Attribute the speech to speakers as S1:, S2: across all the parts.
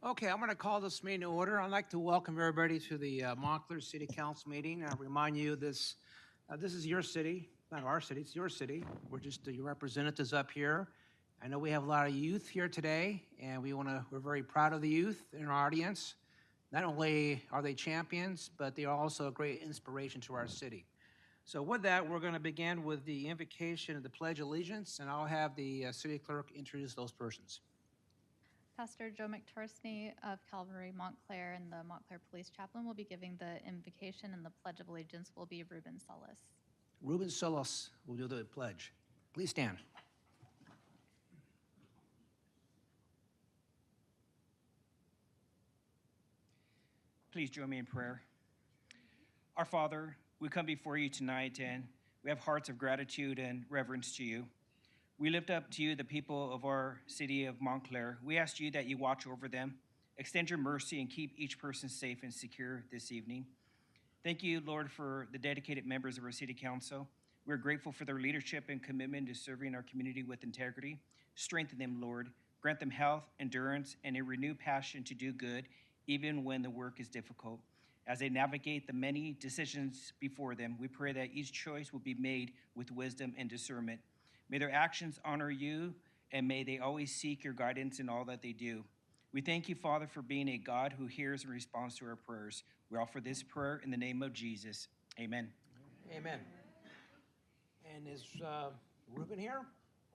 S1: Okay, I'm going to call this meeting to order. I'd like to welcome everybody to the Montclair City Council meeting. I remind you this is your city, not our city, it's your city. We're just your representatives up here. I know we have a lot of youth here today, and we're very proud of the youth in our audience. Not only are they champions, but they are also a great inspiration to our city. So with that, we're going to begin with the invocation of the Pledge of Allegiance, and I'll have the city clerk introduce those persons.
S2: Pastor Joe McTorsney of Calvary Montclair and the Montclair Police Chaplain will be giving the invocation, and the Pledge of Allegiance will be Ruben Solis.
S1: Ruben Solis will do the pledge. Please stand.
S3: Please join me in prayer. Our Father, we come before you tonight and we have hearts of gratitude and reverence to you. We lift up to you the people of our city of Montclair. We ask you that you watch over them, extend your mercy, and keep each person safe and secure this evening. Thank you, Lord, for the dedicated members of our city council. We're grateful for their leadership and commitment to serving our community with integrity. Strengthen them, Lord. Grant them health, endurance, and a renewed passion to do good, even when the work is difficult. As they navigate the many decisions before them, we pray that each choice will be made with wisdom and discernment. May their actions honor you, and may they always seek your guidance in all that they do. We thank you, Father, for being a God who hears and responds to our prayers. We offer this prayer in the name of Jesus. Amen.
S1: Amen. And is Ruben here?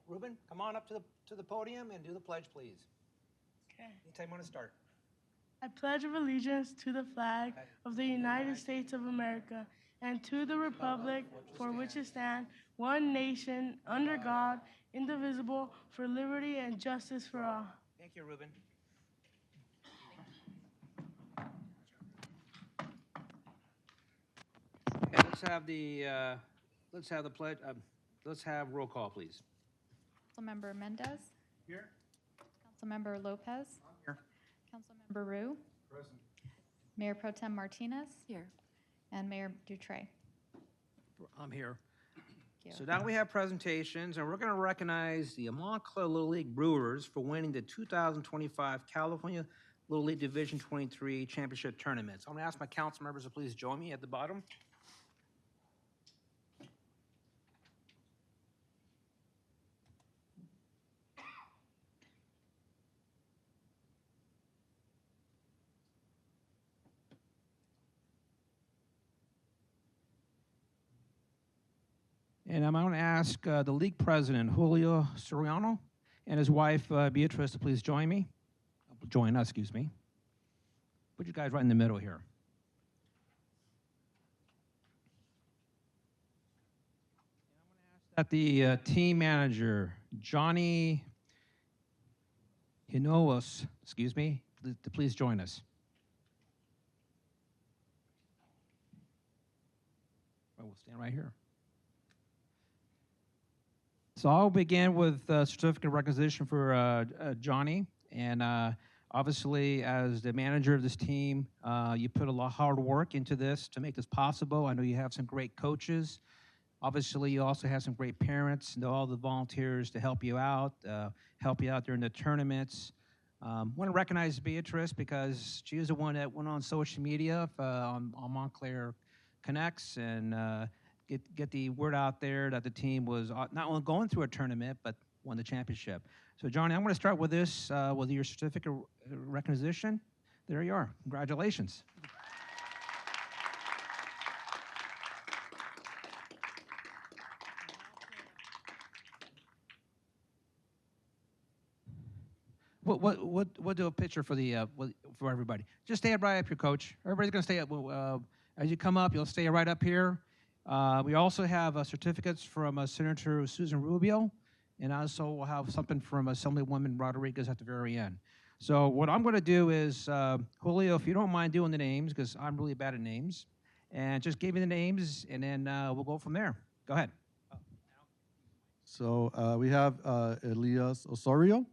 S1: Ruben, come on up to the podium and do the pledge, please.
S4: Okay.
S1: Anytime you want to start.
S4: I pledge of allegiance to the flag of the United States of America and to the republic for which it stands, one nation, under God, indivisible, for liberty and justice for all.
S1: Thank you, Ruben. Okay, let's have the pledge. Let's have roll call, please.
S2: Councilmember Mendez.
S1: Here.
S2: Councilmember Lopez.
S1: Here.
S2: Councilmember Rue.
S1: Present.
S2: Mayor Pro Tem Martinez.
S5: Here.
S2: And Mayor Dutray.
S1: I'm here.
S2: Thank you.
S1: So now we have presentations, and we're going to recognize the Montclair Little League Brewers for winning the 2025 California Little League Division 23 Championship Tournament. So I'm going to ask my council members to please join me at the bottom. And I'm going to ask the league president, Julio Soriano, and his wife, Beatrice, to please join me. Join us, excuse me. Put you guys right in the middle here. And I'm going to ask that the team manager, Johnny Hinoas, excuse me, to please join us. Well, we'll stand right here. So I'll begin with certificate of recognition for Johnny. And obviously, as the manager of this team, you put a lot of hard work into this to make this possible. I know you have some great coaches. Obviously, you also have some great parents and all the volunteers to help you out during the tournaments. Want to recognize Beatrice because she is the one that went on social media on Montclair Connects and get the word out there that the team was not only going through a tournament, but won the championship. So, Johnny, I'm going to start with this, with your certificate of recognition. There you are. Congratulations. We'll do a picture for for everybody. Just stay right up here, Coach. Everybody's going to stay up. As you come up, you'll stay right up here. We also have certificates from Senator Susan Rubio, and also we'll have something from Assemblywoman Rodriguez at the very end. So what I'm going to do is, Julio, if you don't mind doing the names, because I'm really bad at names, and just give me the names, and then we'll go from there. Go ahead.
S6: So we have Elias Osorio.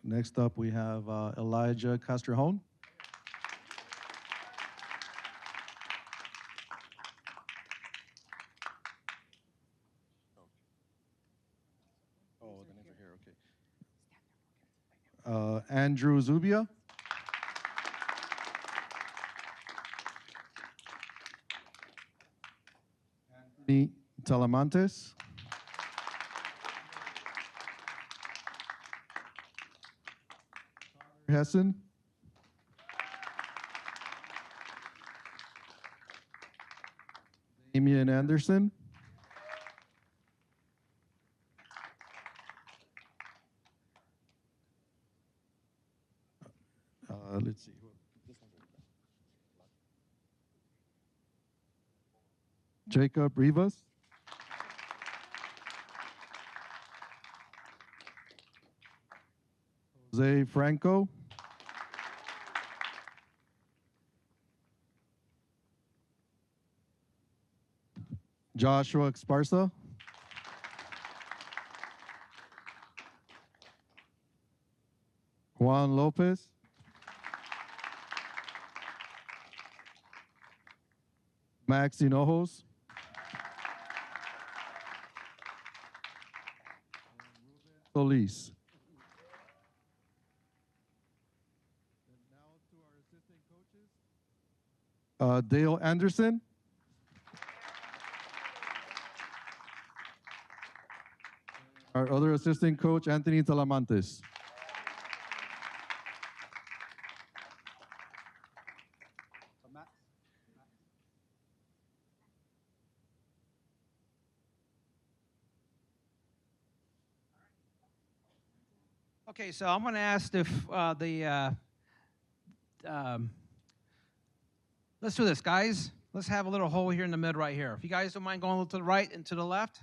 S6: Next up, we have Elijah Castrejón. Andrew Zubia. Anthony Talamantes. Hessen. Damian Anderson. Let's see. Jacob Rivas. Jose Franco. Joshua Esparza. Juan Lopez. Max Hinojos. Solis. And now to our assistant coaches. Dale Anderson. Our other assistant coach, Anthony Talamantes.
S1: Okay, so I'm going to ask if let's do this, guys. Let's have a little hole here in the mid right here. If you guys don't mind going a little to the right and to the left.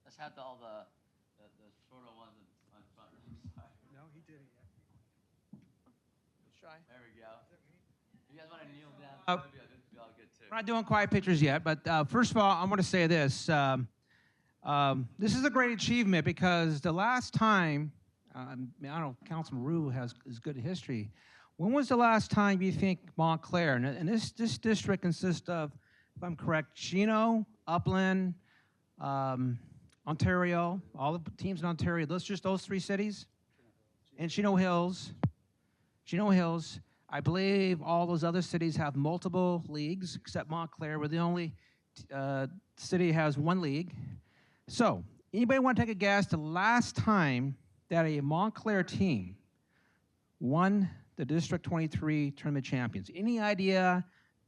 S5: Let's have all the shorter ones on front.
S1: No, he didn't yet. Shy.
S5: There we go. You guys want to kneel down?
S1: Uh,
S5: That'd be all good too.
S1: We're not doing quiet pictures yet, but first of all, I want to say this. This is a great achievement because the last time, I don't know, Councilman Rue has good history. When was the last time you think Montclair, and this district consists of, if I'm correct, Chino, Upland, Ontario, all the teams in Ontario, those three cities? And Chino Hills. I believe all those other cities have multiple leagues, except Montclair. We're the only city that has one league. So, anybody want to take a guess the last time that a Montclair team won the District 23 Tournament Champions? Any idea?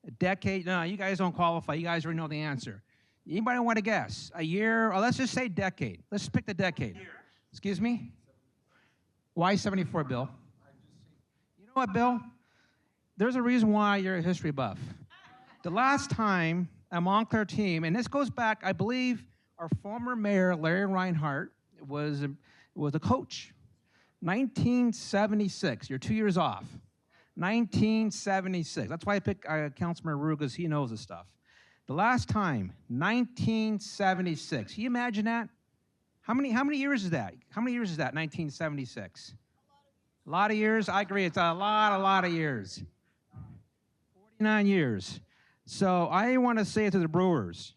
S1: A decade? No, you guys don't qualify. You guys already know the answer. Anybody want to guess? A year? Or let's just say decade. Let's pick the decade. Excuse me? Why 74, Bill? You know what, Bill? There's a reason why you're a history buff. The last time a Montclair team, and this goes back, I believe, our former mayor, Larry Reinhardt, was a coach. 1976. You're 2 years off. 1976. That's why I picked Councilman Rue, because he knows this stuff. The last time, 1976. Can you imagine that? How many years is that? How many years is that, 1976? A lot of years? I agree, it's a lot of years. 49 years. So I want to say it to the Brewers.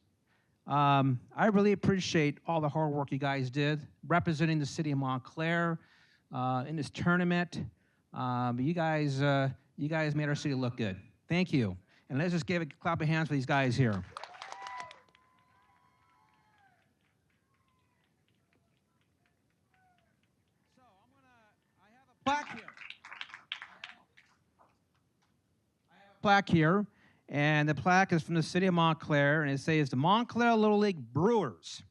S1: I really appreciate all the hard work you guys did representing the city of Montclair in this tournament. You guys made our city look good. Thank you. And let's just give a clap of hands for these guys here. So I have a plaque here. Plaque here, and the plaque is from the city of Montclair, and it says, the Montclair Little League Brewers.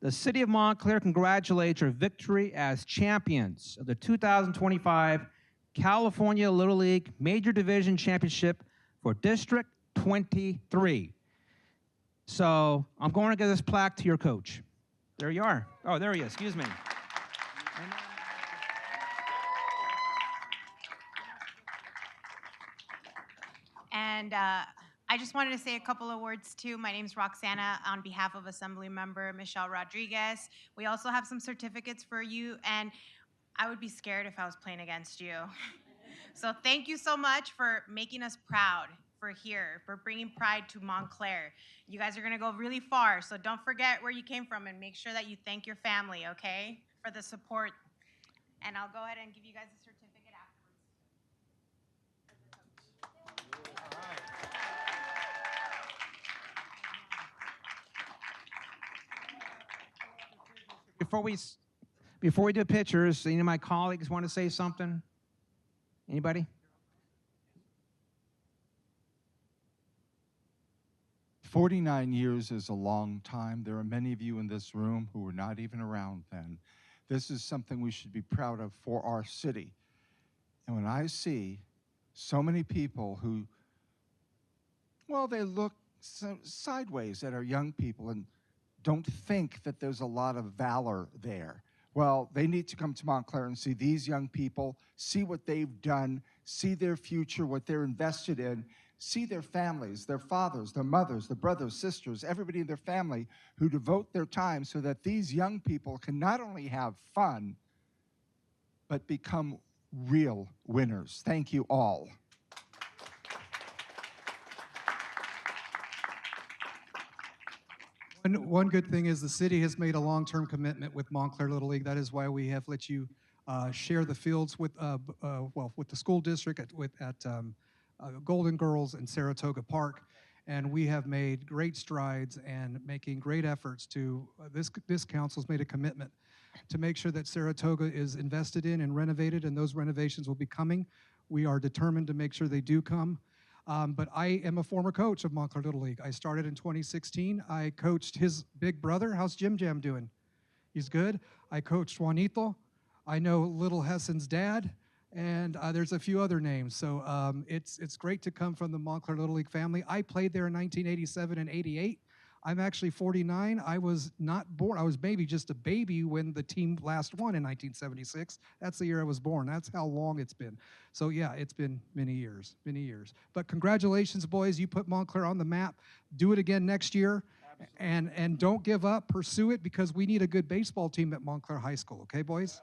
S1: The city of Montclair congratulates your victory as champions of the 2025 California Little League Major Division Championship for District 23. So I'm going to give this plaque to your coach. There you are. Oh, there he is. Excuse me.
S7: And I just wanted to say a couple of words too. My name's Roxana on behalf of Assembly Member Michelle Rodriguez. We also have some certificates for you, and I would be scared if I was playing against you. So thank you so much for making us proud for here, for bringing pride to Montclair. You guys are going to go really far, so don't forget where you came from and make sure that you thank your family, okay, for the support. And I'll go ahead and give you guys a certificate afterwards.
S1: Before we before we do pictures, any of my colleagues want to say something? Anybody?
S8: 49 years is a long time. There are many of you in this room who were not even around then. This is something we should be proud of for our city. And when I see so many people who, well, they look sideways at our young people and don't think that there's a lot of valor there. Well, they need to come to Montclair and see these young people, see what they've done, see their future, what they're invested in, see their families, their fathers, their mothers, their brothers, sisters, everybody in their family who devote their time so that these young people can not only have fun, but become real winners. Thank you all.
S9: One good thing is the city has made a long-term commitment with Montclair Little League. That is why we have let you share the fields with, with the school district at Golden Girls and Saratoga Park. And we have made great strides and making great efforts to, this council's made a commitment to make sure that Saratoga is invested in and renovated, and those renovations will be coming. We are determined to make sure they do come. But I am a former coach of Montclair Little League. I started in 2016. I coached his big brother. How's Jim Jam doing? He's good. I coached Juanito. I know Little Hessen's dad, and there's a few other names. So it's great to come from the Montclair Little League family. I played there in 1987 and 88. I'm actually 49. I was not born. I was maybe just a baby when the team last won in 1976. That's the year I was born. That's how long it's been. So yeah, it's been many years, many years. But congratulations, boys. You put Montclair on the map. Do it again next year. And don't give up. Pursue it, because we need a good baseball team at Montclair High School. Okay, boys?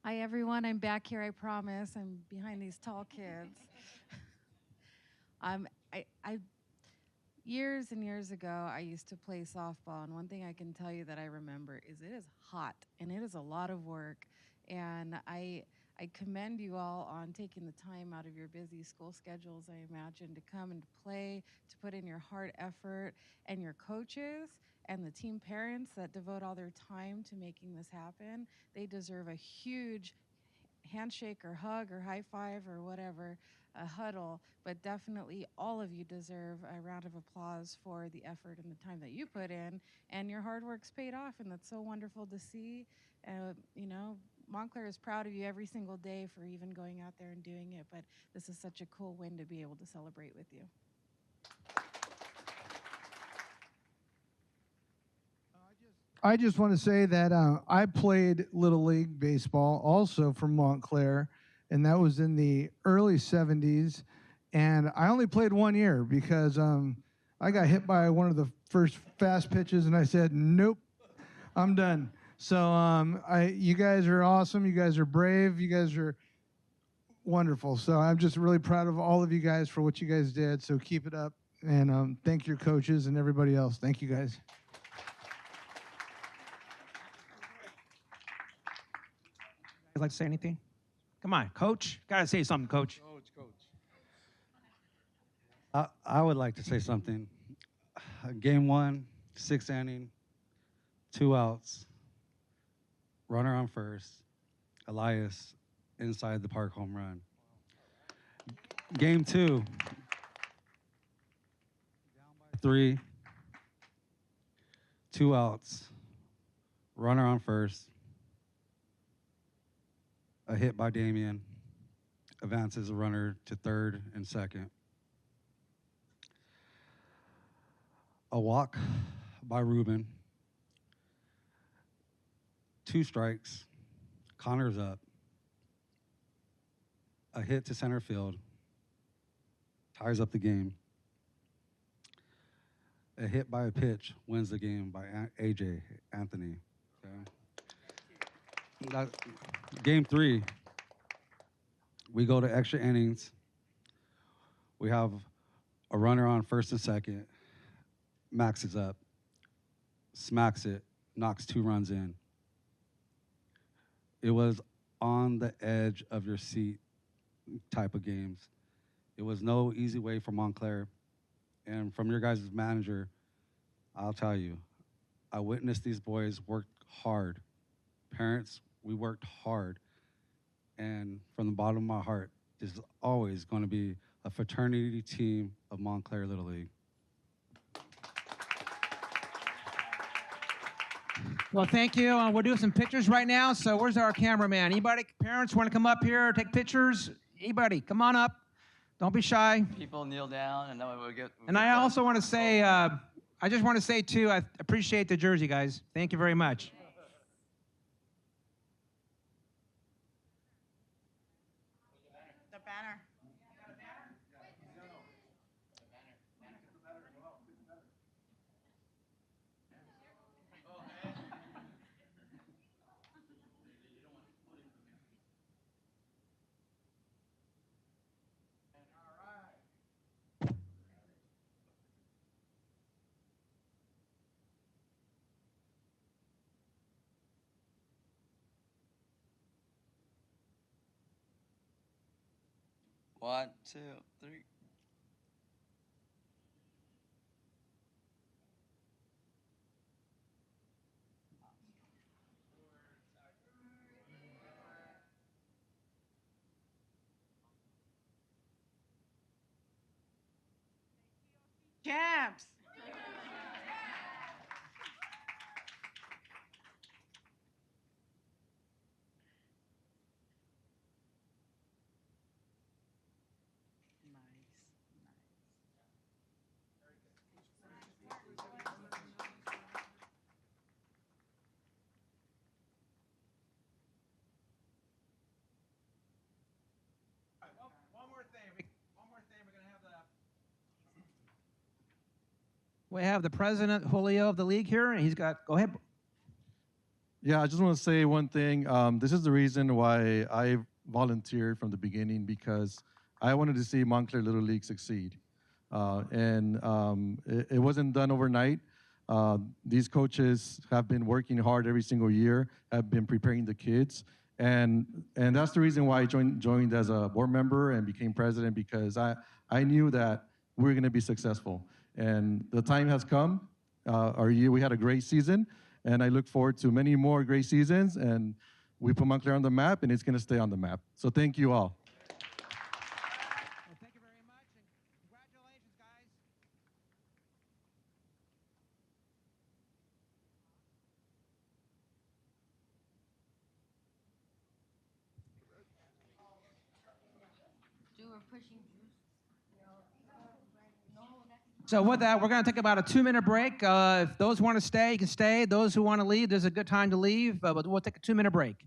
S10: Hi, everyone. I'm back here, I promise. I'm behind these tall kids. Years and years ago, I used to play softball, and one thing I can tell you that I remember is it is hot, and it is a lot of work. And I commend you all on taking the time out of your busy school schedules, I imagine, to come and play, to put in your hard effort, and your coaches and the team parents that devote all their time to making this happen. They deserve a huge handshake or hug or high five or whatever, a huddle, but definitely all of you deserve a round of applause for the effort and the time that you put in, and your hard work's paid off, and that's so wonderful to see. You know, Montclair is proud of you every single day for even going out there and doing it, but this is such a cool win to be able to celebrate with you.
S11: I just want to say that I played Little League Baseball also from Montclair, and that was in the early 70s. And I only played 1 year because I got hit by one of the first fast pitches, and I said, nope, I'm done. So you guys are awesome. You guys are brave. You guys are wonderful. So I'm just really proud of all of you guys for what you guys did. So keep it up, and thank your coaches and everybody else. Thank you, guys.
S1: You'd like to say anything? Come on, Coach. Got to say something, Coach.
S12: I would like to say something. Game 1, 6th inning, 2 outs, runner on first, Elias inside the park home run. Game 2, down by 3, 2 outs, runner on first, a hit by Damien, advances a runner to third and second. A walk by Ruben, 2 strikes, Connor's up, a hit to center field, ties up the game. A hit by a pitch wins the game by AJ Anthony. Okay. That, game 3, we go to extra innings. We have a runner on first and second. Max is up, smacks it, knocks 2 runs in. It was on the edge of your seat type of games. It was no easy way for Montclair. And from your guys' manager, I'll tell you, I witnessed these boys work hard. Parents, we worked hard. And from the bottom of my heart, this is always going to be a fraternity team of Montclair Little League.
S1: Well, thank you. We'll do some pictures right now. So where's our cameraman? Anybody, parents want to come up here, take pictures? Anybody, come on up. Don't be shy.
S5: People kneel down, and then we'll get.
S1: And I also want to say, I just want to say, too, I appreciate the jersey, guys. Thank you very much.
S7: The banner.
S5: One, two, three.
S7: Champs.
S1: We have the president, Julio, of the league here, and he's got, go ahead.
S6: Yeah, I just want to say one thing. This is the reason why I volunteered from the beginning, because I wanted to see Montclair Little League succeed. It wasn't done overnight. These coaches have been working hard every single year, have been preparing the kids. And that's the reason why I joined as a board member and became president, because I knew that we were going to be successful. And the time has come. We had a great season, and I look forward to many more great seasons. And we put Montclair on the map, and it's going to stay on the map. So thank you all.
S1: Well, thank you very much, and congratulations, guys. So with that, we're going to take about a 2-minute break. If those want to stay, you can stay. Those who want to leave, there's a good time to leave, but we'll take a 2-minute break.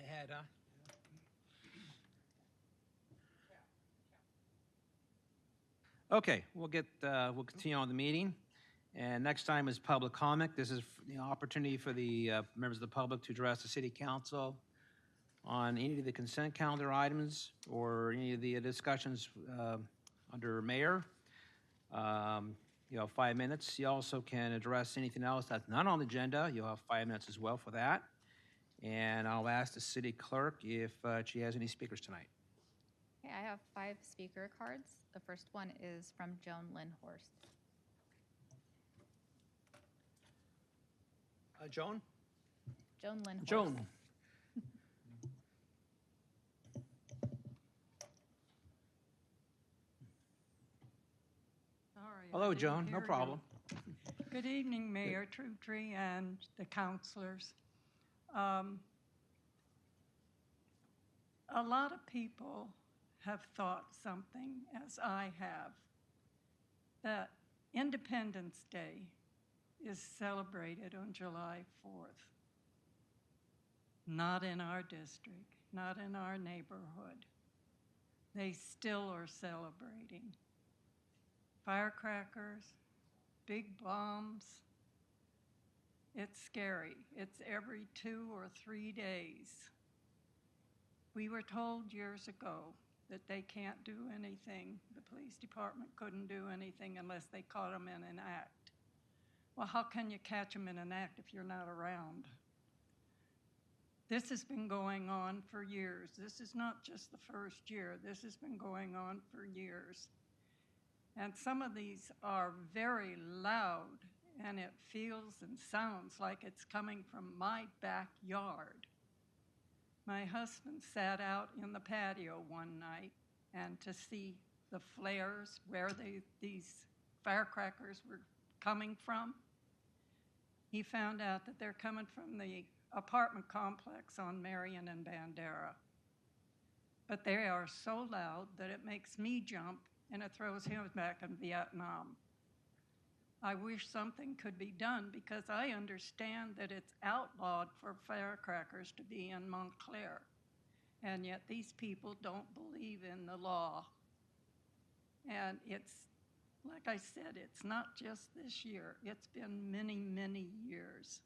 S1: the head, huh? Okay, we'll continue on the meeting. And next time is public comment. This is the opportunity for the members of the public to address the city council on any of the consent calendar items or any of the discussions under mayor. You have 5 minutes. You also can address anything else that's not on the agenda. You'll have 5 minutes as well for that. And I'll ask the city clerk if she has any speakers tonight.
S2: Okay, I have 5 speaker cards. The first one is from Joan Lindhorst.
S1: Joan?
S2: Joan Lindhorst.
S1: Joan.
S13: Sorry,
S1: Hello,
S13: I didn't
S1: Joan. No
S13: hear you.
S1: problem.
S13: Good evening, Mayor Trutry and the councilors. A lot of people have thought something, as I have, that Independence Day is celebrated on July 4th. Not in our district, not in our neighborhood. They still are celebrating. Firecrackers, big bombs. It's scary. It's every 2 or 3 days. We were told years ago that they can't do anything. The police department couldn't do anything unless they caught them in an act. Well, how can you catch them in an act if you're not around? This has been going on for years. This is not just the first year. This has been going on for years. And some of these are very loud, and it feels and sounds like it's coming from my backyard. My husband sat out in the patio one night, and to see the flares where these firecrackers were coming from, he found out that they're coming from the apartment complex on Marion and Bandera. But they are so loud that it makes me jump, and it throws him back in Vietnam. I wish something could be done because I understand that it's outlawed for firecrackers to be in Montclair, and yet these people don't believe in the law. And it's, like I said, it's not just this year. It's been many, many years.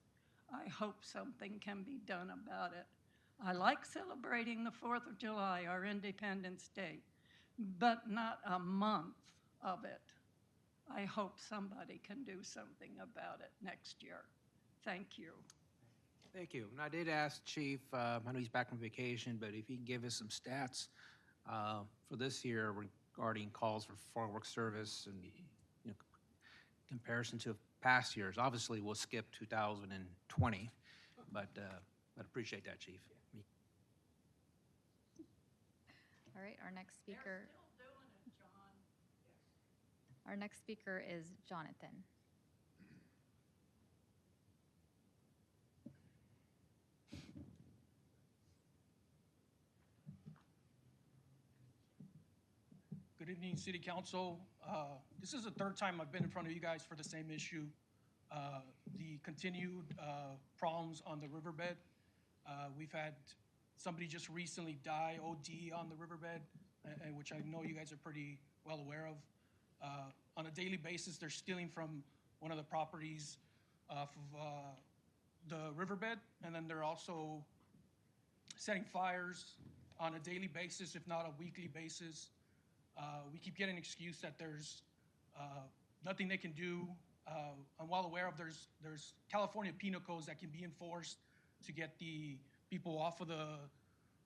S13: I hope something can be done about it. I like celebrating the 4th of July, our Independence Day, but not a month of it. I hope somebody can do something about it next year. Thank you.
S1: Thank you. And I did ask Chief, I know he's back from vacation, but if he can give us some stats for this year regarding calls for fireworks service and comparison to past years. Obviously, we'll skip 2020, but I'd appreciate that, Chief.
S2: All right, our next speaker. Our next speaker is Jonathan.
S14: Good evening, City Council. This is the 3rd time I've been in front of you guys for the same issue. The continued problems on the riverbed. We've had somebody just recently die, OD, on the riverbed, which I know you guys are pretty well aware of. On a daily basis, they're stealing from one of the properties off of the riverbed, and then they're also setting fires on a daily basis, if not a weekly basis. We keep getting an excuse that there's nothing they can do. I'm well aware of there's California penal codes that can be enforced to get the people off of the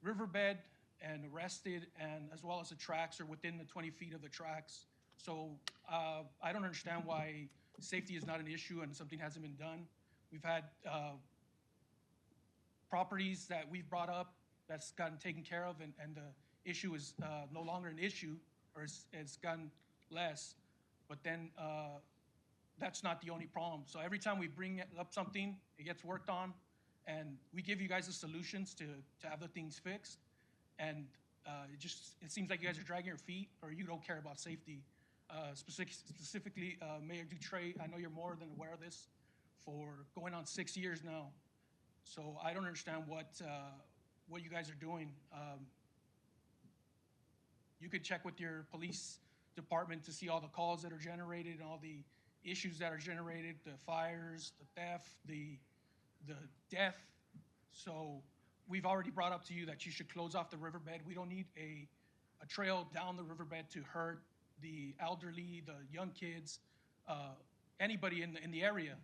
S14: riverbed and arrested, and as well as the tracks or within the 20 feet of the tracks. So I don't understand why safety is not an issue and something hasn't been done. We've had properties that we've brought up that's gotten taken care of, and the issue is no longer an issue, or it's gotten less. But then that's not the only problem. So every time we bring up something, it gets worked on, and we give you guys the solutions to have the things fixed. And it seems like you guys are dragging your feet, or you don't care about safety. Specifically, Mayor Dutray, I know you're more than aware of this for going on 6 years now. So I don't understand what what you guys are doing. You could check with your police department to see all the calls that are generated and all the issues that are generated, the fires, the theft, the death. So we've already brought up to you that you should close off the riverbed. We don't need a trail down the riverbed to hurt the elderly, the young kids, anybody in the area.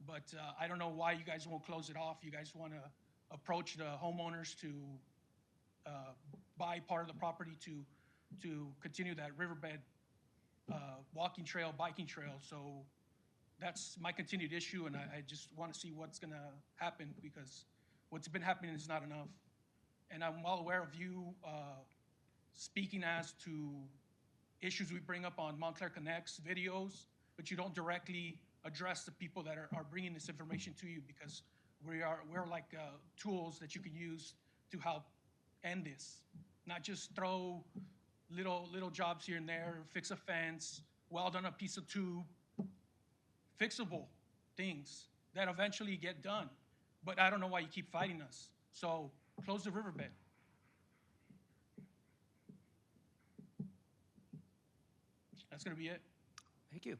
S14: But I don't know why you guys won't close it off. You guys want to approach the homeowners to buy part of the property to continue that riverbed walking trail, biking trail. So that's my continued issue, and I just want to see what's going to happen, because what's been happening is not enough. And I'm well aware of you speaking as to issues we bring up on Montclair Connect's videos, but you don't directly address the people that are bringing this information to you, because we're like tools that you can use to help end this, not just throw little jobs here and there, fix a fence, weld on a piece of tube, fixable things that eventually get done. But I don't know why you keep fighting us. So close the riverbed. That's going to be it.
S1: Thank you.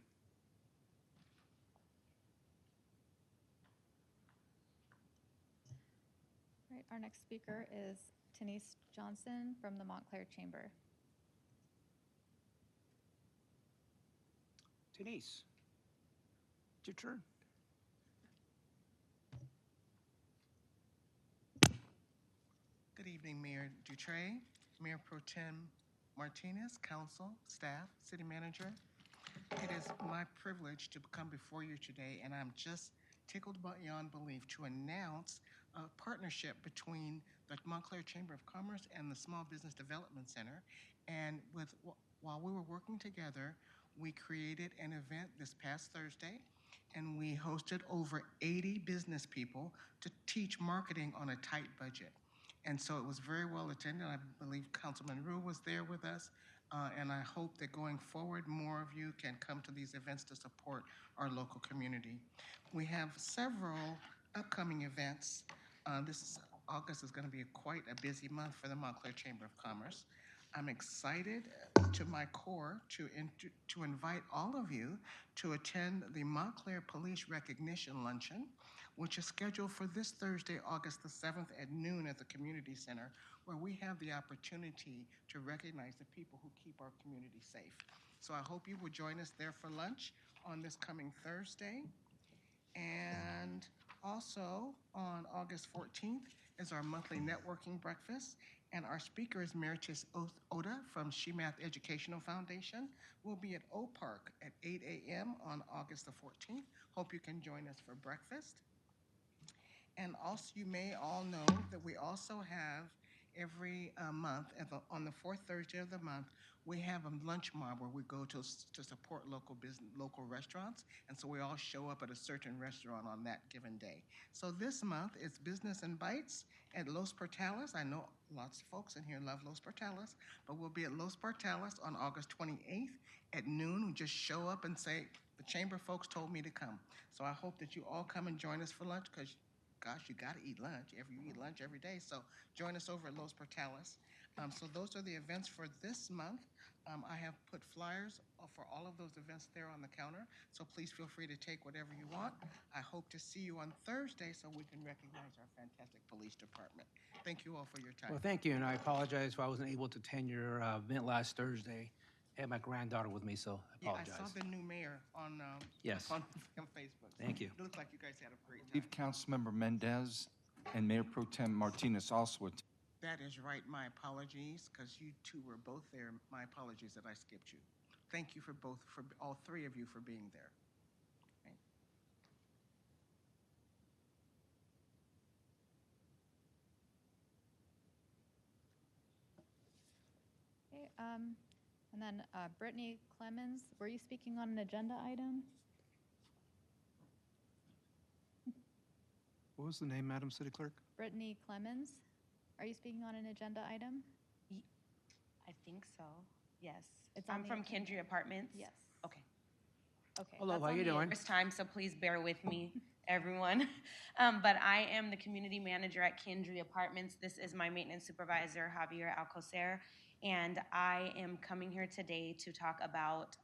S2: All right, our next speaker is Denise Johnson from the Montclair Chamber.
S1: Denise, it's your turn.
S15: Good evening, Mayor Dutray, Mayor Pro Tem Martinez, council, staff, city manager. It is my privilege to come before you today, and I'm just tickled beyond belief to announce a partnership between the Montclair Chamber of Commerce and the Small Business Development Center. And while we were working together, we created an event this past Thursday, and we hosted over 80 business people to teach marketing on a tight budget. And so it was very well attended. I believe Councilman Rue was there with us. And I hope that going forward, more of you can come to these events to support our local community. We have several upcoming events. August is going to be quite a busy month for the Montclair Chamber of Commerce. I'm excited to my core to invite all of you to attend the Montclair Police Recognition Luncheon, which is scheduled for this Thursday, August the 7th at noon at the Community Center, where we have the opportunity to recognize the people who keep our community safe. So I hope you will join us there for lunch on this coming Thursday. And also on August 14th is our monthly networking breakfast. And our speaker is Emeritus Oda from SheMath Educational Foundation. We'll be at O Park at 8 a.m. on August the 14th. Hope you can join us for breakfast. And also, you may all know that we also have every month, on the fourth Thursday of the month, we have a lunch mob where we go to support local restaurants. And so we all show up at a certain restaurant on that given day. So this month it's Business and Bites at Los Portales. I know lots of folks in here love Los Portales, but we'll be at Los Portales on August 28th at noon. We just show up and say, the chamber folks told me to come. So I hope that you all come and join us for lunch, because gosh, you got to eat lunch. You eat lunch every day. So join us over at Los Portales. So those are the events for this month. I have put flyers for all of those events there on the counter. So please feel free to take whatever you want. I hope to see you on Thursday so we can recognize our fantastic police department. Thank you all for your time.
S1: Well, thank you, and I apologize if I wasn't able to attend your event last Thursday. I had my granddaughter with me, so I apologize.
S15: Yeah, I saw the new mayor on
S1: Yes.
S15: on Facebook.
S1: Thank you.
S15: It looked like you guys had a great
S8: I believe
S15: time.
S8: Councilmember Mendez and Mayor Pro Tem Martinez also attended.
S15: That is right. My apologies, because you two were both there. My apologies that I skipped you. Thank you for all three of you for being there. Okay.
S2: Okay, and then Brittany Clemens, were you speaking on an agenda item?
S9: What was the name, Madam City Clerk?
S2: Brittany Clemens, are you speaking on an agenda item?
S16: I think so, yes.
S2: It's
S16: I'm
S2: on the
S16: from
S2: agenda.
S16: Kendry Apartments.
S2: Yes.
S16: Okay.
S2: Okay.
S1: Hello,
S2: that's
S1: how
S2: on
S1: you
S2: the-
S1: doing?
S16: First time, so please bear with me
S7: everyone. But I am the community manager at Kindry Apartments. This is my maintenance supervisor, Javier Alcocer. And I am coming here today to talk about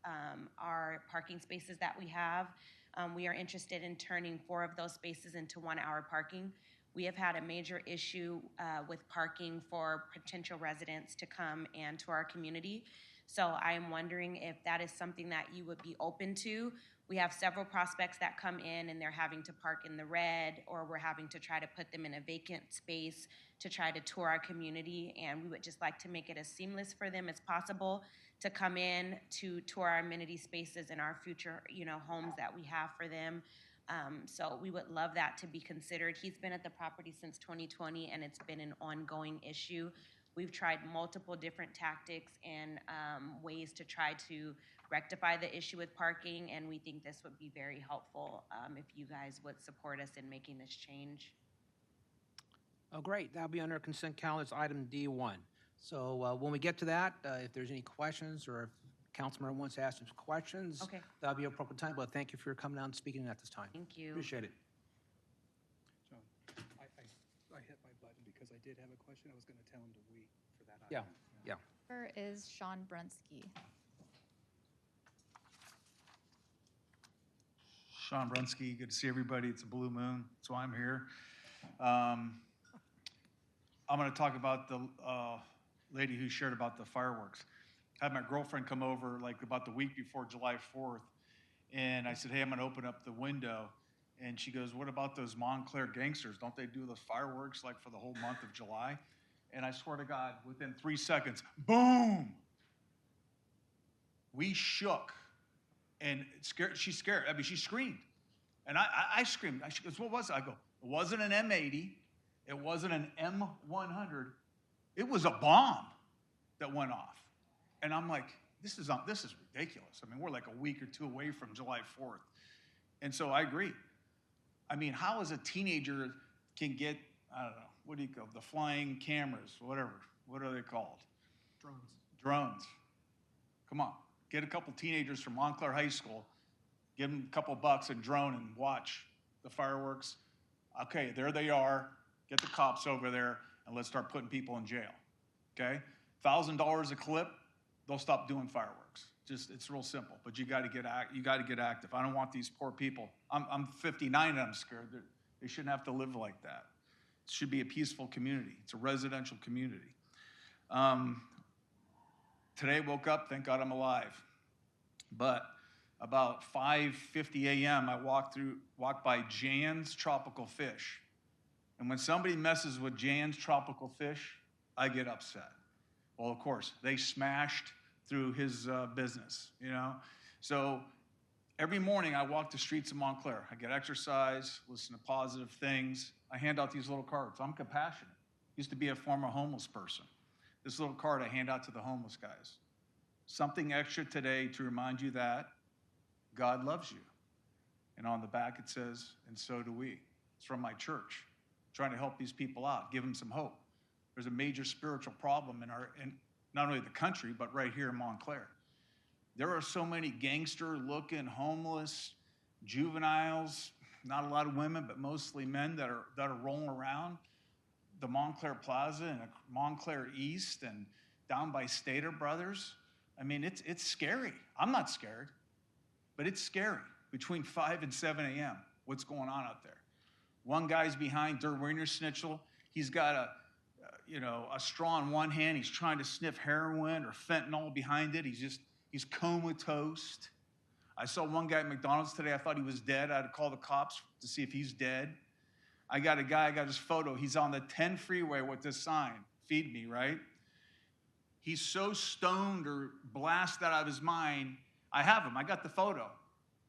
S7: our parking spaces that we have. We are interested in turning 4 of those spaces into 1-hour parking. We have had a major issue with parking for potential residents to come and to our community. So I am wondering if that is something that you would be open to. We have several prospects that come in and they're having to park in the red, or we're having to try to put them in a vacant space to try to tour our community. And we would just like to make it as seamless for them as possible to come in to tour our amenity spaces in our future, homes that we have for them. So we would love that to be considered. He's been at the property since 2020 and it's been an ongoing issue. We've tried multiple different tactics and ways to try to rectify the issue with parking, and we think this would be very helpful if you guys would support us in making this change.
S1: Oh, great. That'll be under consent calendar. It's item D1. So when we get to that, if there's any questions or if councilman wants to ask some questions,
S7: Okay.
S1: that'll be a appropriate time. But thank you for coming out and speaking at this time.
S7: Thank you.
S1: Appreciate it.
S9: John, I hit my button because I did have a question. I was going to tell him to wait for that
S1: Yeah,
S9: item.
S1: yeah.
S2: First is Sean Brunsky.
S17: Sean Brunsky, good to see everybody. It's a blue moon, so I'm here. I'm going to talk about the lady who shared about the fireworks. I had my girlfriend come over like about the week before July 4th, and I said, hey, I'm going to open up the window. And she goes, what about those Montclair gangsters? Don't they do the fireworks like for the whole month of July? And I swear to God, within 3 seconds, boom! We shook. And she's scared. I mean, she screamed. And I screamed. She goes, what was it? I go, it wasn't an M80. It wasn't an M100. It was a bomb that went off. And I'm like, this is ridiculous. I mean, we're like a week or 2 away from July 4th. And so I agree. I mean, how is a teenager can get, I don't know, what do you call the flying cameras, whatever. What are they called? Drones. Come on. Get a couple teenagers from Montclair High School, give them a couple bucks and drone and watch the fireworks. Okay, there they are. Get the cops over there and let's start putting people in jail. Okay? $1,000 a clip, they'll stop doing fireworks. Just it's real simple. But you got to get active. I don't want these poor people. I'm 59 and I'm scared. They shouldn't have to live like that. It should be a peaceful community. It's a residential community. Today I woke up, thank God I'm alive. But about 5:50 a.m., I walked by Jan's Tropical Fish. And when somebody messes with Jan's Tropical Fish, I get upset. Well, of course, they smashed through his business, So every morning I walk the streets of Montclair. I get exercise, listen to positive things. I hand out these little cards. I'm compassionate. Used to be a former homeless person. This little card I hand out to the homeless guys. Something extra today to remind you that God loves you. And on the back it says, and so do we. It's from my church, trying to help these people out, give them some hope. There's a major spiritual problem in not only the country, but right here in Montclair. There are so many gangster-looking, homeless, juveniles, not a lot of women, but mostly men that are rolling around the Montclair Plaza and Montclair East and down by Stater Brothers. I mean, it's scary. I'm not scared, but it's scary. Between 5 and 7 a.m., what's going on out there? One guy's behind Der Wiener Schnitzel. He's got a straw in one hand. He's trying to sniff heroin or fentanyl behind it. He's comatose. I saw one guy at McDonald's today. I thought he was dead. I had to call the cops to see if he's dead. I got his photo. He's on the 10 freeway with this sign, feed me, right? He's so stoned or blasted out of his mind. I have him. I got the photo.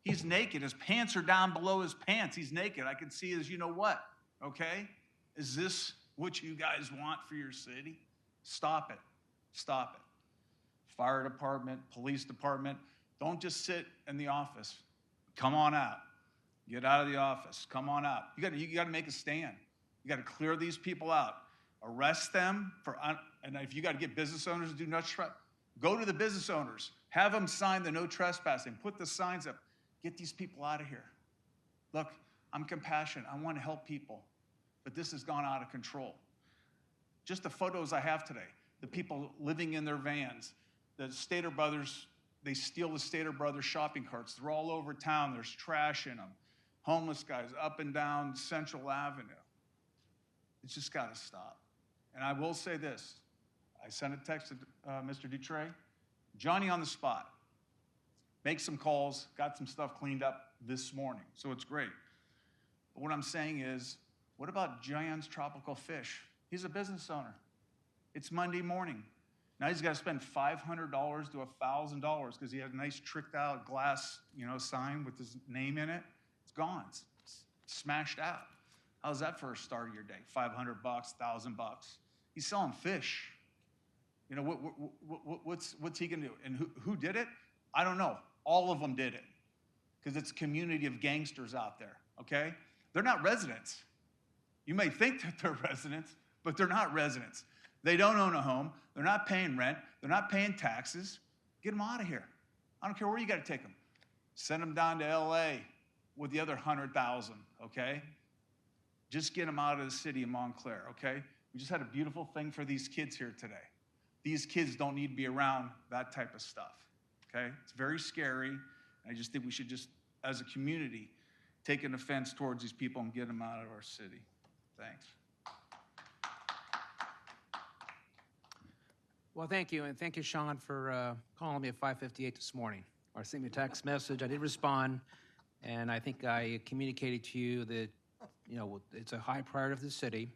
S17: He's naked. His pants are down below his pants. He's naked. I can see his you-know-what, okay? Is this what you guys want for your city? Stop it. Stop it. Fire department, police department, don't just sit in the office. Come on out. Get out of the office. Come on out. You got to make a stand. You got to clear these people out. Arrest them and if you got to get business owners to do no trespassing, go to the business owners. Have them sign the no trespassing. Put the signs up. Get these people out of here. Look, I'm compassionate. I want to help people. But this has gone out of control. Just the photos I have today, the people living in their vans, the Stater Brothers, they steal the Stater Brothers shopping carts. They're all over town. There's trash in them. Homeless guys up and down Central Avenue. It's just got to stop. And I will say this. I sent a text to Mr. Dutray. Johnny on the spot. Make some calls, got some stuff cleaned up this morning. So it's great. But what I'm saying is, what about Jan's Tropical Fish? He's a business owner. It's Monday morning. Now he's got to spend $500 to $1,000 because he had a nice tricked out glass, sign with his name in it. It's gone. It's smashed out. How's that for a start of your day? $500, $1,000. He's selling fish. What's he gonna do? And who did it? I don't know. All of them did it because it's a community of gangsters out there. Okay, they're not residents. You may think that they're residents, but they're not residents. They don't own a home. They're not paying rent. They're not paying taxes. Get them out of here. I don't care where you got to take them. Send them down to LA with the other 100,000, okay? Just get them out of the city of Montclair, okay? We just had a beautiful thing for these kids here today. These kids don't need to be around that type of stuff, okay? It's very scary. I just think we should just, as a community, take an offense towards these people and get them out of our city. Thanks.
S1: Well, thank you, and thank you, Sean, for calling me at 5:58 this morning. Or sent me a text message. I did respond, and I think I communicated to you that, it's a high priority of the city,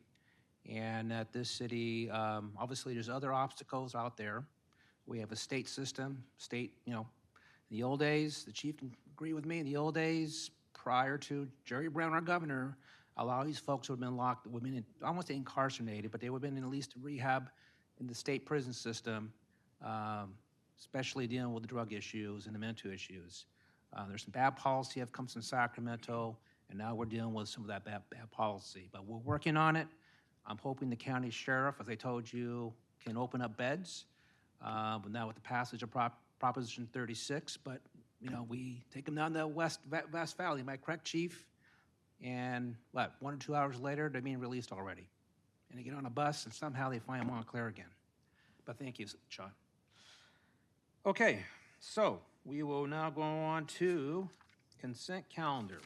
S1: and that this city, obviously, there's other obstacles out there. We have a state system, in the old days, the chief can agree with me, in the old days, prior to Jerry Brown, our governor, a lot of these folks would have been locked, would have been, I won't say incarcerated, but they would have been in at least rehab in the state prison system, especially dealing with the drug issues and the mental issues. There's some bad policy that comes from Sacramento, and now we're dealing with some of that bad policy. But we're working on it. I'm hoping the county sheriff, as I told you, can open up beds. But now with the passage of Proposition 36, but we take them down to West Valley. Am I correct, Chief? And 1 or 2 hours later, they're being released already. And they get on a bus, and somehow they find Montclair again. But thank you, Sean. Okay, so we will now go on to consent calendar.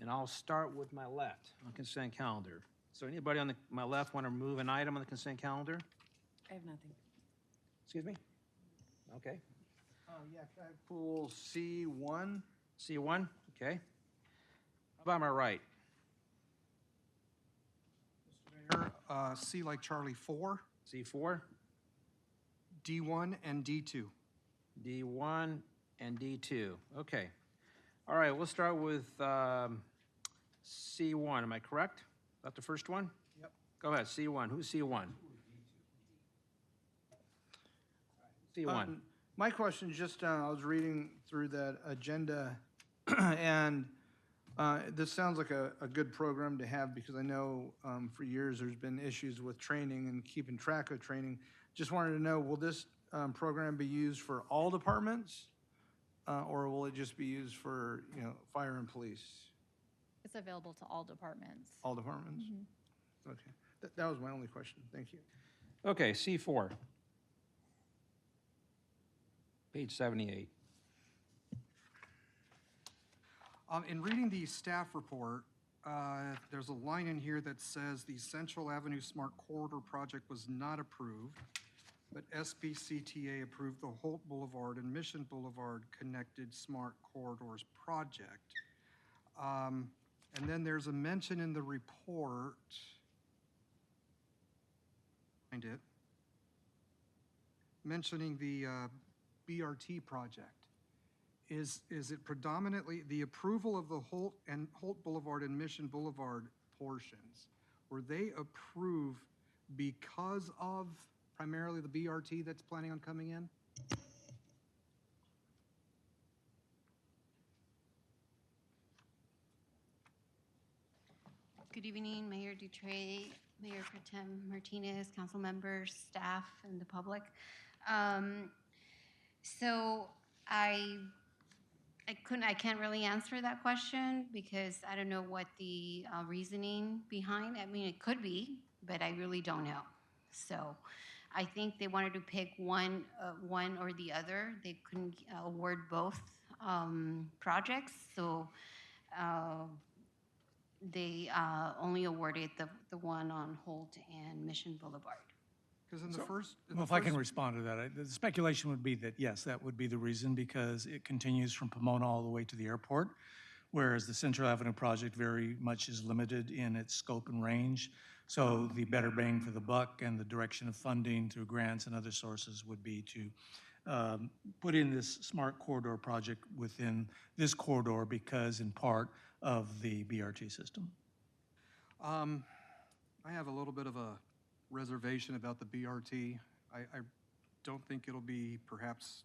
S1: And I'll start with my left on consent calendar. So anybody on my left want to remove an item on the consent calendar?
S10: I have nothing.
S1: Excuse me? Okay.
S11: Yeah, can I pull C1?
S1: C1, okay. How about my right?
S9: Mayor, C like Charlie 4,
S1: C4?
S9: D1, and D2.
S1: D1 and D2, okay. All right, we'll start with C1, am I correct? Is that the first one?
S9: Yep.
S1: Go ahead, C1, who's C1? C1.
S11: My question is just, I was reading through that agenda, and this sounds like a good program to have because I know for years there's been issues with training and keeping track of training. Just wanted to know, will this program be used for all departments, or will it just be used for, fire and police?
S2: It's available to all departments.
S11: All departments?
S2: Mhm.
S11: Okay. That was my only question. Thank you.
S1: Okay, C4. Page 78.
S9: In reading the staff report, there's a line in here that says the Central Avenue Smart Corridor project was not approved, but SBCTA approved the Holt Boulevard and Mission Boulevard Connected Smart Corridors project. And then there's a mention in the report, find it, mentioning the BRT project. Is it predominantly the approval of the Holt Boulevard and Mission Boulevard portions? Were they approved because of primarily the BRT that's planning on coming in?
S16: Good evening, Mayor Dutray, Mayor Pro Tem Martinez, council members, staff, and the public. So I I can't really answer that question because I don't know what the reasoning behind. I mean, it could be, but I really don't know. So, I think they wanted to pick one or the other. They couldn't award both projects, so they only awarded the one on Holt and Mission Boulevard.
S9: Because in the
S18: So-
S9: first,
S18: Well, if I can respond to that, the speculation would be that, yes, that would be the reason, because it continues from Pomona all the way to the airport, whereas the Central Avenue project very much is limited in its scope and range. So the better bang for the buck and the direction of funding through grants and other sources would be to put in this smart corridor project within this corridor because in part of the BRT system.
S9: I have a little bit of a reservation about the BRT. I don't think it'll be perhaps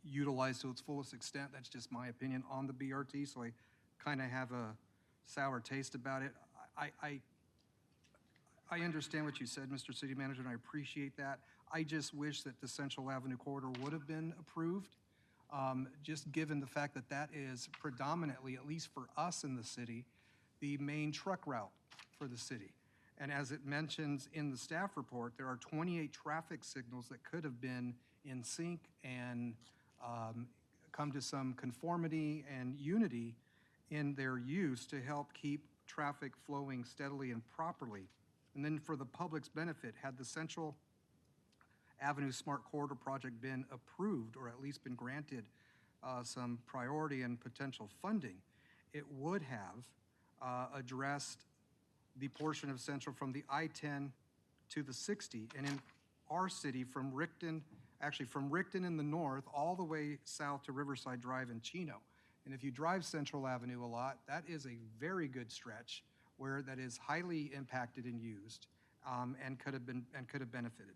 S9: utilized to its fullest extent. That's just my opinion on the BRT, so I kind of have a sour taste about it. I understand what you said, Mr. City Manager, and I appreciate that. I just wish that the Central Avenue corridor would have been approved, just given the fact that that is predominantly, at least for us in the city, the main truck route for the city. And as it mentions in the staff report, there are 28 traffic signals that could have been in sync and come to some conformity and unity in their use to help keep traffic flowing steadily and properly. And then for the public's benefit, had the Central Avenue Smart Corridor project been approved, or at least been granted some priority and potential funding, it would have addressed the portion of Central from the I-10 to the 60, and in our city from Rickton, actually from Rickton in the north all the way south to Riverside Drive in Chino. And if you drive Central Avenue a lot, that is a very good stretch where that is highly impacted and used, and could have benefited.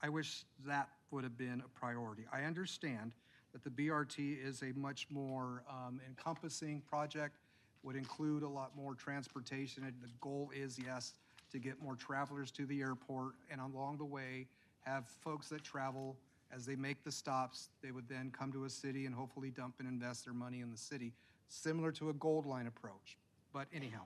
S9: I wish that would have been a priority. I understand that the BRT is a much more encompassing project, would include a lot more transportation. And the goal is, yes, to get more travelers to the airport, and along the way, have folks that travel, as they make the stops, they would then come to a city and hopefully dump and invest their money in the city, similar to a Gold Line approach. But anyhow,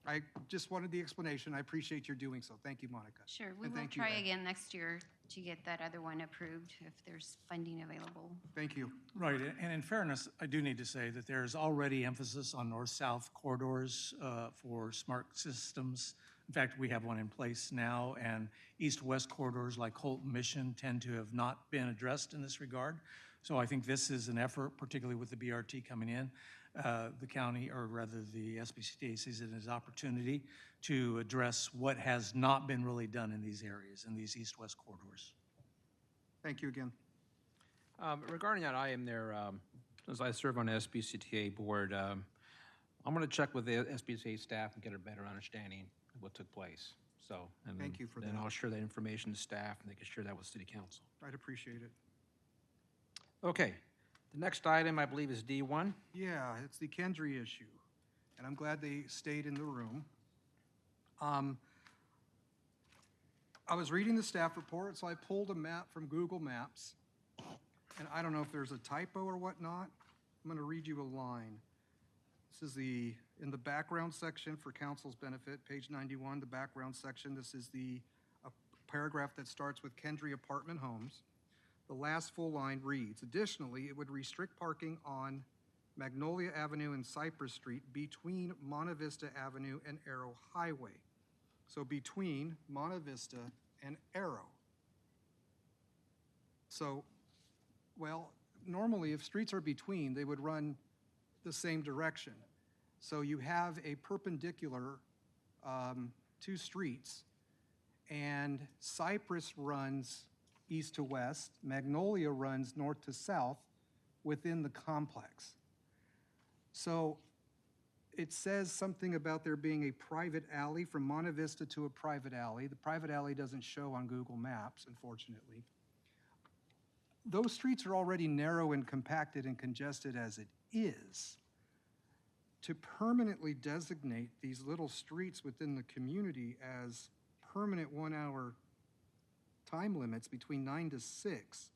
S9: I just wanted the explanation. I appreciate your doing so. Thank you, Monica.
S16: Sure, we
S9: And
S16: will
S9: thank you,
S16: try
S9: Ed.
S16: again next year to get that other one approved if there's funding available.
S9: Thank you.
S18: Right, and in fairness, I do need to say that there's already emphasis on north-south corridors for smart systems. In fact, we have one in place now, and east-west corridors like Holt and Mission tend to have not been addressed in this regard. So I think this is an effort, particularly with the BRT coming in. The county, or rather the SBCTA, sees it as an opportunity to address what has not been really done in these areas, in these east-west corridors.
S9: Thank you again.
S1: Regarding that item there, as I serve on the SBCTA board, I'm going to check with the SBCTA staff and get a better understanding of what took place. So, and
S9: Thank you for
S1: then
S9: that.
S1: I'll share that information to staff, and they can share that with City Council.
S9: I'd appreciate it.
S1: Okay, the next item I believe is D1.
S9: Yeah, it's the Kendry issue, and I'm glad they stayed in the room. I was reading the staff report, so I pulled a map from Google Maps, and I don't know if there's a typo or whatnot. I'm going to read you a line. This is in the background section for council's benefit, page 91, the background section. This is the paragraph that starts with Kendry Apartment Homes. The last full line reads, additionally, it would restrict parking on Magnolia Avenue and Cypress Street between Monte Vista Avenue and Arrow Highway. So between Monte Vista and Arrow. So, well, normally if streets are between, they would run the same direction. So you have a perpendicular two streets, and Cypress runs east to west, Magnolia runs north to south within the complex. So it says something about there being a private alley from Monte Vista to a private alley. The private alley doesn't show on Google Maps, unfortunately. Those streets are already narrow and compacted and congested as it is. To permanently designate these little streets within the community as permanent 1 hour time limits between 9 to 6,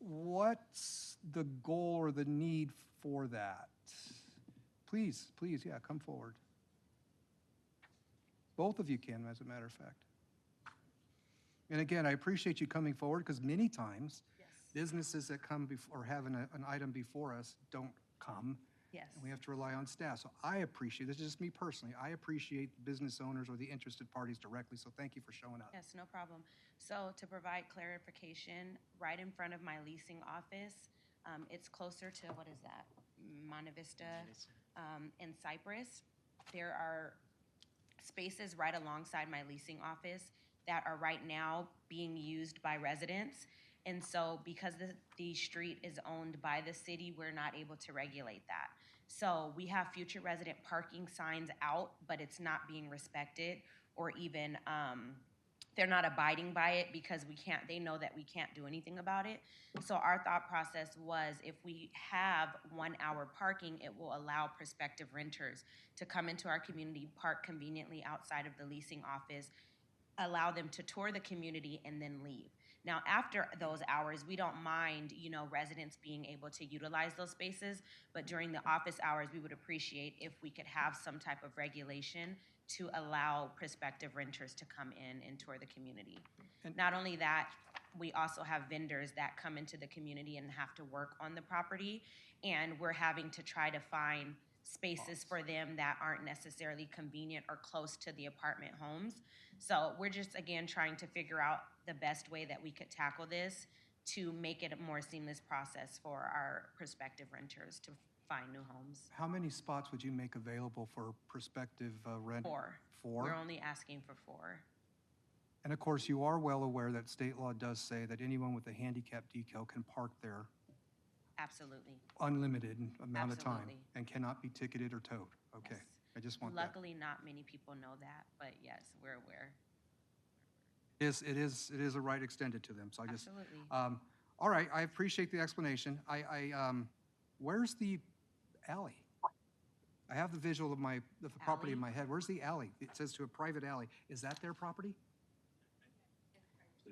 S9: what what's the goal or the need for that? Please, yeah, come forward. Both of you can, as a matter of fact. And again, I appreciate you coming forward because many times businesses that come before or have an item before us don't come.
S19: Yes.
S9: And we have to rely on staff. So I appreciate, this is just me personally, I appreciate business owners or the interested parties directly. So thank you for showing up.
S19: Yes, no problem. So to provide clarification, right in front of my leasing office, it's closer to, what is that? Monte Vista and Cypress. There are spaces right alongside my leasing office that are right now being used by residents. And so because the street is owned by the city, we're not able to regulate that. So we have future resident parking signs out, but it's not being respected, or even they're not abiding by it because they know that we can't do anything about it. So our thought process was, if we have 1 hour parking, it will allow prospective renters to come into our community, park conveniently outside of the leasing office, allow them to tour the community, and then leave. Now, after those hours, we don't mind, residents being able to utilize those spaces, but during the office hours, we would appreciate if we could have some type of regulation to allow prospective renters to come in and tour the community. And not only that, we also have vendors that come into the community and have to work on the property, and we're having to try to find spaces for them that aren't necessarily convenient or close to the apartment homes. So we're just, again, trying to figure out the best way that we could tackle this to make it a more seamless process for our prospective renters to find new homes.
S9: How many spots would you make available for prospective rent?
S19: 4.
S9: 4?
S19: We're only asking for 4.
S9: And of course, you are well aware that state law does say that anyone with a handicap decal can park there
S19: Absolutely.
S9: unlimited amount of time
S19: Absolutely.
S9: and cannot be ticketed or towed. Okay,
S19: Yes.
S9: I just want that.
S19: Luckily, not many people know that, but yes, we're aware.
S9: It is a right extended to them. So I just
S19: Absolutely.
S9: all right. I appreciate the explanation. Where's the alley? I have the visual of the property in my head. Where's the alley? It says to a private alley. Is that their property?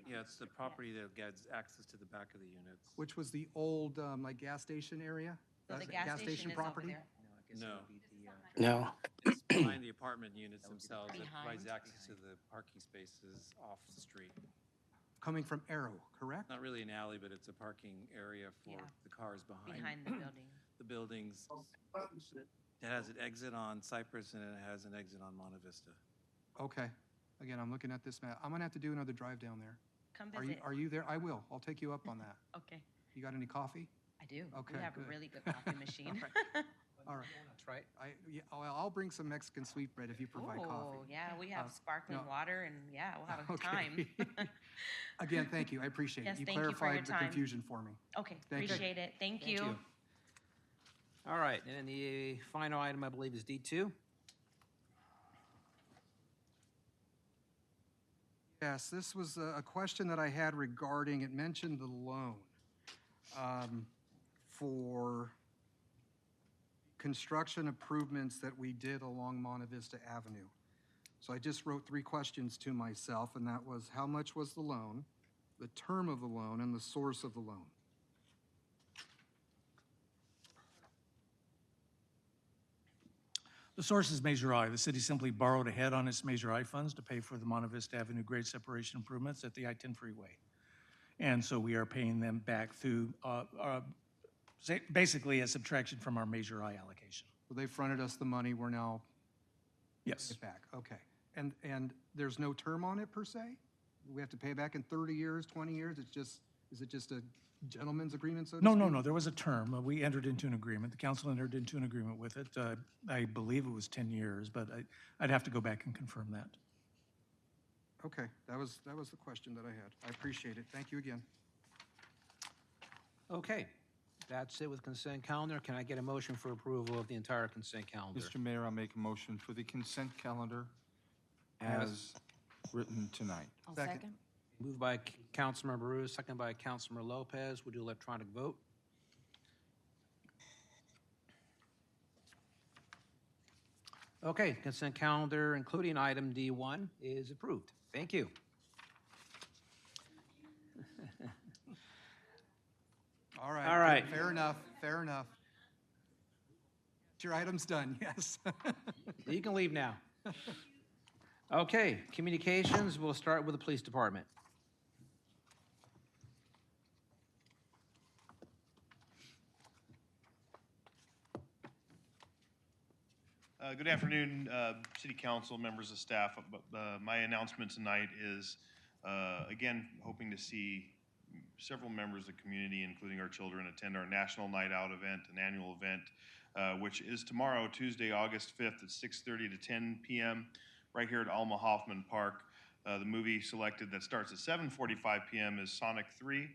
S20: Yeah, it's the property that gets access to the back of the units.
S9: Which was the old like gas station area?
S19: So the
S9: That's
S19: gas station is over
S9: property?
S19: there.
S20: No.
S21: No.
S20: It's behind the apartment units themselves. It provides
S19: Behind?
S20: access to the parking spaces off the street.
S9: Coming from Arrow, correct?
S20: Not really an alley, but it's a parking area for
S19: Yeah.
S20: the cars behind
S19: Behind the building.
S20: the buildings. It has an exit on Cypress and it has an exit on Monte Vista.
S9: Okay. Again, I'm looking at this map. I'm gonna have to do another drive down there.
S19: Come
S9: Are
S19: visit.
S9: you there? I will. I'll take you up on that.
S19: Okay.
S9: You got any coffee?
S19: I do.
S9: Okay,
S19: We have
S9: good.
S19: a really good coffee machine.
S9: All right.
S1: That's right.
S9: I'll bring some Mexican sweetbread if you provide coffee.
S19: Oh, yeah, we have sparkling
S9: no.
S19: water, and yeah, we'll have a
S9: Okay.
S19: time.
S9: Again, thank you. I appreciate
S19: Yes,
S9: it. You
S19: thank you for your
S9: clarified the
S19: time.
S9: confusion for me.
S19: Okay,
S9: Thank you.
S19: appreciate it. Thank you.
S1: All right, and the final item, I believe, is D2.
S9: Yes, this was a question that I had regarding, it mentioned the loan for construction improvements that we did along Monte Vista Avenue. So I just wrote 3 questions to myself, and that was, how much was the loan, the term of the loan, and the source of the loan?
S18: The source is Measure I. The city simply borrowed ahead on its Measure I funds to pay for the Monte Vista Avenue grade separation improvements at the I-10 freeway. And so we are paying them back through basically a subtraction from our Measure I allocation.
S9: So they fronted us the money, we're now
S18: Yes.
S9: paying it back. Okay. And there's no term on it per se? We have to pay it back in 30 years, 20 years? Is it just a gentleman's agreement, so to
S18: No,
S9: speak?
S18: no, no, there was a term. We entered into an agreement. The council entered into an agreement with it. I believe it was 10 years, but I'd have to go back and confirm that.
S9: Okay, that was the question that I had. I appreciate it. Thank you again.
S1: Okay, that's it with consent calendar. Can I get a motion for approval of the entire consent calendar?
S8: Mr. Mayor, I'll make a motion for the consent calendar
S1: Have a-
S8: as written tonight.
S10: I'll
S9: Second.
S10: second.
S1: Moved by Councilmember Ruz, second by Councilmember Lopez. We'll do electronic vote. Okay, consent calendar, including item D1, is approved. Thank you.
S9: All right.
S1: All right.
S9: Fair enough. Fair enough. Your item's done. Yes.
S1: You can leave now. Okay, communications, we'll start with the police department.
S21: Good afternoon, City Council, members of staff. My announcement tonight is, again, hoping to see several members of the community, including our children, attend our National Night Out event, an annual event, which is tomorrow, Tuesday, August 5th at 6:30 to 10 p.m. right here at Alma Hoffman Park. The movie selected that starts at 7:45 p.m. is Sonic 3.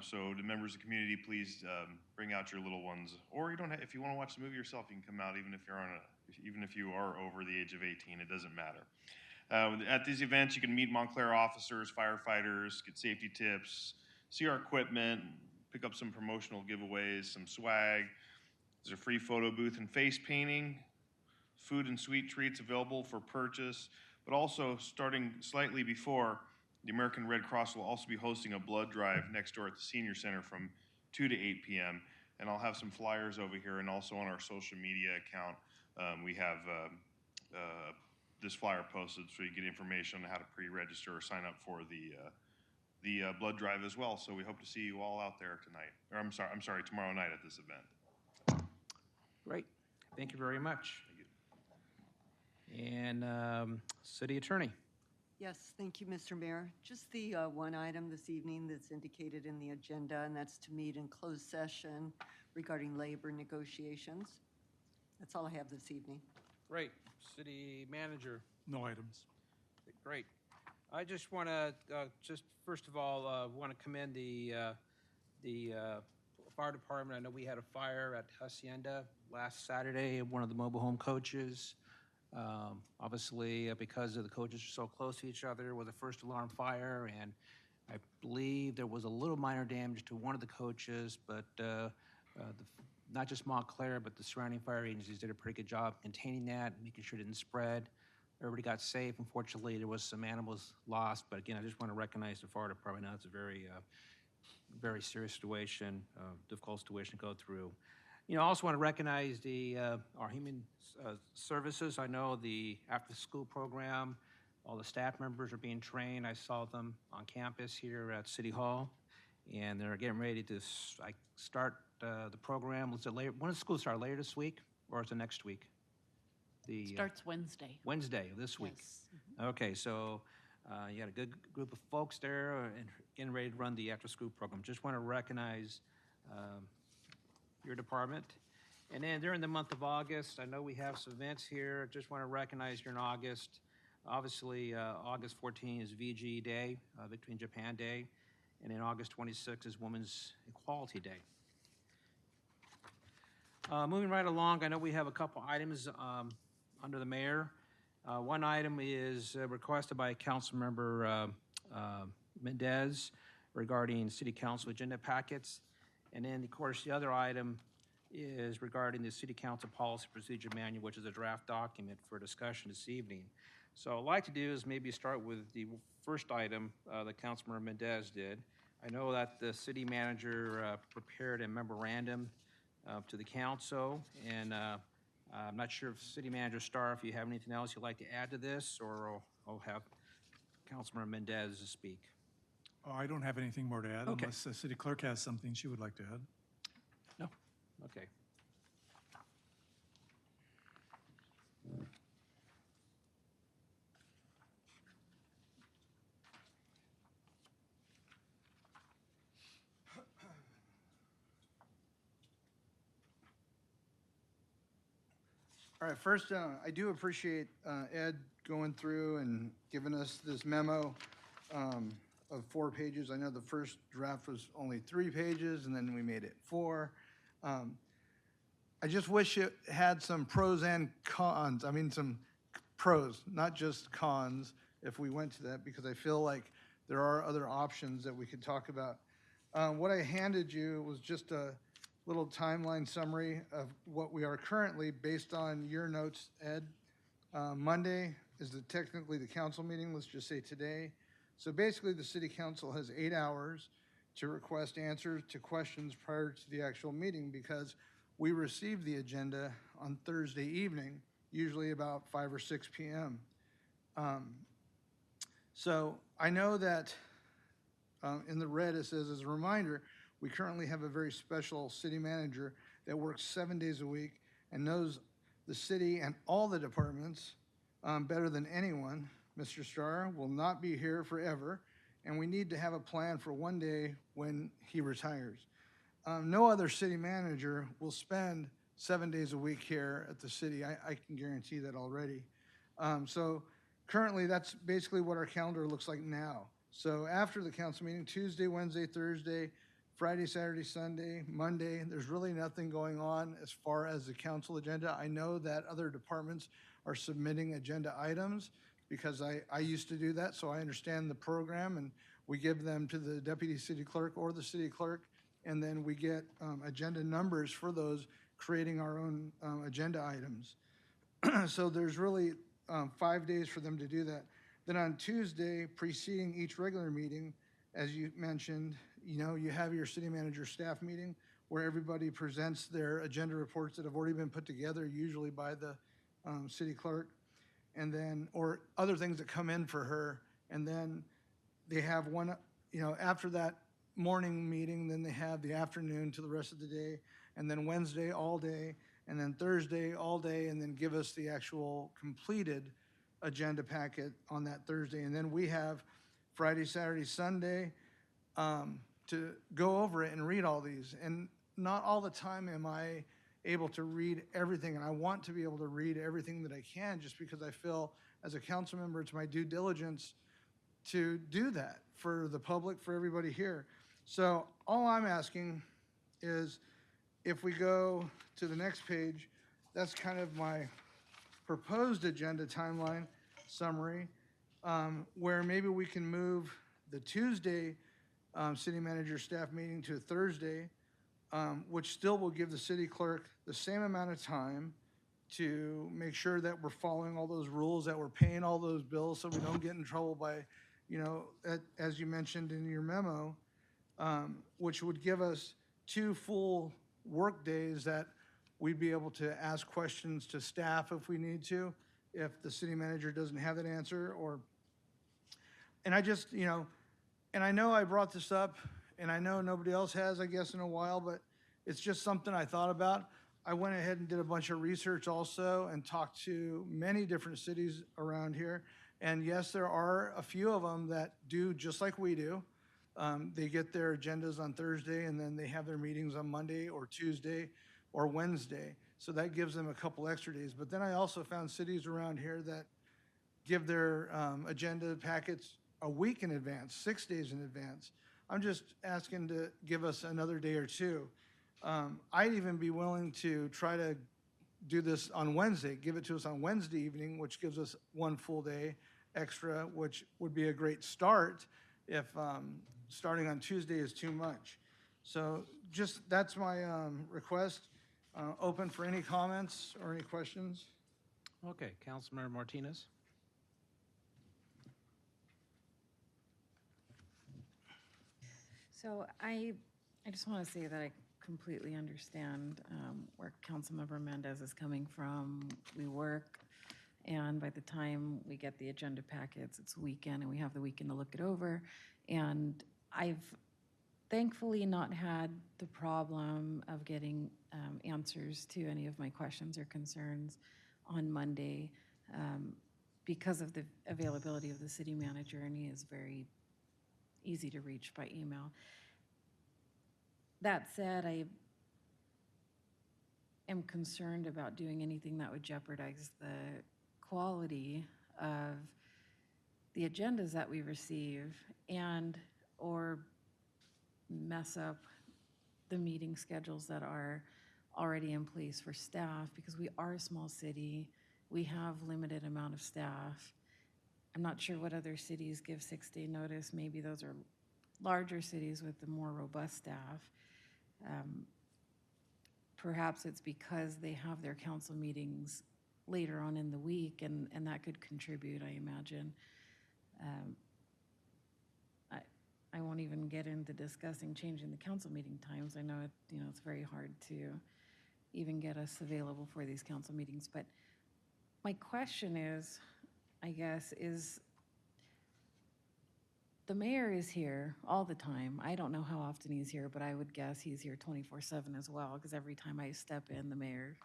S21: So the members of the community, please bring out your little ones, or you don't have, if you want to watch the movie yourself, you can come out even if you are over the age of 18. It doesn't matter. At these events, you can meet Montclair officers, firefighters, get safety tips, see our equipment, pick up some promotional giveaways, some swag. There's a free photo booth and face painting, food and sweet treats available for purchase, but also starting slightly before, the American Red Cross will also be hosting a blood drive next door at the Senior Center from 2 to 8 p.m. And I'll have some flyers over here, and also on our social media account, we have this flyer posted so you get information on how to pre-register or sign up for the blood drive as well. So we hope to see you all out there tonight, or I'm sorry, tomorrow night at this event.
S1: Great, thank you very much. And City Attorney.
S22: Yes, thank you, Mr. Mayor. Just the one item this evening that's indicated in the agenda, and that's to meet in closed session regarding labor negotiations. That's all I have this evening.
S1: Great. City Manager.
S18: No items.
S1: Great. I just want to, just first of all, want to commend the fire department. I know we had a fire at Hacienda last Saturday, one of the mobile home coaches. Obviously, because of the coaches are so close to each other, it was a first alarm fire, and I believe there was a little minor damage to one of the coaches, but not just Montclair, but the surrounding fire agencies did a pretty good job containing that, making sure it didn't spread. Everybody got safe. Unfortunately, there was some animals lost, but again, I just want to recognize the fire department. Now it's a very serious situation, difficult situation to go through. You know, I also want to recognize our human services. I know the after-school program, all the staff members are being trained. I saw them on campus here at City Hall, and they're getting ready to start the program. Was it later? When does school start? Later this week, or is it next week?
S23: Starts Wednesday.
S1: Wednesday of this week.
S23: Yes.
S1: Okay, so you got a good group of folks there and getting ready to run the after-school program. Just want to recognize your department. And then during the month of August, I know we have some events here. Just want to recognize during August. Obviously, August 14 is VG Day, Victory in Japan Day. And then August 26 is Women's Equality Day. Moving right along, I know we have a couple items under the mayor. One item is requested by Councilmember Mendez regarding City Council agenda packets. And then, of course, the other item is regarding the City Council Policy Procedure Manual, which is a draft document for discussion this evening. So what I'd like to do is maybe start with the first item that Councilmember Mendez did. I know that the city manager prepared a memorandum to the council, and I'm not sure if City Manager Starr, if you have anything else you'd like to add to this, or I'll have Councilmember Mendez speak.
S18: Oh, I don't have anything more to add,
S1: Okay.
S18: unless the city clerk has something she would like to add.
S1: No? Okay.
S11: All right, first, I do appreciate Ed going through and giving us this memo of 4 pages. I know the first draft was only 3 pages, and then we made it 4. I just wish it had some pros and cons. I mean, some pros, not just cons, if we went to that, because I feel like there are other options that we could talk about. What I handed you was just a little timeline summary of what we are currently, based on your notes, Ed. Monday is technically the council meeting, let's just say today. So basically, the city council has 8 hours to request answers to questions prior to the actual meeting because we receive the agenda on Thursday evening, usually about 5 or 6 p.m. So I know that in the red it says, as a reminder, we currently have a very special city manager that works 7 days a week and knows the city and all the departments better than anyone. Mr. Starr will not be here forever, and we need to have a plan for one day when he retires. No other city manager will spend 7 days a week here at the city. I can guarantee that already. So currently, that's basically what our calendar looks like now. So after the council meeting, Tuesday, Wednesday, Thursday, Friday, Saturday, Sunday, Monday, there's really nothing going on as far as the council agenda. I know that other departments are submitting agenda items because I used to do that, so I understand the program, and we give them to the deputy city clerk or the city clerk, and then we get agenda numbers for those, creating our own agenda items. So there's really 5 days for them to do that. Then on Tuesday, preceding each regular meeting, as you mentioned, you have your city manager staff meeting where everybody presents their agenda reports that have already been put together, usually by the city clerk, and then, or other things that come in for her. And then they have one, after that morning meeting, then they have the afternoon to the rest of the day, and then Wednesday all day, and then Thursday all day, and then give us the actual completed agenda packet on that Thursday. And then we have Friday, Saturday, Sunday to go over it and read all these. And not all the time am I able to read everything, and I want to be able to read everything that I can, just because I feel as a council member it's my due diligence to do that for the public, for everybody here. So all I'm asking is, if we go to the next page, that's kind of my proposed agenda timeline summary, where maybe we can move the Tuesday city manager staff meeting to a Thursday, which still will give the city clerk the same amount of time to make sure that we're following all those rules, that we're paying all those bills so we don't get in trouble by, as you mentioned in your memo, which would give us 2 full work days that we'd be able to ask questions to staff if we need to, if the city manager doesn't have that answer, and I just, and I know I brought this up, and I know nobody else has, I guess, in a while, but it's just something I thought about. I went ahead and did a bunch of research also and talked to many different cities around here. And yes, there are a few of them that do just like we do. They get their agendas on Thursday, and then they have their meetings on Monday or Tuesday or Wednesday. So that gives them a couple extra days. But then I also found cities around here that give their agenda packets a week in advance, 6 days in advance. I'm just asking to give us another day or two. I'd even be willing to try to do this on Wednesday, give it to us on Wednesday evening, which gives us 1 full day extra, which would be a great start if starting on Tuesday is too much. So just, that's my request. Open for any comments or any questions.
S1: Okay, Councilmember Martinez.
S10: So I just want to say that I completely understand where Councilmember Mendez is coming from. We work, and by the time we get the agenda packets, it's weekend, and we have the weekend to look it over. And I've thankfully not had the problem of getting answers to any of my questions or concerns on Monday because of the availability of the city manager, and he is very easy to reach by email. That said, I am concerned about doing anything that would jeopardize the quality of the agendas that we receive and or mess up the meeting schedules that are already in place for staff, because we are a small city. We have limited amount of staff. I'm not sure what other cities give 6-day notice. Maybe those are larger cities with the more robust staff. Perhaps it's because they have their council meetings later on in the week, and that could contribute, I imagine. I won't even get into discussing changing the council meeting times. I know it's very hard to even get us available for these council meetings. But my question is, I guess, is the mayor is here all the time. I don't know how often he's here, but I would guess he's here 24/7 as well, because every time I step in, the mayor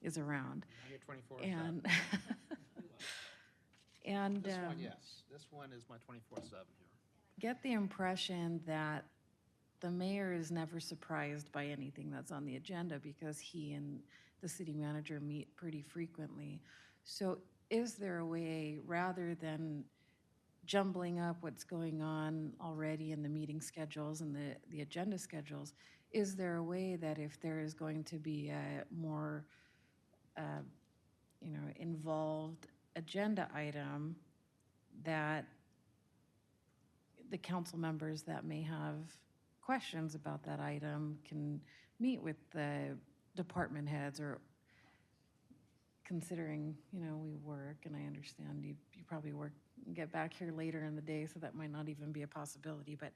S10: is around.
S3: Now you're 24/7.
S10: And and
S3: This one, yes. This one is my 24/7 here.
S10: get the impression that the mayor is never surprised by anything that's on the agenda because he and the city manager meet pretty frequently. So is there a way, rather than jumbling up what's going on already in the meeting schedules and the agenda schedules, is there a way that if there is going to be a more involved agenda item, that the council members that may have questions about that item can meet with the department heads, or considering, we work, and I understand you probably get back here later in the day, so that might not even be a possibility, but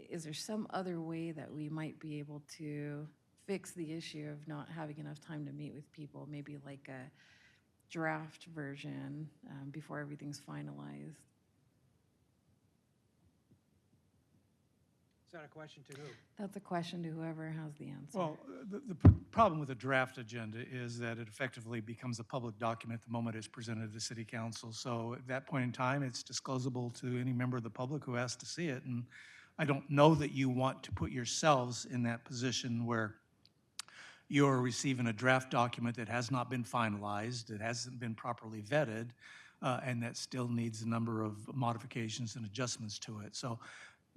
S10: is there some other way that we might be able to fix the issue of not having enough time to meet with people, maybe like a draft version before everything's finalized?
S3: Is that a question to who?
S10: That's a question to whoever has the answer.
S18: Well, the problem with a draft agenda is that it effectively becomes a public document the moment it's presented to the city council. So at that point in time, it's disclosable to any member of the public who asks to see it. And I don't know that you want to put yourselves in that position where you're receiving a draft document that has not been finalized, that hasn't been properly vetted, and that still needs a number of modifications and adjustments to it. So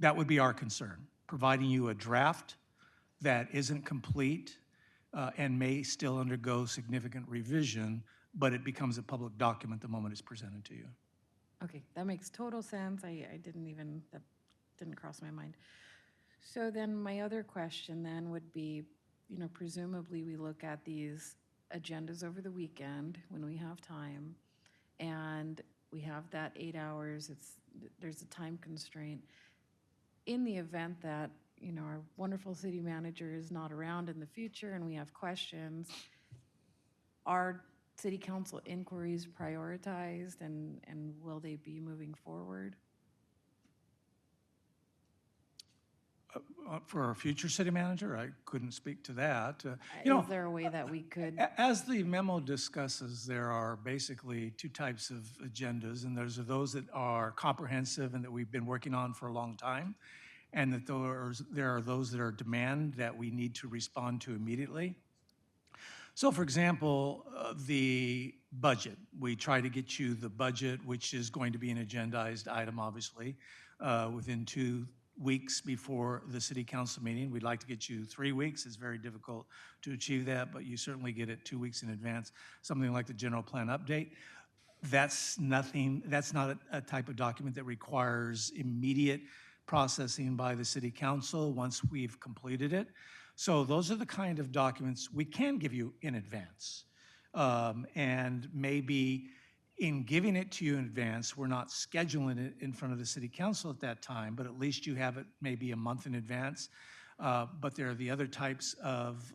S18: that would be our concern, providing you a draft that isn't complete and may still undergo significant revision, but it becomes a public document the moment it's presented to you.
S10: Okay, that makes total sense. That didn't cross my mind. So then my other question then would be, presumably we look at these agendas over the weekend when we have time, and we have that 8 hours, there's a time constraint. In the event that, our wonderful city manager is not around in the future and we have questions, are city council inquiries prioritized, and will they be moving forward?
S18: For our future city manager, I couldn't speak to that.
S10: Is there a way that we could?
S18: As the memo discusses, there are basically two types of agendas, and there's those that are comprehensive and that we've been working on for a long time, and that there are those that are demand that we need to respond to immediately. So, for example, the budget. We try to get you the budget, which is going to be an agendized item, obviously, within 2 weeks before the city council meeting. We'd like to get you 3 weeks. It's very difficult to achieve that, but you certainly get it 2 weeks in advance. Something like the general plan update. That's not a type of document that requires immediate processing by the city council once we've completed it. So those are the kind of documents we can give you in advance. And maybe in giving it to you in advance, we're not scheduling it in front of the city council at that time, but at least you have it maybe a month in advance. But there are the other types of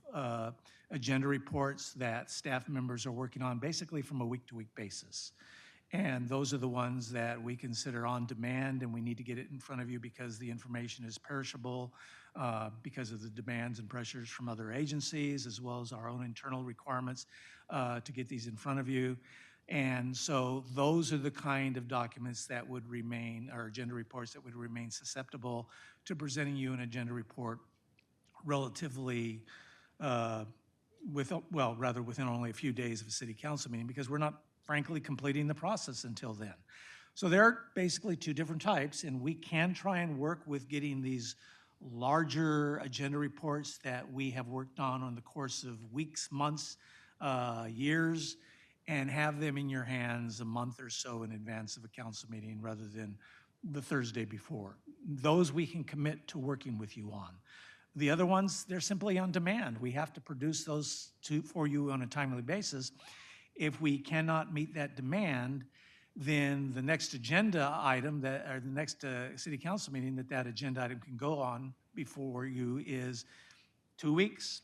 S18: agenda reports that staff members are working on basically from a week-to-week basis. And those are the ones that we consider on demand, and we need to get it in front of you because the information is perishable, because of the demands and pressures from other agencies, as well as our own internal requirements to get these in front of you. And so those are the kind of documents that would remain, or agenda reports that would remain susceptible to presenting you an agenda report relatively, within only a few days of a city council meeting, because we're not, frankly, completing the process until then. So there are basically two different types, and we can try and work with getting these larger agenda reports that we have worked on the course of weeks, months, years, and have them in your hands a month or so in advance of a council meeting rather than the Thursday before. Those we can commit to working with you on. The other ones, they're simply on demand. We have to produce those for you on a timely basis. If we cannot meet that demand, then the next agenda item or the next city council meeting that agenda item can go on before you is 2 weeks.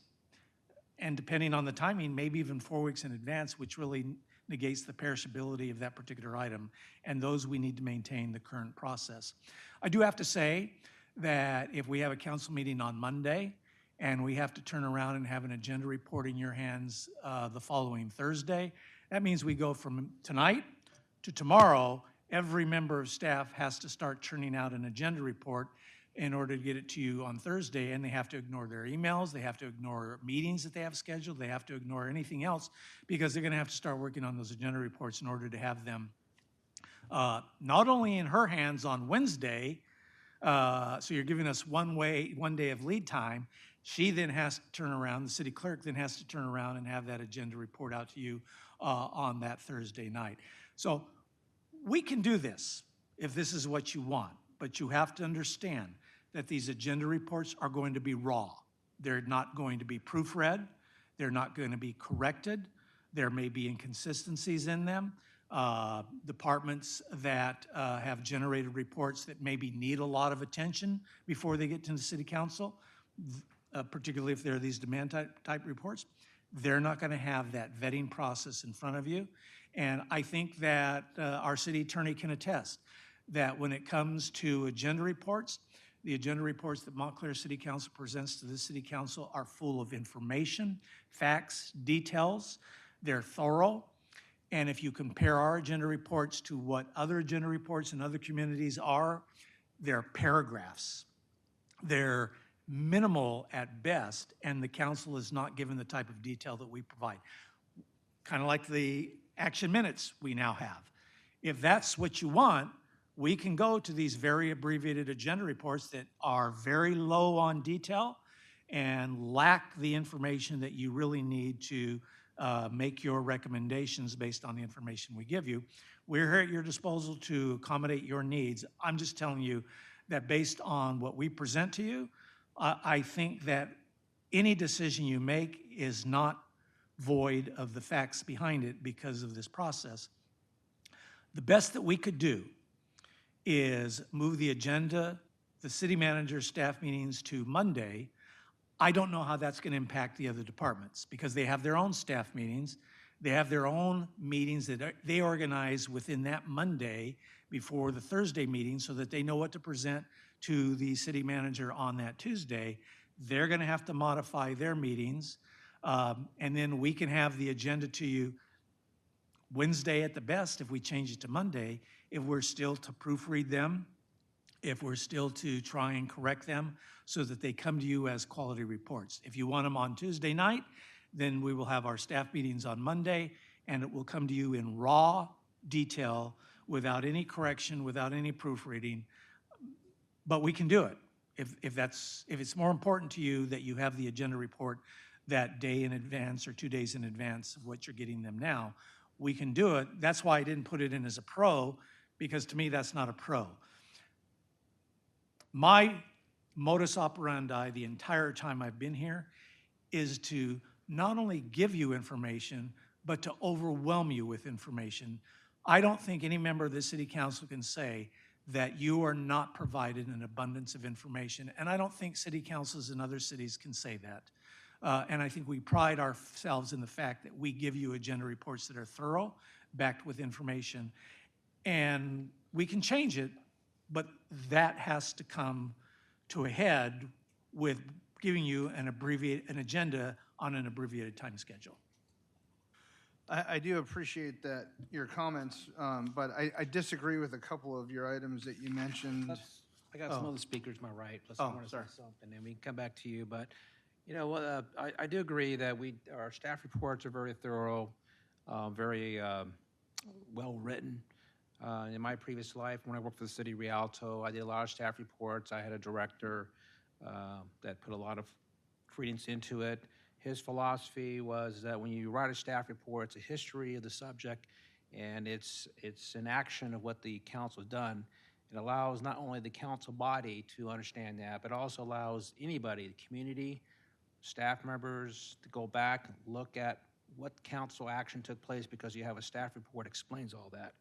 S18: And depending on the timing, maybe even 4 weeks in advance, which really negates the perishability of that particular item. And those we need to maintain the current process. I do have to say that if we have a council meeting on Monday and we have to turn around and have an agenda report in your hands the following Thursday, that means we go from tonight to tomorrow. Every member of staff has to start churning out an agenda report in order to get it to you on Thursday, and they have to ignore their emails, they have to ignore meetings that they have scheduled, they have to ignore anything else, because they're gonna have to start working on those agenda reports in order to have them not only in her hands on Wednesday, so you're giving us one day of lead time, she then has to turn around, the city clerk then has to turn around and have that agenda report out to you on that Thursday night. So we can do this if this is what you want, but you have to understand that these agenda reports are going to be raw. They're not going to be proofread. They're not going to be corrected. There may be inconsistencies in them. Departments that have generated reports that maybe need a lot of attention before they get to the city council, particularly if they're these demand type reports, they're not going to have that vetting process in front of you. And I think that our city attorney can attest that when it comes to agenda reports, the agenda reports that Montclair City Council presents to the City Council are full of information, facts, details. They're thorough. And if you compare our agenda reports to what other agenda reports in other communities are, they're paragraphs. They're minimal at best, and the council is not given the type of detail that we provide. Kind of like the action minutes we now have. If that's what you want, we can go to these very abbreviated agenda reports that are very low on detail and lack the information that you really need to make your recommendations based on the information we give you. We're here at your disposal to accommodate your needs. I'm just telling you that based on what we present to you, I think that any decision you make is not void of the facts behind it because of this process. The best that we could do is move the agenda, the city manager's staff meetings to Monday. I don't know how that's going to impact the other departments because they have their own staff meetings. They have their own meetings that they organize within that Monday before the Thursday meeting so that they know what to present to the city manager on that Tuesday. They're going to have to modify their meetings. And then we can have the agenda to you Wednesday at the best if we change it to Monday, if we're still to proofread them, if we're still to try and correct them so that they come to you as quality reports. If you want them on Tuesday night, then we will have our staff meetings on Monday, and it will come to you in raw detail without any correction, without any proofreading. But we can do it. If it's more important to you that you have the agenda report that day in advance or 2 days in advance of what you're getting them now, we can do it. That's why I didn't put it in as a pro, because to me that's not a pro. My modus operandi the entire time I've been here is to not only give you information, but to overwhelm you with information. I don't think any member of the city council can say that you are not provided an abundance of information, and I don't think city councils in other cities can say that. And I think we pride ourselves in the fact that we give you agenda reports that are thorough, backed with information, and we can change it, but that has to come to a head with giving you an agenda on an abbreviated time schedule.
S11: I do appreciate that, your comments, but I disagree with a couple of your items that you mentioned.
S1: I got some other speakers to my right, plus I want to say something, and we can come back to you. But, you know, I do agree that our staff reports are very thorough, very well written. In my previous life, when I worked for the city Rialto, I did a lot of staff reports. I had a director that put a lot of credence into it. His philosophy was that when you write a staff report, it's a history of the subject, and it's an action of what the council has done. It allows not only the council body to understand that, but also allows anybody, the community, staff members, to go back and look at what council action took place because you have a staff report explains all that.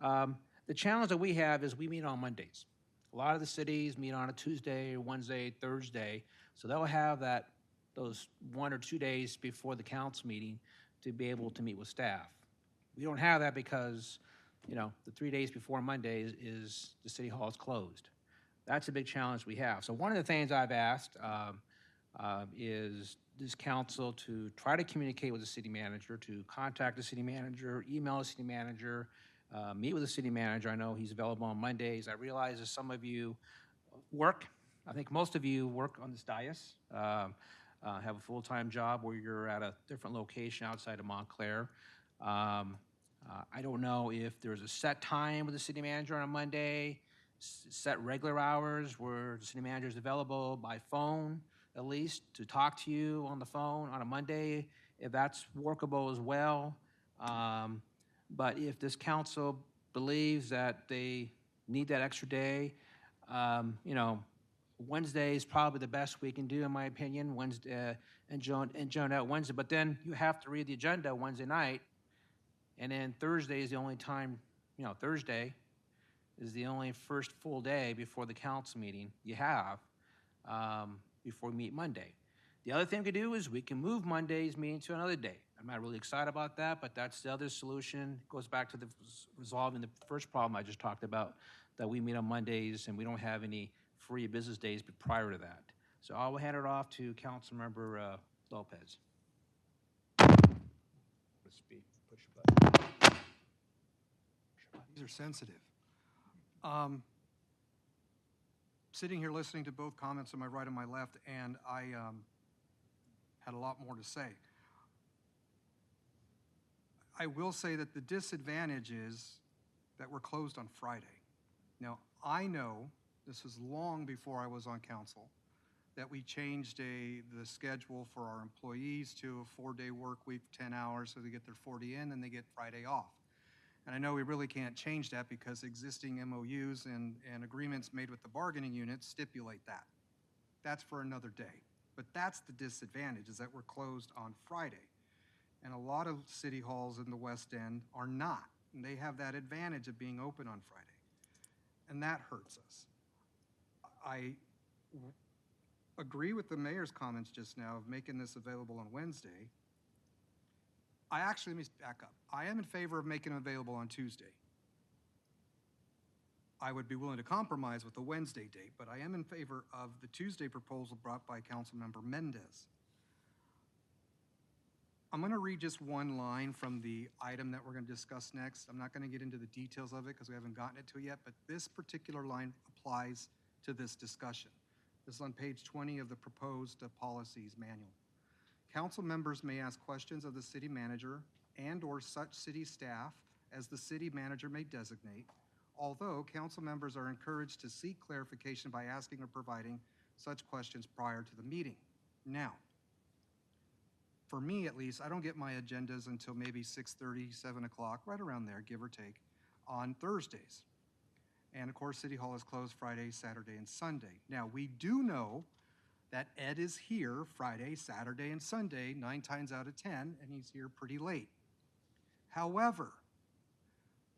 S1: The challenge that we have is we meet on Mondays. A lot of the cities meet on a Tuesday, Wednesday, Thursday, so they'll have those 1 or 2 days before the council meeting to be able to meet with staff. We don't have that because, the 3 days before Monday is the city hall is closed. That's a big challenge we have. So one of the things I've asked is this council to try to communicate with the city manager, to contact the city manager, email the city manager, meet with the city manager. I know he's available on Mondays. I realize that some of you work. I think most of you work on this dais, have a full-time job where you're at a different location outside of Montclair. I don't know if there's a set time with the city manager on a Monday, set regular hours where the city manager is available by phone, at least, to talk to you on the phone on a Monday, if that's workable as well. But if this council believes that they need that extra day, Wednesday is probably the best we can do, in my opinion, Wednesday, and Joan out Wednesday. But then you have to read the agenda Wednesday night, and then Thursday is the only time, Thursday is the only first full day before the council meeting you have before we meet Monday. The other thing we could do is we can move Monday's meeting to another day. I'm not really excited about that, but that's the other solution. It goes back to resolving the first problem I just talked about, that we meet on Mondays and we don't have any free business days prior to that. So I'll hand it off to Councilmember Lopez.
S9: These are sensitive. Sitting here listening to both comments on my right and my left, and I had a lot more to say. I will say that the disadvantage is that we're closed on Friday. Now, I know, this was long before I was on council, that we changed the schedule for our employees to a 4-day work week, 10 hours, so they get their 40 in and they get Friday off. And I know we really can't change that because existing MOUs and agreements made with the bargaining units stipulate that. That's for another day. But that's the disadvantage, is that we're closed on Friday. And a lot of city halls in the West End are not. And they have that advantage of being open on Friday. And that hurts us. I agree with the mayor's comments just now of making this available on Wednesday. Let me back up. I am in favor of making them available on Tuesday. I would be willing to compromise with the Wednesday date, but I am in favor of the Tuesday proposal brought by Councilmember Mendez. I'm going to read just one line from the item that we're going to discuss next. I'm not going to get into the details of it because we haven't gotten it to it yet, but this particular line applies to this discussion. This is on page 20 of the proposed policies manual. Council members may ask questions of the city manager and/or such city staff as the city manager may designate, although council members are encouraged to seek clarification by asking or providing such questions prior to the meeting. Now, for me at least, I don't get my agendas until maybe 6:30, 7 o'clock, right around there, give or take, on Thursdays. And of course, City Hall is closed Friday, Saturday, and Sunday. Now, we do know that Ed is here Friday, Saturday, and Sunday, 9 times out of 10, and he's here pretty late. However,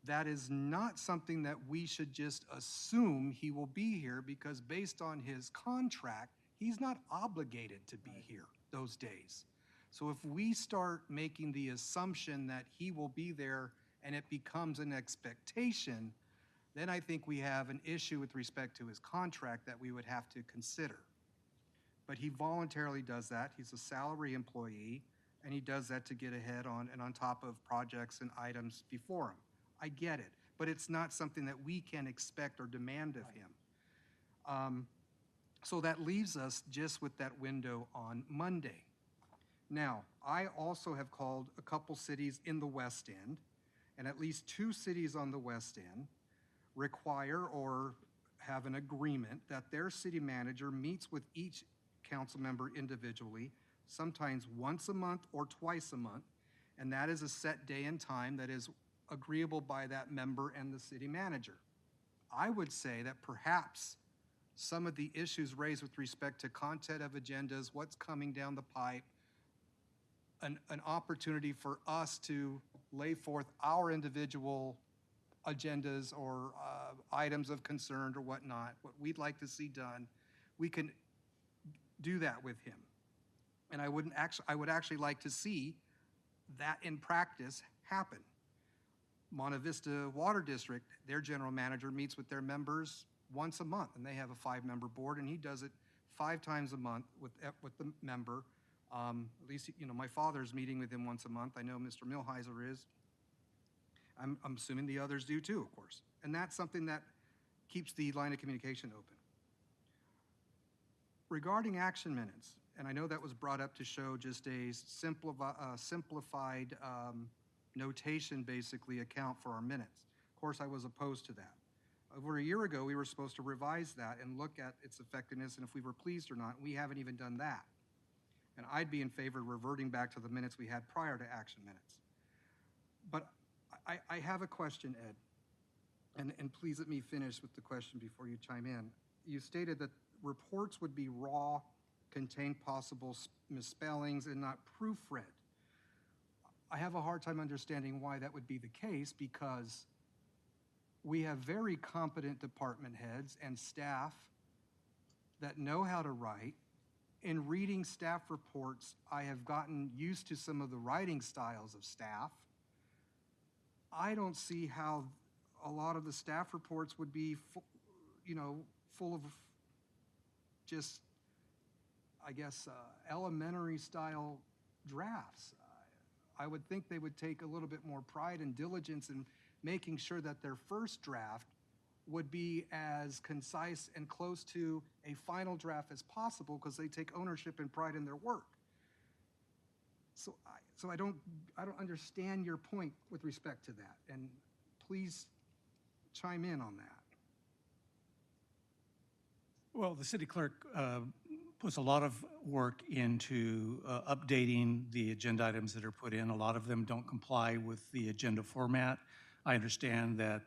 S9: that is not something that we should just assume he will be here, because based on his contract, he's not obligated to be here those days. So if we start making the assumption that he will be there and it becomes an expectation, then I think we have an issue with respect to his contract that we would have to consider. But he voluntarily does that. He's a salary employee, and he does that to get ahead on and on top of projects and items before him. I get it, but it's not something that we can expect or demand of him. So that leaves us just with that window on Monday. Now, I also have called a couple cities in the West End, and at least 2 cities on the West End require or have an agreement that their city manager meets with each council member individually, sometimes once a month or twice a month, and that is a set day and time that is agreeable by that member and the city manager. I would say that perhaps some of the issues raised with respect to content of agendas, what's coming down the pipe, an opportunity for us to lay forth our individual agendas or items of concern or whatnot, what we'd like to see done, we can do that with him. And I would actually like to see that in practice happen. Monte Vista Water District, their general manager meets with their members once a month, and they have a 5-member board, and he does it 5 times a month with the member. At least, my father's meeting with him once a month. I know Mr. Millheiser is. I'm assuming the others do too, of course. And that's something that keeps the line of communication open. Regarding action minutes, and I know that was brought up to show just a simplified notation, basically, account for our minutes. Of course, I was opposed to that. Over a year ago, we were supposed to revise that and look at its effectiveness and if we were pleased or not. We haven't even done that. And I'd be in favor of reverting back to the minutes we had prior to action minutes. But I have a question, Ed, and please let me finish with the question before you chime in. You stated that reports would be raw, contain possible misspellings, and not proofread. I have a hard time understanding why that would be the case, because we have very competent department heads and staff that know how to write. In reading staff reports, I have gotten used to some of the writing styles of staff. I don't see how a lot of the staff reports would be, full of just, I guess, elementary style drafts. I would think they would take a little bit more pride and diligence in making sure that their first draft would be as concise and close to a final draft as possible, because they take ownership and pride in their work. So I don't understand your point with respect to that, and please chime in on that.
S18: Well, the city clerk puts a lot of work into updating the agenda items that are put in. A lot of them don't comply with the agenda format. I understand that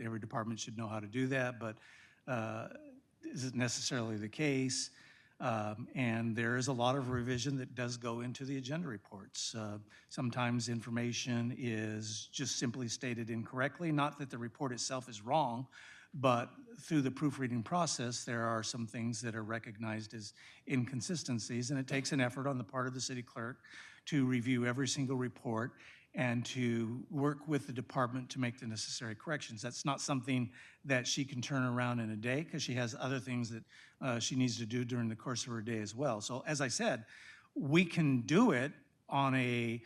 S18: every department should know how to do that, but isn't necessarily the case. And there is a lot of revision that does go into the agenda reports. Sometimes information is just simply stated incorrectly. Not that the report itself is wrong, but through the proofreading process, there are some things that are recognized as inconsistencies, and it takes an effort on the part of the city clerk to review every single report and to work with the department to make the necessary corrections. That's not something that she can turn around in a day, because she has other things that she needs to do during the course of her day as well. So as I said, we can do it on a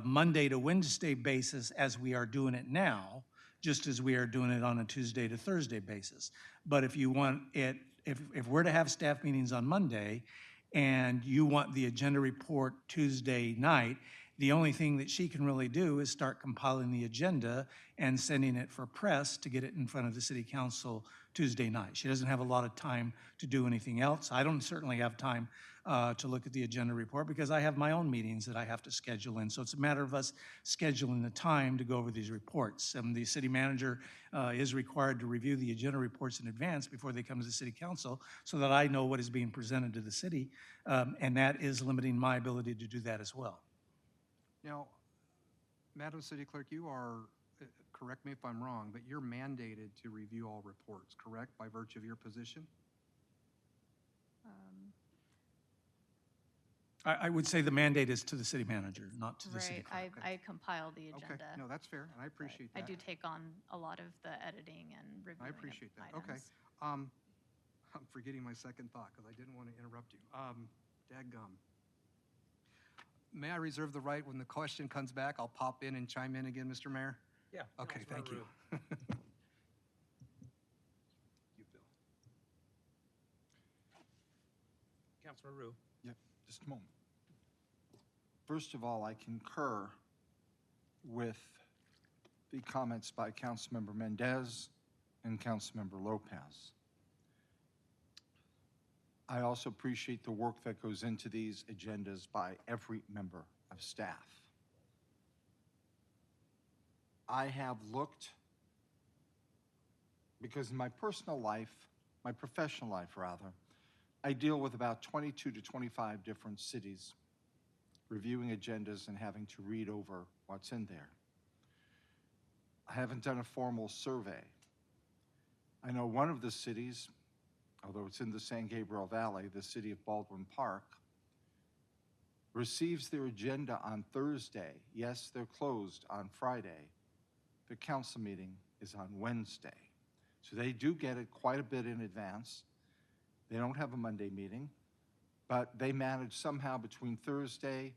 S18: Monday to Wednesday basis as we are doing it now, just as we are doing it on a Tuesday to Thursday basis. But if you want it, if we're to have staff meetings on Monday and you want the agenda report Tuesday night, the only thing that she can really do is start compiling the agenda and sending it for press to get it in front of the city council Tuesday night. She doesn't have a lot of time to do anything else. I don't certainly have time to look at the agenda report, because I have my own meetings that I have to schedule in. So it's a matter of us scheduling the time to go over these reports. The city manager is required to review the agenda reports in advance before they come to the city council, so that I know what is being presented to the city, and that is limiting my ability to do that as well.
S9: Now, Madam City Clerk, you are, correct me if I'm wrong, but you're mandated to review all reports, correct, by virtue of your position?
S18: I would say the mandate is to the city manager, not to the city
S2: Right,
S18: clerk.
S2: I compile the
S9: Okay,
S2: agenda.
S9: no, that's fair, and I appreciate
S2: I
S9: that.
S2: do take on a lot of the editing and reviewing
S9: I
S2: of
S9: appreciate that.
S2: items.
S9: Okay. I'm forgetting my second thought because I didn't want to interrupt you. Dadgum. May I reserve the right, when the question comes back, I'll pop in and chime in again, Mr. Mayor?
S3: Yeah.
S9: Okay,
S3: Councilmember
S9: thank you.
S3: Rue.
S9: You, Bill.
S3: Councilmember Rue.
S8: Yep, just a moment. First of all, I concur with the comments by Councilmember Mendez and Councilmember Lopez. I also appreciate the work that goes into these agendas by every member of staff. I have looked, because in my personal life, my professional life rather, I deal with about 22 to 25 different cities, reviewing agendas and having to read over what's in there. I haven't done a formal survey. I know one of the cities, although it's in the San Gabriel Valley, the city of Baldwin Park, receives their agenda on Thursday. Yes, they're closed on Friday. The council meeting is on Wednesday. So they do get it quite a bit in advance. They don't have a Monday meeting, but they manage somehow between Thursday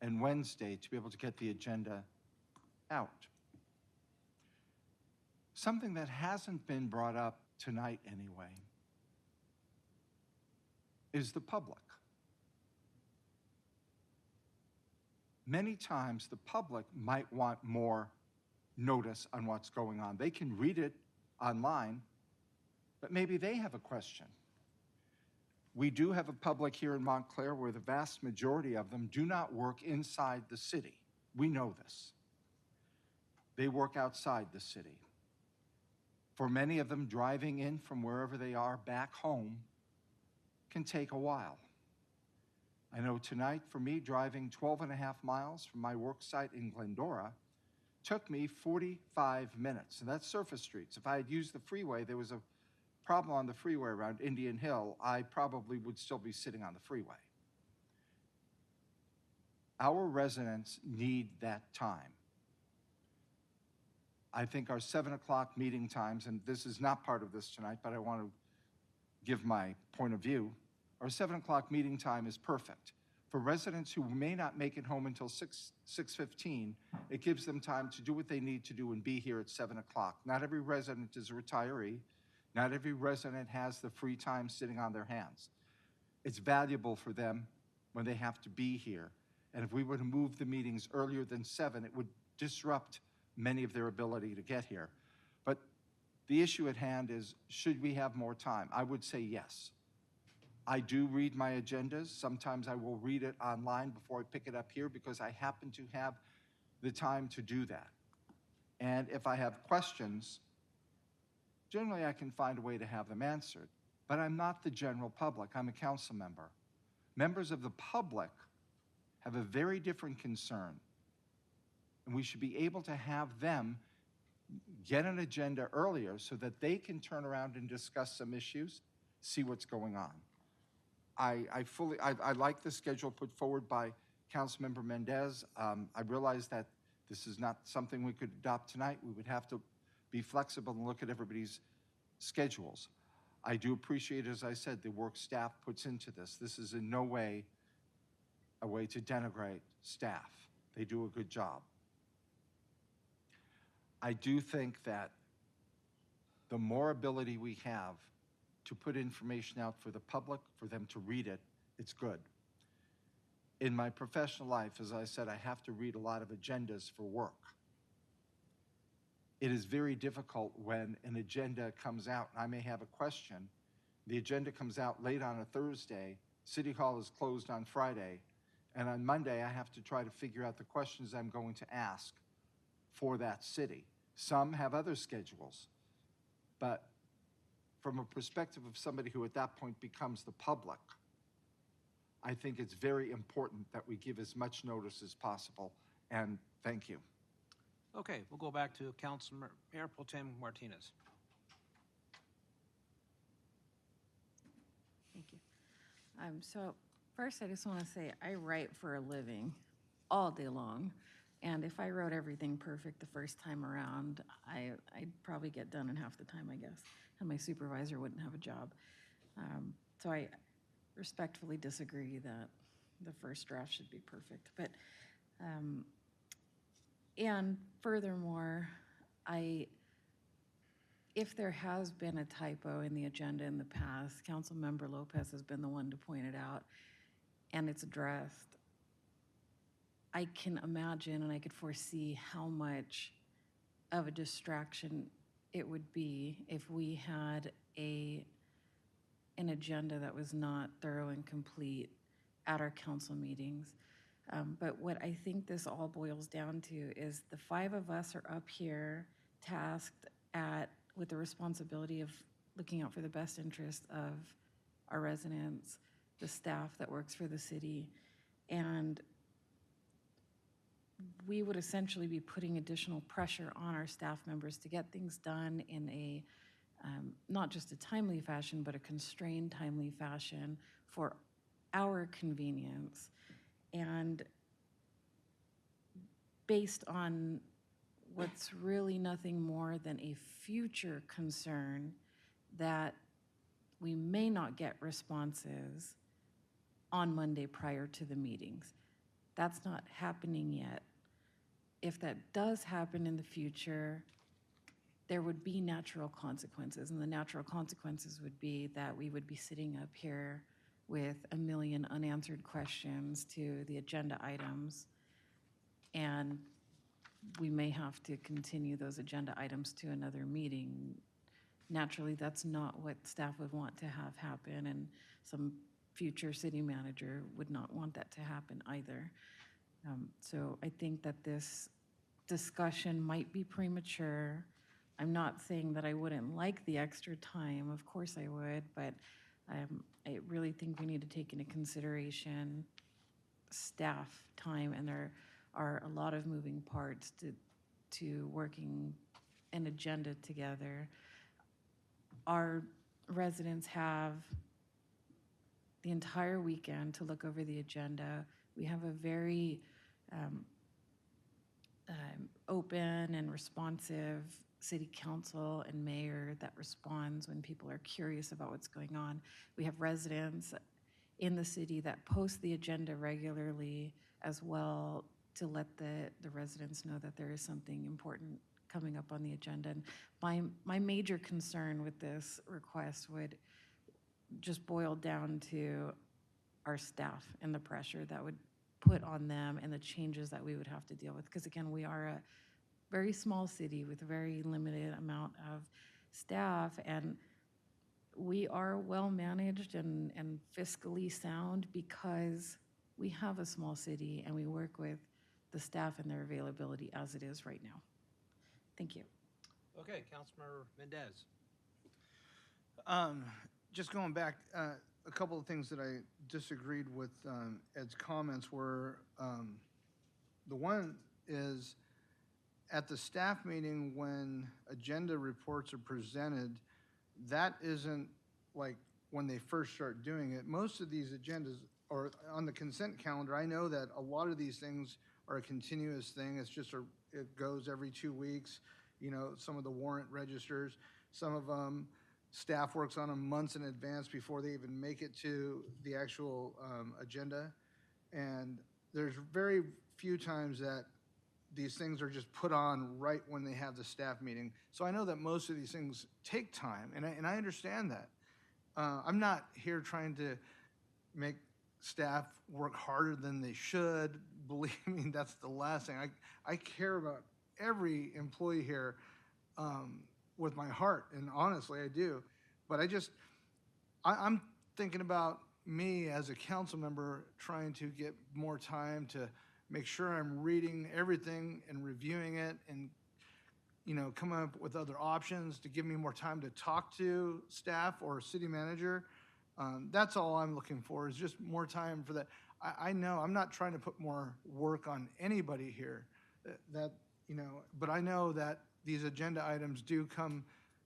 S8: and Wednesday to be able to get the agenda out. Something that hasn't been brought up tonight anyway is the public. Many times the public might want more notice on what's going on. They can read it online, but maybe they have a question. We do have a public here in Montclair where the vast majority of them do not work inside the city. We know this. They work outside the city. For many of them, driving in from wherever they are back home can take a while. I know tonight, for me, driving 12 and a half miles from my work site in Glendora took me 45 minutes, and that's surface streets. If I had used the freeway, there was a problem on the freeway around Indian Hill, I probably would still be sitting on the freeway. Our residents need that time. I think our 7 o'clock meeting times, and this is not part of this tonight, but I want to give my point of view. Our 7 o'clock meeting time is perfect. For residents who may not make it home until 6:15, it gives them time to do what they need to do and be here at 7 o'clock. Not every resident is a retiree. Not every resident has the free time sitting on their hands. It's valuable for them when they have to be here. And if we were to move the meetings earlier than 7, it would disrupt many of their ability to get here. But the issue at hand is, should we have more time? I would say yes. I do read my agendas. Sometimes I will read it online before I pick it up here because I happen to have the time to do that. And if I have questions, generally I can find a way to have them answered. But I'm not the general public. I'm a council member. Members of the public have a very different concern. And we should be able to have them get an agenda earlier so that they can turn around and discuss some issues, see what's going on. I like the schedule put forward by Councilmember Mendez. I realize that this is not something we could adopt tonight. We would have to be flexible and look at everybody's schedules. I do appreciate, as I said, the work staff puts into this. This is in no way a way to denigrate staff. They do a good job. I do think that the more ability we have to put information out for the public, for them to read it, it's good. In my professional life, as I said, I have to read a lot of agendas for work. It is very difficult when an agenda comes out, and I may have a question. The agenda comes out late on a Thursday, City Hall is closed on Friday, and on Monday I have to try to figure out the questions I'm going to ask for that city. Some have other schedules, but from a perspective of somebody who at that point becomes the public, I think it's very important that we give as much notice as possible, and thank you.
S1: Okay, we'll go back to Mayor Pro Tem Martinez.
S10: Thank you. So first, I just want to say I write for a living all day long. And if I wrote everything perfect the first time around, I'd probably get done in half the time, I guess, and my supervisor wouldn't have a job. So I respectfully disagree that the first draft should be perfect. But, and furthermore, if there has been a typo in the agenda in the past, Councilmember Lopez has been the one to point it out, and it's addressed. I can imagine and I could foresee how much of a distraction it would be if we had an agenda that was not thorough and complete at our council meetings. But what I think this all boils down to is the 5 of us are up here tasked with the responsibility of looking out for the best interest of our residents, the staff that works for the city, and we would essentially be putting additional pressure on our staff members to get things done in a not just a timely fashion, but a constrained timely fashion for our convenience. And based on what's really nothing more than a future concern that we may not get responses on Monday prior to the meetings. That's not happening yet. If that does happen in the future, there would be natural consequences, and the natural consequences would be that we would be sitting up here with a million unanswered questions to the agenda items, and we may have to continue those agenda items to another meeting. Naturally, that's not what staff would want to have happen, and some future city manager would not want that to happen either. So I think that this discussion might be premature. I'm not saying that I wouldn't like the extra time. Of course I would, but I really think we need to take into consideration staff time, and there are a lot of moving parts to working an agenda together. Our residents have the entire weekend to look over the agenda. We have a very open and responsive city council and mayor that responds when people are curious about what's going on. We have residents in the city that post the agenda regularly as well to let the residents know that there is something important coming up on the agenda. And my major concern with this request would just boil down to our staff and the pressure that would put on them and the changes that we would have to deal with. Because again, we are a very small city with a very limited amount of staff, and we are well managed and fiscally sound because we have a small city and we work with the staff and their availability as it is right now. Thank you.
S3: Okay, Councilmember Mendez.
S11: Just going back, a couple of things that I disagreed with Ed's comments were, the one is at the staff meeting when agenda reports are presented, that isn't like when they first start doing it. Most of these agendas are on the consent calendar. I know that a lot of these things are a continuous thing. It's just it goes every 2 weeks. You know, some of the warrant registers, some of them, staff works on them months in advance before they even make it to the actual agenda. And there's very few times that these things are just put on right when they have the staff meeting. So I know that most of these things take time, and I understand that. I'm not here trying to make staff work harder than they should. Believe me, that's the last thing. I care about every employee here with my heart, and honestly, I do. But I'm thinking about me as a council member trying to get more time to make sure I'm reading everything and reviewing it and, you know, come up with other options to give me more time to talk to staff or city manager. That's all I'm looking for, is just more time for that. I know I'm not trying to put more work on anybody here, you know, but I know that these agenda items do come,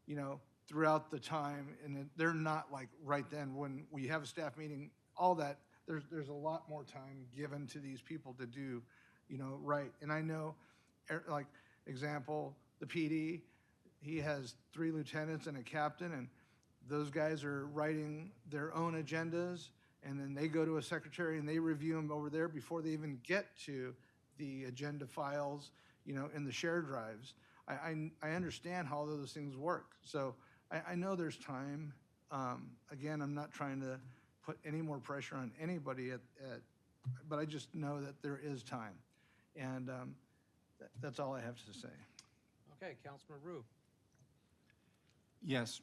S11: you know, throughout the time, and they're not like right then when we have a staff meeting, all that. There's a lot more time given to these people to do, you know, right. And I know, like, example, the PD, he has 3 lieutenants and a captain, and those guys are writing their own agendas, and then they go to a secretary and they review them over there before they even get to the agenda files, you know, in the shared drives. I understand how all those things work. So I know there's time. Again, I'm not trying to put any more pressure on anybody but I just know that there is time. And that's all I have to say.
S3: Okay, Councilman Rue.
S8: Yes,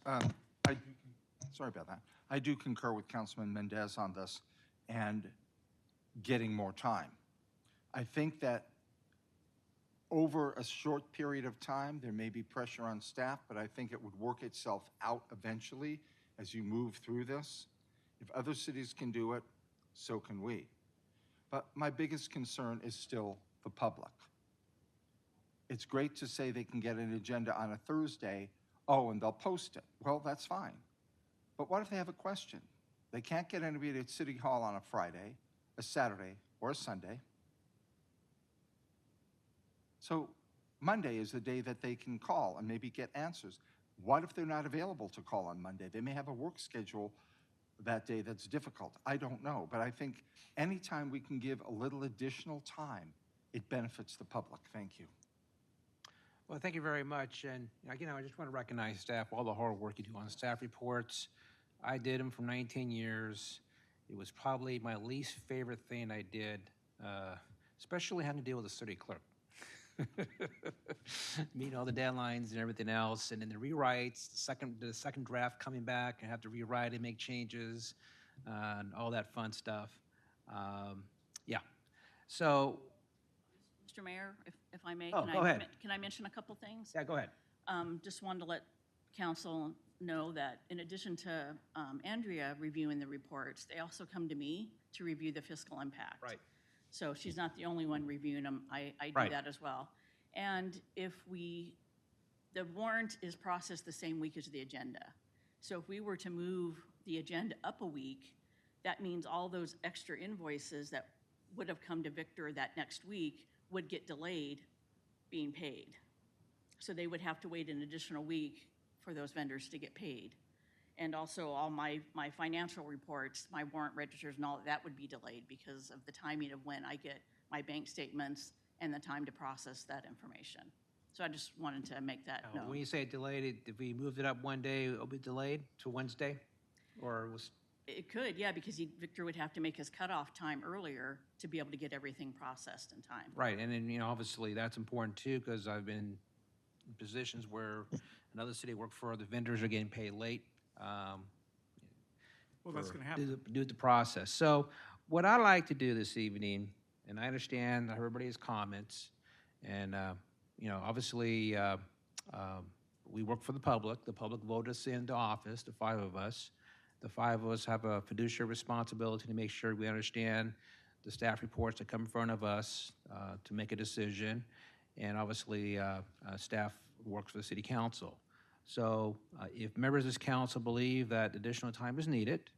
S8: sorry about that. I do concur with Councilman Mendez on this and getting more time. I think that over a short period of time, there may be pressure on staff, but I think it would work itself out eventually as you move through this. If other cities can do it, so can we. But my biggest concern is still the public. It's great to say they can get an agenda on a Thursday, oh, and they'll post it. Well, that's fine. But what if they have a question? They can't get anybody at City Hall on a Friday, a Saturday, or a Sunday. So Monday is the day that they can call and maybe get answers. What if they're not available to call on Monday? They may have a work schedule that day that's difficult. I don't know. But I think anytime we can give a little additional time, it benefits the public. Thank you.
S1: Well, thank you very much. And again, I just want to recognize staff, all the hard work you do on staff reports. I did them for 19 years. It was probably my least favorite thing I did, especially having to deal with the city clerk. Meeting all the deadlines and everything else, and then the rewrites, the second draft coming back, and have to rewrite and make changes, and all that fun stuff. Yeah. So,
S4: Mr. Mayor, if I may,
S1: Oh, go ahead.
S4: Can I mention a couple things?
S1: yeah, go ahead.
S4: Just wanted to let council know that in addition to Andrea reviewing the reports, they also come to me to review the fiscal impact.
S1: Right.
S4: So she's not the only one reviewing them. I do
S1: Right.
S4: that as well. And the warrant is processed the same week as the agenda. So if we were to move the agenda up a week, that means all those extra invoices that would have come to Victor that next week would get delayed being paid. So they would have to wait an additional week for those vendors to get paid. And also all my financial reports, my warrant registers and all of that would be delayed because of the timing of when I get my bank statements and the time to process that information. So I just wanted to make that known.
S1: When you say delayed, if we moved it up one day, it'll be delayed to Wednesday? Or was,
S4: It could, yeah, because Victor would have to make his cutoff time earlier to be able to get everything processed in time.
S1: right, and then, obviously that's important too, because I've been in positions where another city I work for, the vendors are getting paid late.
S18: Well, that's
S1: for-
S18: gonna happen.
S1: do the process. So what I like to do this evening, and I understand everybody's comments, and, obviously, we work for the public. The public voted us into office, the five of us. The five of us have a fiduciary responsibility to make sure we understand the staff reports that come in front of us to make a decision. And obviously, staff works for the city council. So if members of this council believe that additional time is needed,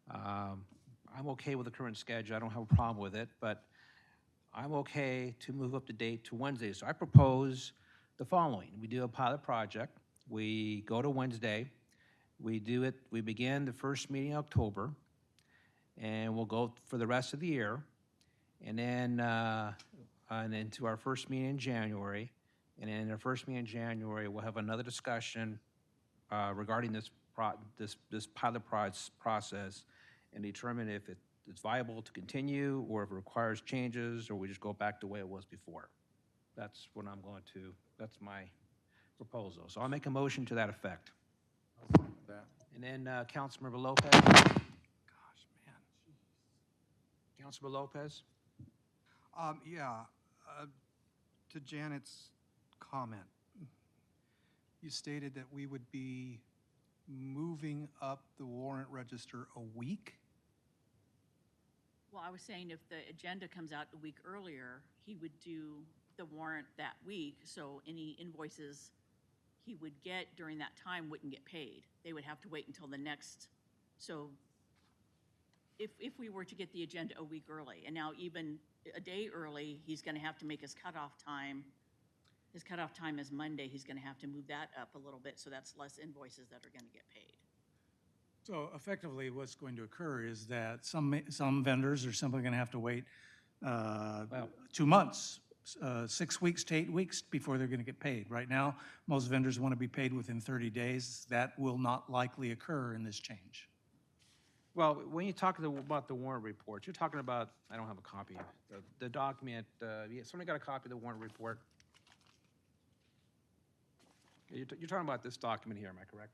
S1: I'm okay with the current schedule. I don't have a problem with it, but I'm okay to move up the date to Wednesday. So I propose the following. We do a pilot project. We go to Wednesday. We begin the first meeting in October, and we'll go for the rest of the year. And then to our first meeting in January. And then in our first meeting in January, we'll have another discussion regarding this pilot process and determine if it's viable to continue or if it requires changes or we just go back the way it was before. That's what that's my proposal. So I'll make a motion to that effect. And then Councilmember Lopez.
S18: Gosh, man.
S1: Councilmember Lopez?
S9: To Janet's comment, you stated that we would be moving up the warrant register a week?
S4: Well, I was saying if the agenda comes out a week earlier, he would do the warrant that week, so any invoices he would get during that time wouldn't get paid. They would have to wait until the next, so if we were to get the agenda a week early, and now even a day early, he's gonna have to make his cutoff time. His cutoff time is Monday, he's gonna have to move that up a little bit, so that's less invoices that are gonna get paid.
S18: So effectively, what's going to occur is that some vendors are simply going to have to wait 2 months, 6 weeks to 8 weeks before they're going to get paid. Right now, most vendors want to be paid within 30 days. That will not likely occur in this change.
S1: Well, when you talk about the warrant reports, you're talking about, I don't have a copy, the document, somebody got a copy of the warrant report? You're talking about this document here, am I correct?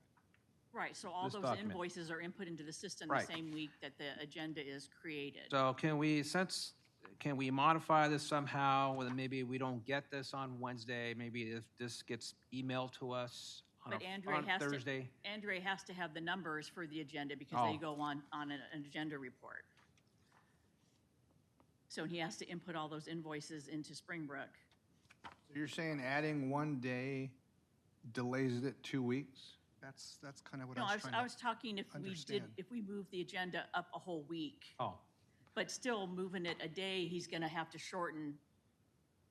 S4: Right, so all
S1: This
S4: those
S1: document.
S4: invoices are input into the system the
S1: Right.
S4: same week that the agenda is created.
S1: So can we modify this somehow, whether maybe we don't get this on Wednesday, maybe if this gets emailed to us on
S4: But Andrea
S1: on
S4: has
S1: Thursday?
S4: Andrea has to have the numbers for the agenda because they
S1: Oh.
S4: go on an agenda report. So he has to input all those invoices into Springbrook.
S11: So you're saying adding one day delays it 2 weeks?
S9: That's kind of what
S4: No,
S9: I was trying
S4: I
S9: to
S4: was talking if
S9: understand.
S4: if we moved the agenda up a whole week.
S3: Oh.
S4: But still moving it a day, he's gonna have to shorten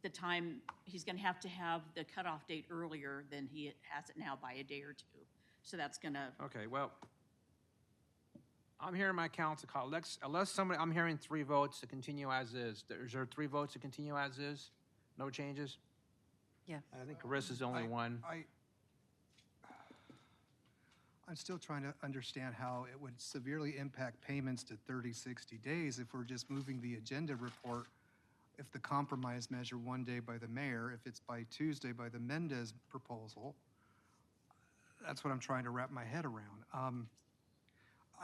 S4: the time, he's gonna have to have the cutoff date earlier than he has it now by a day or two. So that's gonna,
S3: Okay, well, I'm hearing my council call. Unless somebody, I'm hearing 3 votes to continue as is. Is there 3 votes to continue as is? No changes?
S10: Yeah.
S3: I think Carissa's the only one.
S9: I'm still trying to understand how it would severely impact payments to 30, 60 days if we're just moving the agenda report, if the compromise measure one day by the mayor, if it's by Tuesday by the Mendez proposal. That's what I'm trying to wrap my head around.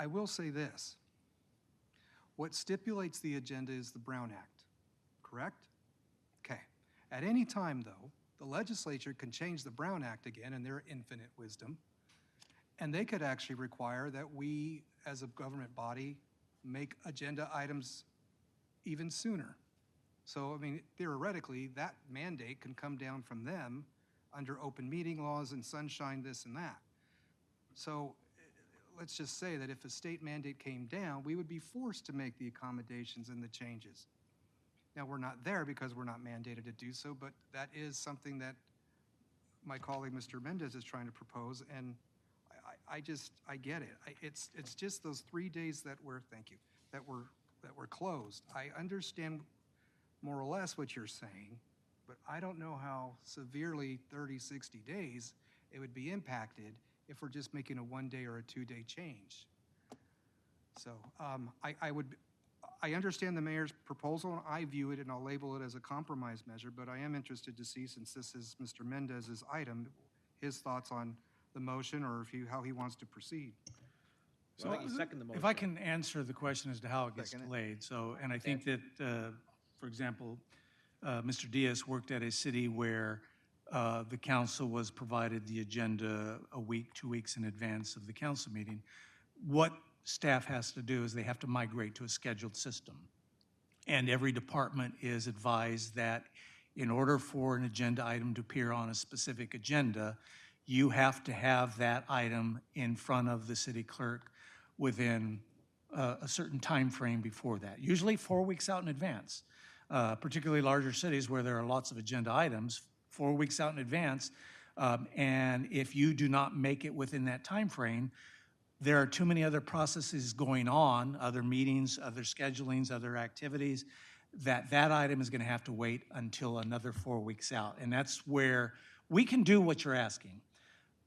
S9: I will say this. What stipulates the agenda is the Brown Act, correct? Okay. At any time, though, the legislature can change the Brown Act again in their infinite wisdom. And they could actually require that we, as a government body, make agenda items even sooner. So, I mean, theoretically, that mandate can come down from them under open meeting laws and sunshine, this and that. So, let's just say that if a state mandate came down, we would be forced to make the accommodations and the changes. Now, we're not there because we're not mandated to do so, but that is something that my colleague, Mr. Mendez, is trying to propose, and I get it. It's just those 3 days that were, thank you, that were closed. I understand more or less what you're saying, but I don't know how severely 30, 60 days it would be impacted if we're just making a 1 day or a 2 day change. So I understand the mayor's proposal, and I view it, and I'll label it as a compromise measure, but I am interested to see, since this is Mr. Mendez's item, his thoughts on the motion, or how he wants to proceed.
S14: So
S3: Well, you second the motion.
S18: if I can answer the question as to how it gets delayed. So, and I think that, for example, Mr. Diaz worked at a city where the council was provided the agenda a week, 2 weeks in advance of the council meeting. What staff has to do is they have to migrate to a scheduled system. And every department is advised that in order for an agenda item to appear on a specific agenda, you have to have that item in front of the city clerk within a certain time frame before that, usually 4 weeks out in advance. Particularly larger cities where there are lots of agenda items, 4 weeks out in advance. And if you do not make it within that time frame, there are too many other processes going on, other meetings, other schedulings, other activities, that item is going to have to wait until another 4 weeks out. And that's where we can do what you're asking,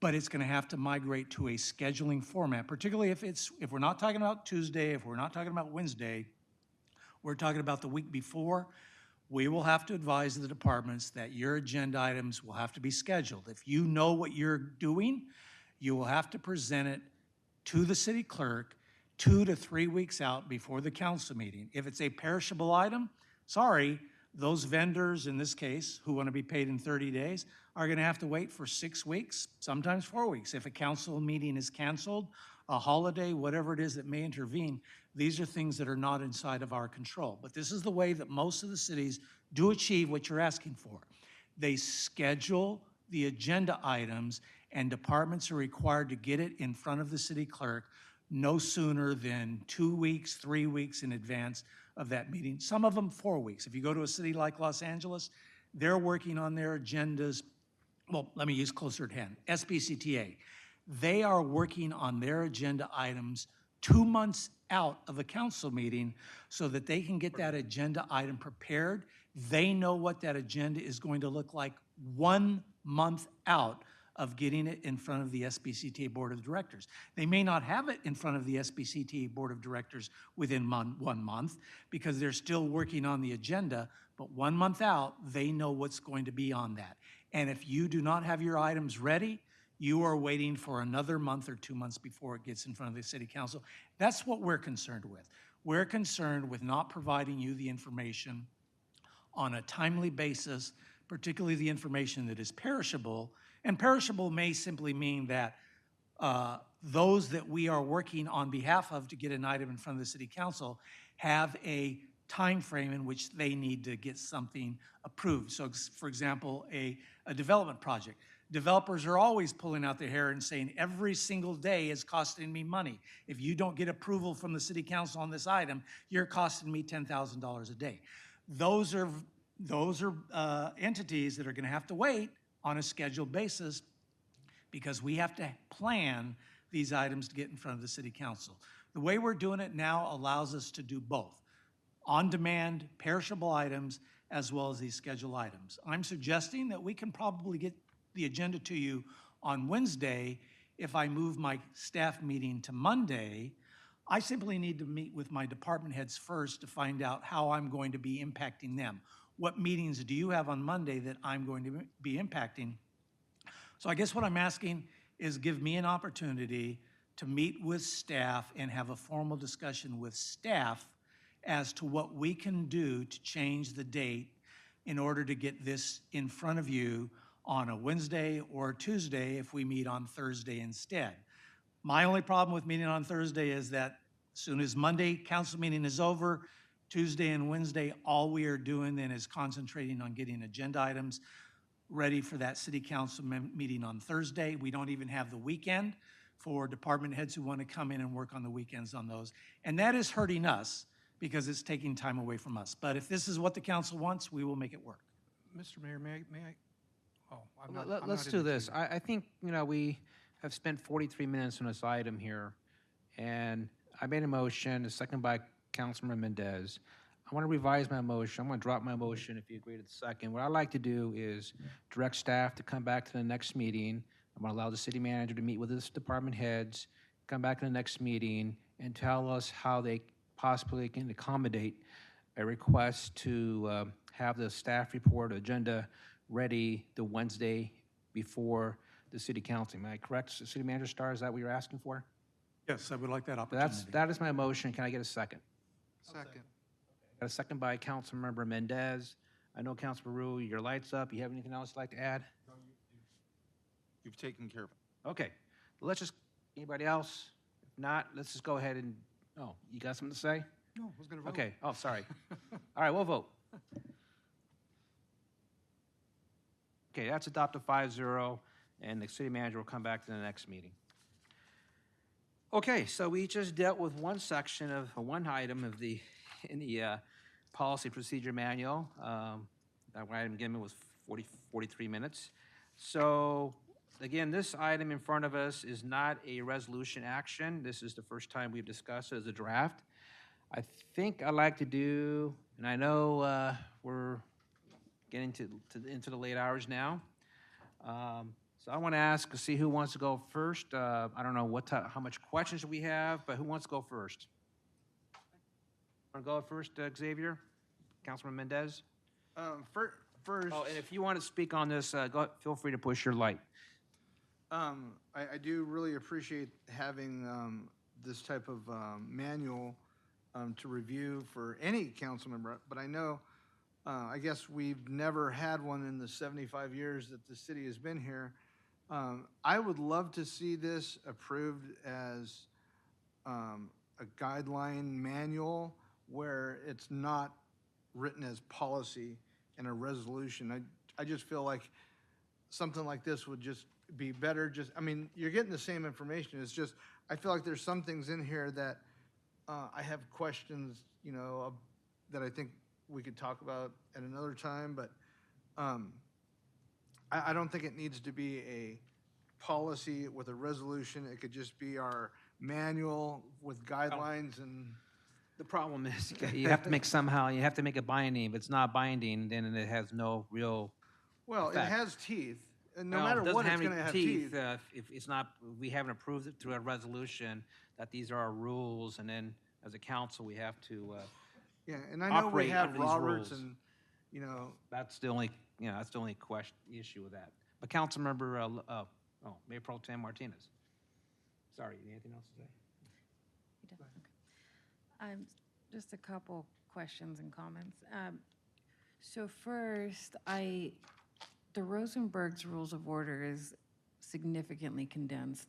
S18: but it's going to have to migrate to a scheduling format, particularly if we're not talking about Tuesday, if we're not talking about Wednesday, we're talking about the week before. We will have to advise the departments that your agenda items will have to be scheduled. If you know what you're doing, you will have to present it to the city clerk 2 to 3 weeks out before the council meeting. If it's a perishable item, sorry, those vendors in this case who want to be paid in 30 days are going to have to wait for 6 weeks, sometimes 4 weeks. If a council meeting is canceled, a holiday, whatever it is that may intervene, these are things that are not inside of our control. But this is the way that most of the cities do achieve what you're asking for. They schedule the agenda items, and departments are required to get it in front of the city clerk no sooner than 2 weeks, 3 weeks in advance of that meeting. Some of them 4 weeks. If you go to a city like Los Angeles, they're working on their agendas. Well, let me use closer at hand, SBCTA. They are working on their agenda items 2 months out of a council meeting so that they can get that agenda item prepared. They know what that agenda is going to look like 1 month out of getting it in front of the SBCTA Board of Directors. They may not have it in front of the SBCTA Board of Directors within 1 month because they're still working on the agenda, but 1 month out, they know what's going to be on that. And if you do not have your items ready, you are waiting for another month or 2 months before it gets in front of the City Council. That's what we're concerned with. We're concerned with not providing you the information on a timely basis, particularly the information that is perishable. And perishable may simply mean that those that we are working on behalf of to get an item in front of the City Council have a time frame in which they need to get something approved. So for example, a development project. Developers are always pulling out their hair and saying, every single day is costing me money. If you don't get approval from the city council on this item, you're costing me $10,000 a day. Those are entities that are going to have to wait on a scheduled basis because we have to plan these items to get in front of the city council. The way we're doing it now allows us to do both, on-demand, perishable items, as well as these scheduled items. I'm suggesting that we can probably get the agenda to you on Wednesday. If I move my staff meeting to Monday, I simply need to meet with my department heads first to find out how I'm going to be impacting them. What meetings do you have on Monday that I'm going to be impacting? So I guess what I'm asking is give me an opportunity to meet with staff and have a formal discussion with staff as to what we can do to change the date in order to get this in front of you on a Wednesday or Tuesday if we meet on Thursday instead. My only problem with meeting on Thursday is that as soon as Monday council meeting is over, Tuesday and Wednesday, all we are doing then is concentrating on getting agenda items ready for that city council meeting on Thursday. We don't even have the weekend for department heads who want to come in and work on the weekends on those. And that is hurting us because it's taking time away from us. But if this is what the council wants, we will make it work.
S9: Mr. Mayor, may I? Oh, I'm not.
S1: Let's do this. I think, we have spent 43 minutes on this item here, and I made a motion, a second by Councilman Mendez. I want to revise my motion. I'm going to drop my motion if you agree to the second. What I'd like to do is direct staff to come back to the next meeting. I'm going to allow the city manager to meet with his department heads, come back to the next meeting, and tell us how they possibly can accommodate a request to have the staff report agenda ready the Wednesday before the city council. Am I correct, City Manager Starr? Is that what you're asking for?
S18: Yes, I would like that opportunity.
S1: That is my motion. Can I get a second?
S9: Second.
S1: Got a second by Councilmember Mendez. I know, Councilmember Rue, your light's up. You have anything else you'd like to add?
S8: No, you've taken care of it.
S1: Okay. Let's just, anybody else? If not, let's just go ahead and, oh, you got something to say?
S9: No, I was going to vote.
S1: Okay. Oh, sorry. All right, we'll vote. Okay, that's adopted 5-0, and the city manager will come back to the next meeting. Okay, so we just dealt with one section of, one item of the, in the policy procedure manual. That item again was 43 minutes. So again, this item in front of us is not a resolution action. This is the first time we've discussed it as a draft. I think I'd like to do, and I know we're getting into the late hours now. So I want to ask, see who wants to go first. I don't know how much questions we have, but who wants to go first? Want to go first, Xavier? Councilman Mendez?
S11: First.
S1: Oh, and if you want to speak on this, feel free to push your light.
S11: I do really appreciate having this type of manual to review for any council member, but I know, I guess we've never had one in the 75 years that the city has been here. I would love to see this approved as a guideline manual where it's not written as policy in a resolution. I just feel like something like this would just be better. You're getting the same information. It's just, I feel like there's some things in here that I have questions, that I think we could talk about at another time, but I don't think it needs to be a policy with a resolution. It could just be our manual with guidelines and.
S1: The problem is you have to make it binding. If it's not binding, then it has no real
S11: Well,
S1: effect.
S11: It has teeth, and no matter what, it's going to have teeth.
S1: If it's not, we haven't approved it through a resolution that these are our rules, and then as a council, we have to
S11: yeah, and I know we have Roberts,
S1: rules.
S11: and
S1: that's the only issue with that. But Councilmember, Mayor Pro Tem Martinez. Sorry, anything else to say?
S10: Just a couple questions and comments. So first, the Rosenberg's Rules of Order is significantly condensed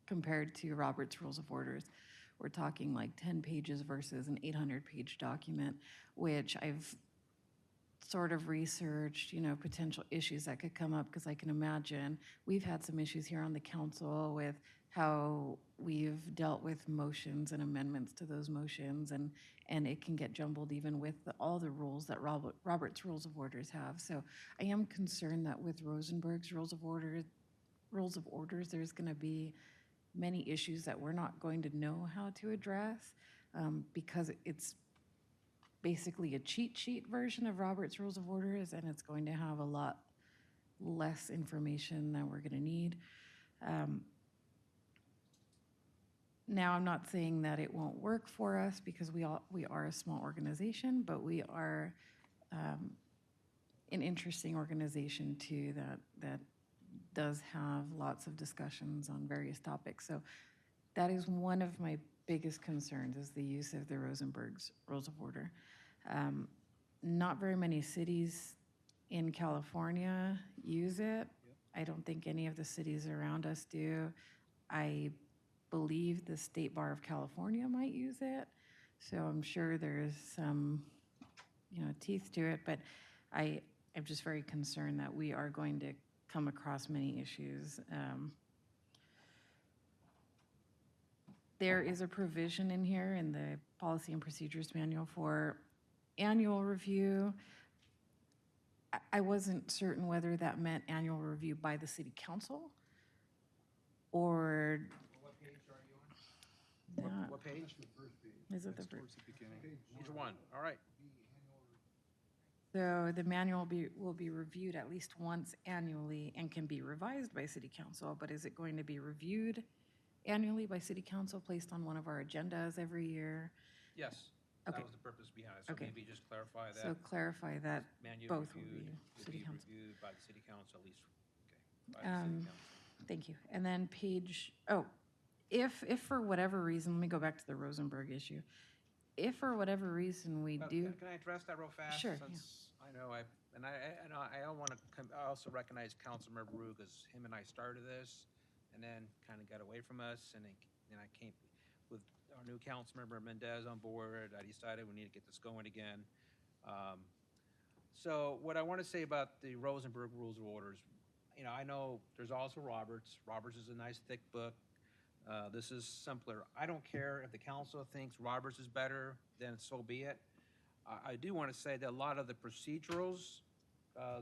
S10: compared to Robert's Rules of Orders. we're talking like 10 pages versus an 800-page document, which I've sort of researched, potential issues that could come up, because I can imagine we've had some issues here on the council with how we've dealt with motions and amendments to those motions, and it can get jumbled even with all the rules that Robert's Rules of Orders have. So I am concerned that with Rosenberg's Rules of Orders, there's going to be many issues that we're not going to know how to address, because it's basically a cheat sheet version of Robert's Rules of Orders, and it's going to have a lot less information than we're going to need. Now, I'm not saying that it won't work for us, because we are a small organization, but we are an interesting organization too that does have lots of discussions on various topics. So that is one of my biggest concerns, is the use of the Rosenberg's Rules of Order. Not very many cities in California use it. I don't think any of the cities around us do. I believe the State Bar of California might use it. So I'm sure there's some, teeth to it, but I'm just very concerned that we are going to come across many issues. There is a provision in here in the Policy and Procedures Manual for annual review. I wasn't certain whether that meant annual review by the city council or.
S3: What page are you on? What page?
S10: Is it the
S3: Towards the beginning. Page 1, all right.
S10: So the manual will be reviewed at least once annually and can be revised by city council, but is it going to be reviewed annually by city council, placed on one of our agendas every year?
S3: Yes,
S10: Okay.
S3: that was the purpose behind it. So
S10: Okay.
S3: maybe just clarify that.
S10: So clarify that
S3: Manual
S10: both will
S3: reviewed,
S10: be city council.
S3: reviewed by the city council at least, okay, by the city council.
S10: Thank you. And then if for whatever reason, let me go back to the Rosenberg issue. If for whatever reason we
S3: Well,
S10: do.
S3: Can I address that real fast?
S10: Sure,
S3: Since I know I don't want to, I also recognize Councilmember Rue, because him and I started this and then kind of got away from us, and then I came with our new Councilmember Mendez on board. I decided we need to get this going again. So what I want to say about the Rosenberg Rules of Orders, I know there's also Roberts. Roberts is a nice thick book. This is simpler. I don't care if the council thinks Roberts is better, then so be it. I do want to say that a lot of the procedurals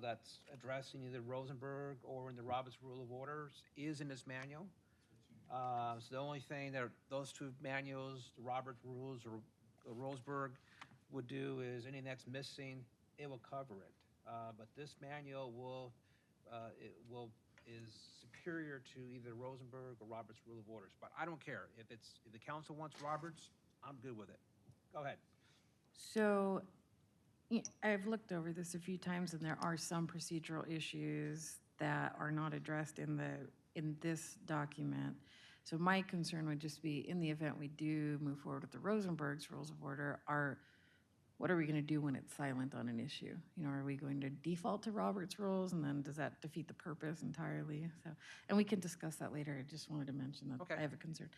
S3: that's addressed in either Rosenberg or in the Roberts Rule of Orders is in this manual. So the only thing that those two manuals, the Roberts Rules or the Rosenberg, would do is anything that's missing, it will cover it. But this manual is superior to either Rosenberg or Roberts Rule of Orders. But I don't care. If the council wants Roberts, I'm good with it. Go ahead.
S10: So I've looked over this a few times, and there are some procedural issues that are not addressed in this document. So my concern would just be, in the event we do move forward with the Rosenberg's Rules of Order, what are we going to do when it's silent on an issue? Are we going to default to Robert's rules, and then does that defeat the purpose entirely? So, and we can discuss that later. I just wanted to mention that I have a concern.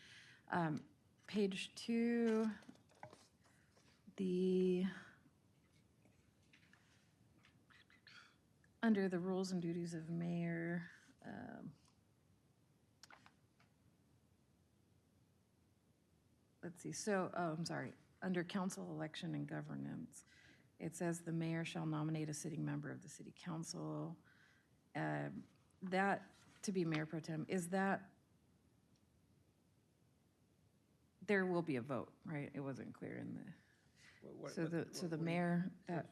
S10: Page 2, under the rules and duties of mayor, let's see. So, I'm sorry. Under council election and governance, it says the mayor shall nominate a sitting member of the city council. That, to be mayor pro tem, is that, there will be a vote, right? It wasn't clear in the mayor, that.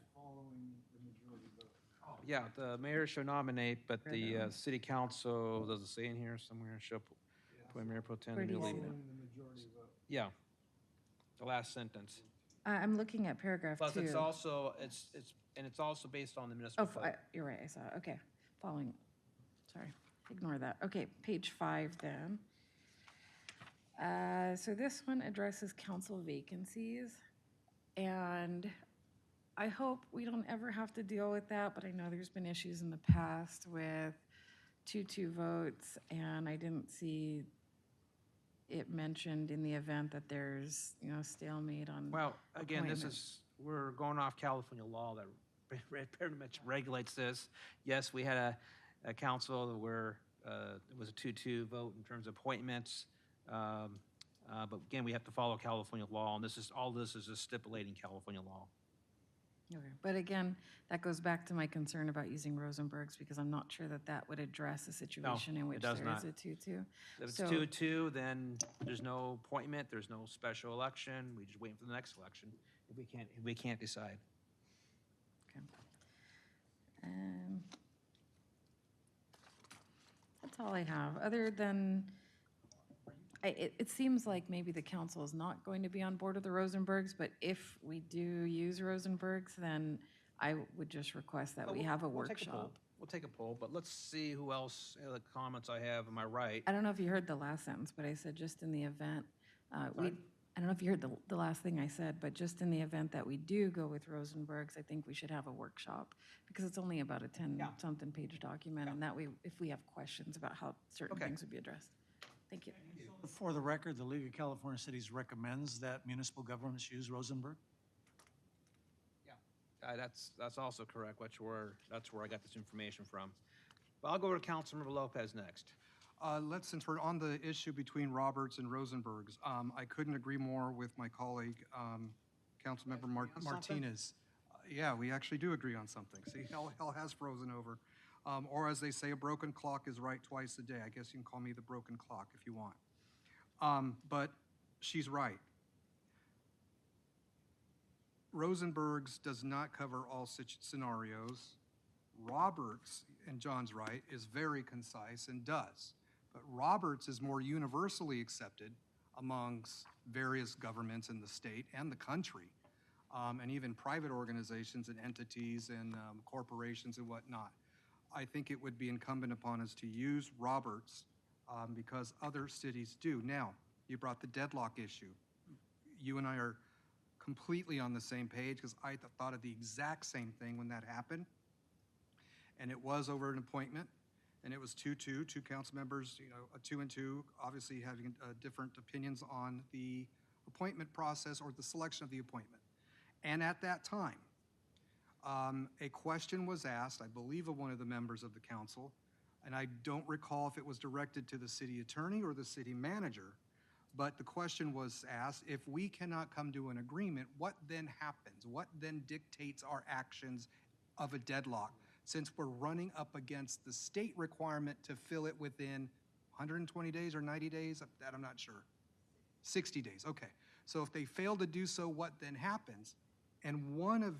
S3: Yeah, the mayor shall nominate, but the city council, does it say in here somewhere, shall appoint mayor pro tem immediately? Yeah, the last sentence.
S10: I'm looking at paragraph 2.
S3: Plus, it's also based on the municipal code.
S10: You're right, I saw it. Okay, following. Sorry, ignore that. Okay, page 5 then. So this one addresses council vacancies, and I hope we don't ever have to deal with that, but I know there's been issues in the past with 2-2 votes, and I didn't see it mentioned in the event that there's, stalemate on
S3: Well, again,
S10: appointments.
S3: we're going off California law that pretty much regulates this. Yes, we had a council where it was a 2-2 vote in terms of appointments. But again, we have to follow California law, and all this is just stipulating California law.
S10: Okay, but again, that goes back to my concern about using Rosenberg's, because I'm not sure that that would address a situation in which
S3: it does
S10: there is
S3: not.
S10: a 2-2.
S3: If it's
S10: So-
S3: 2-2, then there's no appointment, there's no special election. We just wait for the next election if we can't decide.
S10: That's all I have, other than, it seems like maybe the council is not going to be on board with the Rosenbergs, but if we do use Rosenbergs, then I would just request that we have a
S3: We'll take
S10: workshop.
S3: poll. We'll take a poll, but let's see who else, the comments I have. Am I right?
S10: I don't know if you heard the last sentence, but I said just in the event,
S3: Sorry?
S10: I don't know if you heard the last thing I said, but just in the event that we do go with Rosenberg's, I think we should have a workshop, because it's only about a 10-something page document, and that way, if we have questions about how certain
S3: Okay.
S10: things would be addressed. Thank you.
S18: For the record, the League of California Cities recommends that municipal governments use Rosenberg.
S3: That's also correct. That's where I got this information from. But I'll go to Councilmember Lopez next.
S9: Since we're on the issue between Roberts and Rosenberg's, I couldn't agree more with my colleague, Councilmember Martinez. Yeah, we actually do agree on something. See, hell has frozen over. Or as they say, a broken clock is right twice a day. I guess you can call me the broken clock if you want. But she's right. Rosenberg's does not cover all scenarios. Roberts, and John's right, is very concise and does. But Roberts is more universally accepted amongst various governments in the state and the country, and even private organizations and entities and corporations and whatnot. I think it would be incumbent upon us to use Roberts because other cities do. Now, you brought the deadlock issue. You and I are completely on the same page, because I thought of the exact same thing when that happened. And it was over an appointment, and it was 2-2, two council members, a 2 and 2, obviously having different opinions on the appointment process or the selection of the appointment. And at that time, a question was asked, I believe, of one of the members of the council, and I don't recall if it was directed to the city attorney or the city manager, but the question was asked, if we cannot come to an agreement, what then happens? What then dictates our actions of a deadlock? Since we're running up against the state requirement to fill it within 120 days or 90 days, that I'm not sure. 60 days, okay. So if they fail to do so, what then happens? And one of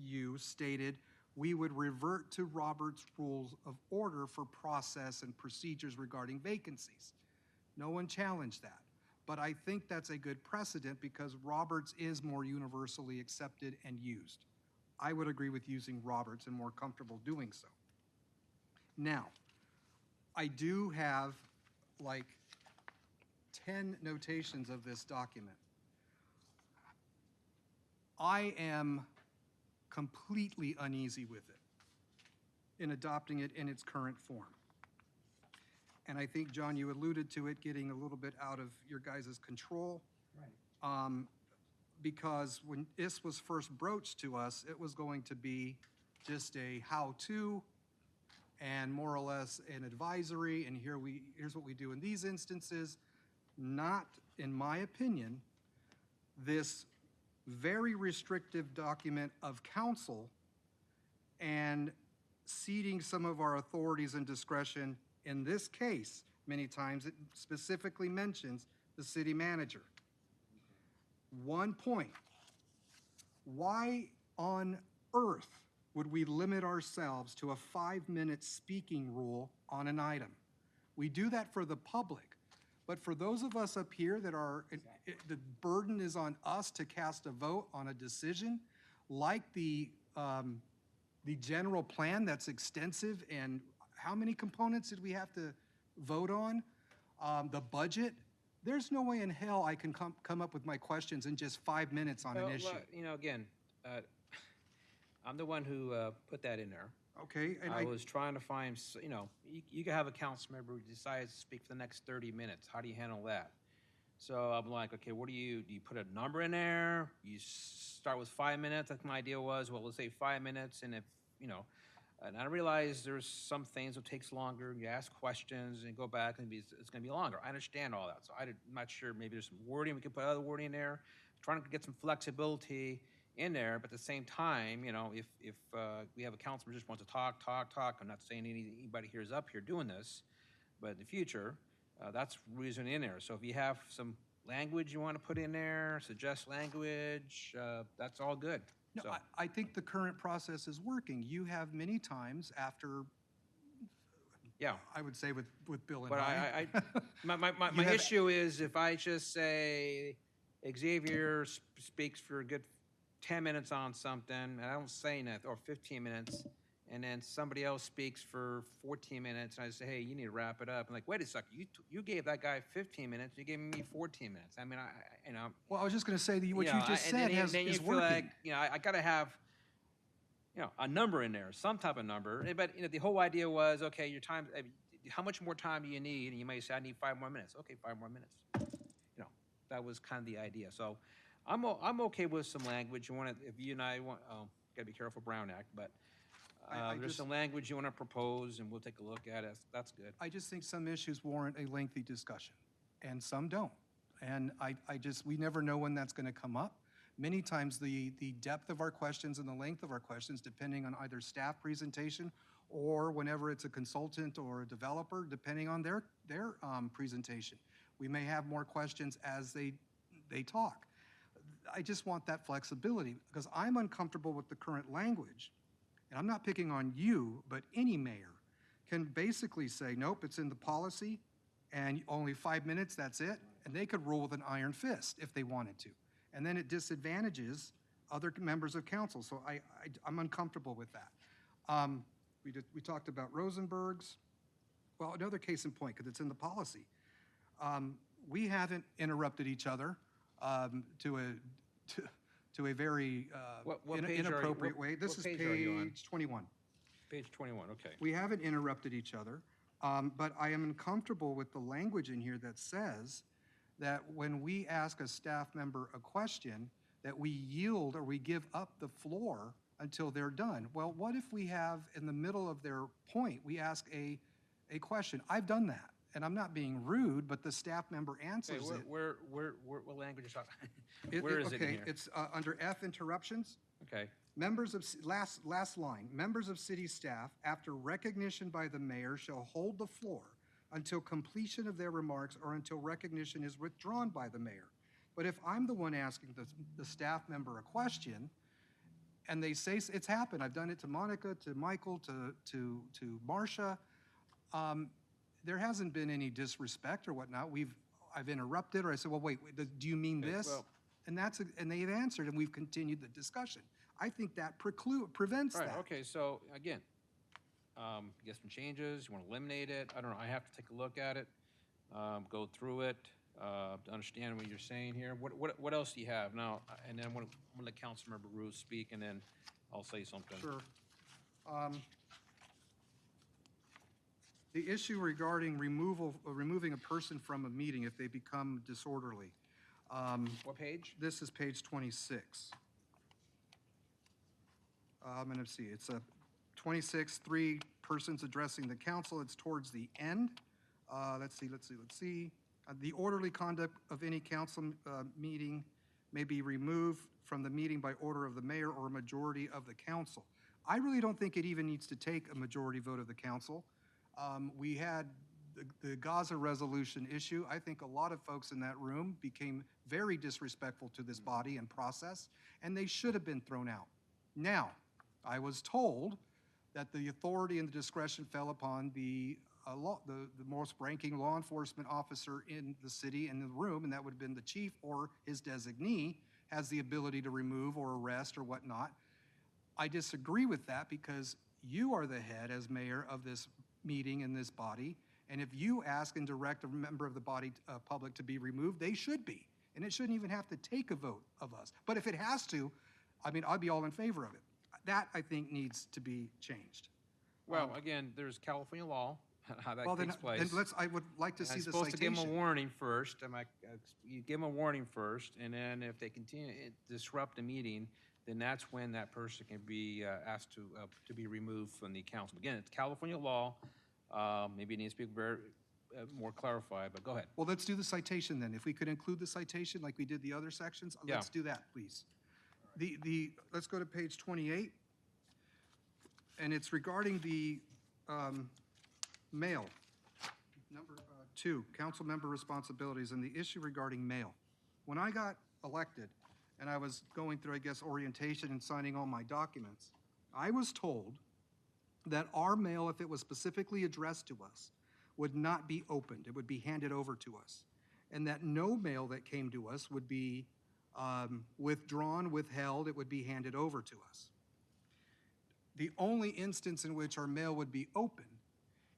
S9: you stated we would revert to Robert's Rules of Order for process and procedures regarding vacancies. No one challenged that. But I think that's a good precedent because Roberts is more universally accepted and used. I would agree with using Roberts and more comfortable doing so. Now, I do have like 10 notations of this document. I am completely uneasy with it in adopting it in its current form. And I think, John, you alluded to it getting a little bit out of your guys' control. Right. Because when this was first broached to us, it was going to be just a how-to and more or less an advisory, and here's what we do in these instances. Not, in my opinion, this very restrictive document of council and ceding some of our authorities and discretion. In this case, many times it specifically mentions the city manager. One point, why on earth would we limit ourselves to a 5-minute speaking rule on an item? We do that for the public, but for those of us up here that are, the burden is on us to cast a vote on a decision, like the general plan that's extensive, and how many components did we have to vote on? The budget. There's no way in hell I can come up with my questions in just 5 minutes on an issue.
S3: Again, I'm the one who put that in there.
S9: Okay. And
S3: I was trying to find, you can have a council member who decides to speak for the next 30 minutes. How do you handle that? So I'm like, okay, do you put a number in there? You start with 5 minutes. Like my idea was, well, let's say 5 minutes, and if and I realize there's some things that takes longer. You ask questions and go back, and it's going to be longer. I understand all that, so I'm not sure. Maybe there's some wording we could put other wording in there, trying to get some flexibility in there. But at the same time, if we have a councilman who just wants to talk, I'm not saying anybody here is up here doing this, but in the future, that's reason in there. So if you have some language you want to put in there, suggest language, that's all good.
S9: No,
S3: So,
S9: I think the current process is working. You have many times after,
S3: yeah.
S9: I would say with Bill and
S3: But my
S9: You have-
S3: issue is if I just say Xavier speaks for a good 10 minutes on something, and I don't say nothing, or 15 minutes, and then somebody else speaks for 14 minutes, and I say, hey, you need to wrap it up. I'm like, wait a second, you gave that guy 15 minutes, you gave me 14 minutes. I mean,
S9: Well, I was just going to say that what you just
S3: and
S9: said
S3: then you
S9: is
S3: feel
S9: working.
S3: like, I got to have, a number in there, some type of number. But the whole idea was, okay, your time. How much more time do you need? And you may say, I need 5 more minutes. Okay, 5 more minutes. That was kind of the idea. So, I'm okay with some language. If you and I want, got to be careful, Brown Act, but. There's some language you want to propose, and we'll take a look at it. That's good.
S9: I just think some issues warrant a lengthy discussion, and some don't. And we never know when that's going to come up. Many times the depth of our questions and the length of our questions, depending on either staff presentation or whenever it's a consultant or a developer, depending on their presentation. We may have more questions as they talk. I just want that flexibility because I'm uncomfortable with the current language. And I'm not picking on you, but any mayor can basically say, nope, it's in the policy, and only 5 minutes, that's it. And they could rule with an iron fist if they wanted to. And then it disadvantages other members of council. So I'm uncomfortable with that. We talked about Rosenberg's. Well, another case in point, because it's in the policy. We haven't interrupted each other to a very inappropriate way. This is page 21.
S3: Page 21, okay.
S9: We haven't interrupted each other, but I am uncomfortable with the language in here that says that when we ask a staff member a question, that we yield or we give up the floor until they're done. Well, what if we have, in the middle of their point, we ask a question? I've done that. And I'm not being rude, but the staff member answers it.
S3: What language is that? Where is it in here?
S9: It's under F, interruptions.
S3: Okay.
S9: Members of, last line, members of city staff, after recognition by the mayor, shall hold the floor until completion of their remarks or until recognition is withdrawn by the mayor. But if I'm the one asking the staff member a question, and they say, it's happened, I've done it to Monica, to Michael, to Marcia, there hasn't been any disrespect or whatnot. I've interrupted, or I said, well, wait, do you mean this?
S3: Well,
S9: and they've answered, and we've continued the discussion. I think that prevents
S3: right,
S9: that.
S3: okay, so again, get some changes, you want to eliminate it, I don't know, I have to take a look at it, go through it, to understand what you're saying here. What else do you have now? And then I'm going to let Councilmember Ruth speak, and then I'll say something.
S9: Sure. The issue regarding removing a person from a meeting if they become disorderly.
S3: What page?
S9: This is page 26. I'm going to see. It's a 26, 3 persons addressing the council. It's towards the end. Let's see. The orderly conduct of any council meeting may be removed from the meeting by order of the mayor or a majority of the council. I really don't think it even needs to take a majority vote of the council. We had the Gaza resolution issue. I think a lot of folks in that room became very disrespectful to this body and process, and they should have been thrown out. Now, I was told that the authority and the discretion fell upon the most ranking law enforcement officer in the city in the room, and that would have been the chief or his designee, has the ability to remove or arrest or whatnot. I disagree with that because you are the head as mayor of this meeting in this body, and if you ask and direct a member of the body public to be removed, they should be, and it shouldn't even have to take a vote of us. But if it has to, I mean, I'd be all in favor of it. That, I think, needs to be changed.
S3: Well, again, there's California law. how that
S9: Well,
S3: takes place.
S9: I would like to see
S3: I'm
S9: the
S3: supposed to give them a
S9: citation.
S3: warning first. You give them a warning first, and then if they continue to disrupt the meeting, then that's when that person can be asked to be removed from the council. Again, it's California law. Maybe it needs to be very more clarified, but go ahead.
S9: Well, let's do the citation then. If we could include the citation like we did the other sections,
S3: Yeah.
S9: let's do that, please. Let's go to page 28. And it's regarding the mail. Number 2, council member responsibilities and the issue regarding mail. When I got elected and I was going through, I guess, orientation and signing all my documents, I was told that our mail, if it was specifically addressed to us, would not be opened. It would be handed over to us. And that no mail that came to us would be withdrawn, withheld. It would be handed over to us. The only instance in which our mail would be open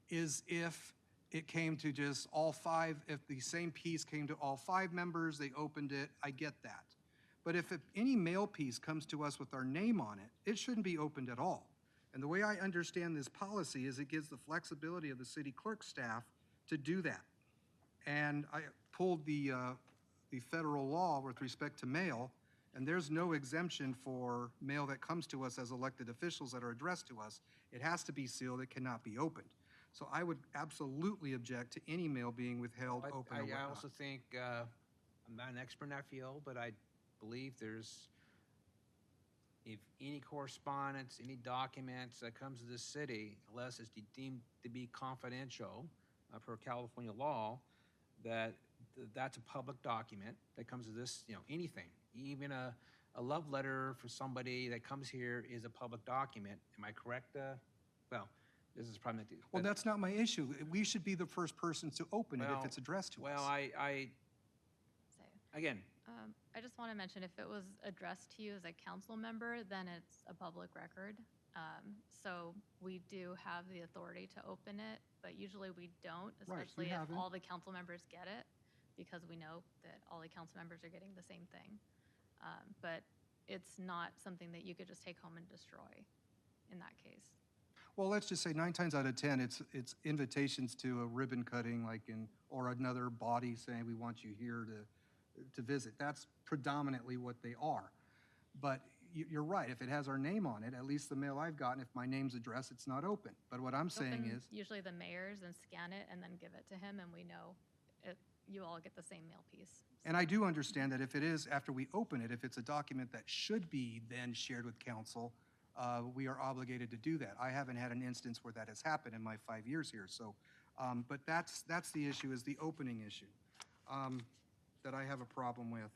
S9: is if it came to just all 5, if the same piece came to all 5 members, they opened it, I get that. But if any mail piece comes to us with our name on it, it shouldn't be opened at all. And the way I understand this policy is it gives the flexibility of the city clerk staff to do that. And I pulled the federal law with respect to mail, and there's no exemption for mail that comes to us as elected officials that are addressed to us. It has to be sealed, it cannot be opened. So I would absolutely object to any mail being withheld, open, or
S3: I
S9: whatnot.
S3: also think, I'm not an expert in that field, but I believe if any correspondence, any documents that comes to this city, unless it's deemed to be confidential per California law, that's a public document that comes to this, anything. Even a love letter for somebody that comes here is a public document. Am I correct? Well, this is probably not
S9: Well, that's not my issue. We should be the first persons to open it if it's addressed to us.
S3: Well, again,
S2: I just want to mention, if it was addressed to you as a council member, then it's a public record. So we do have the authority to open it, but usually we don't, especially if all the council members get it, because we know that all the council members are getting the same thing. But it's not something that you could just take home and destroy in that case.
S9: Well, let's just say 9 times out of 10, it's invitations to a ribbon cutting, or another body saying we want you here to visit. That's predominantly what they are. But you're right. If it has our name on it, at least the mail I've gotten, if my name's addressed, it's not open. But what I'm saying
S2: Open
S9: is,
S2: usually the mayor's and scan it and then give it to him, and we know you all get the same mail piece.
S9: and I do understand that if it is, after we open it, if it's a document that should be then shared with council, we are obligated to do that. I haven't had an instance where that has happened in my 5 years here. So, but that's the issue, is the opening issue that I have a problem with.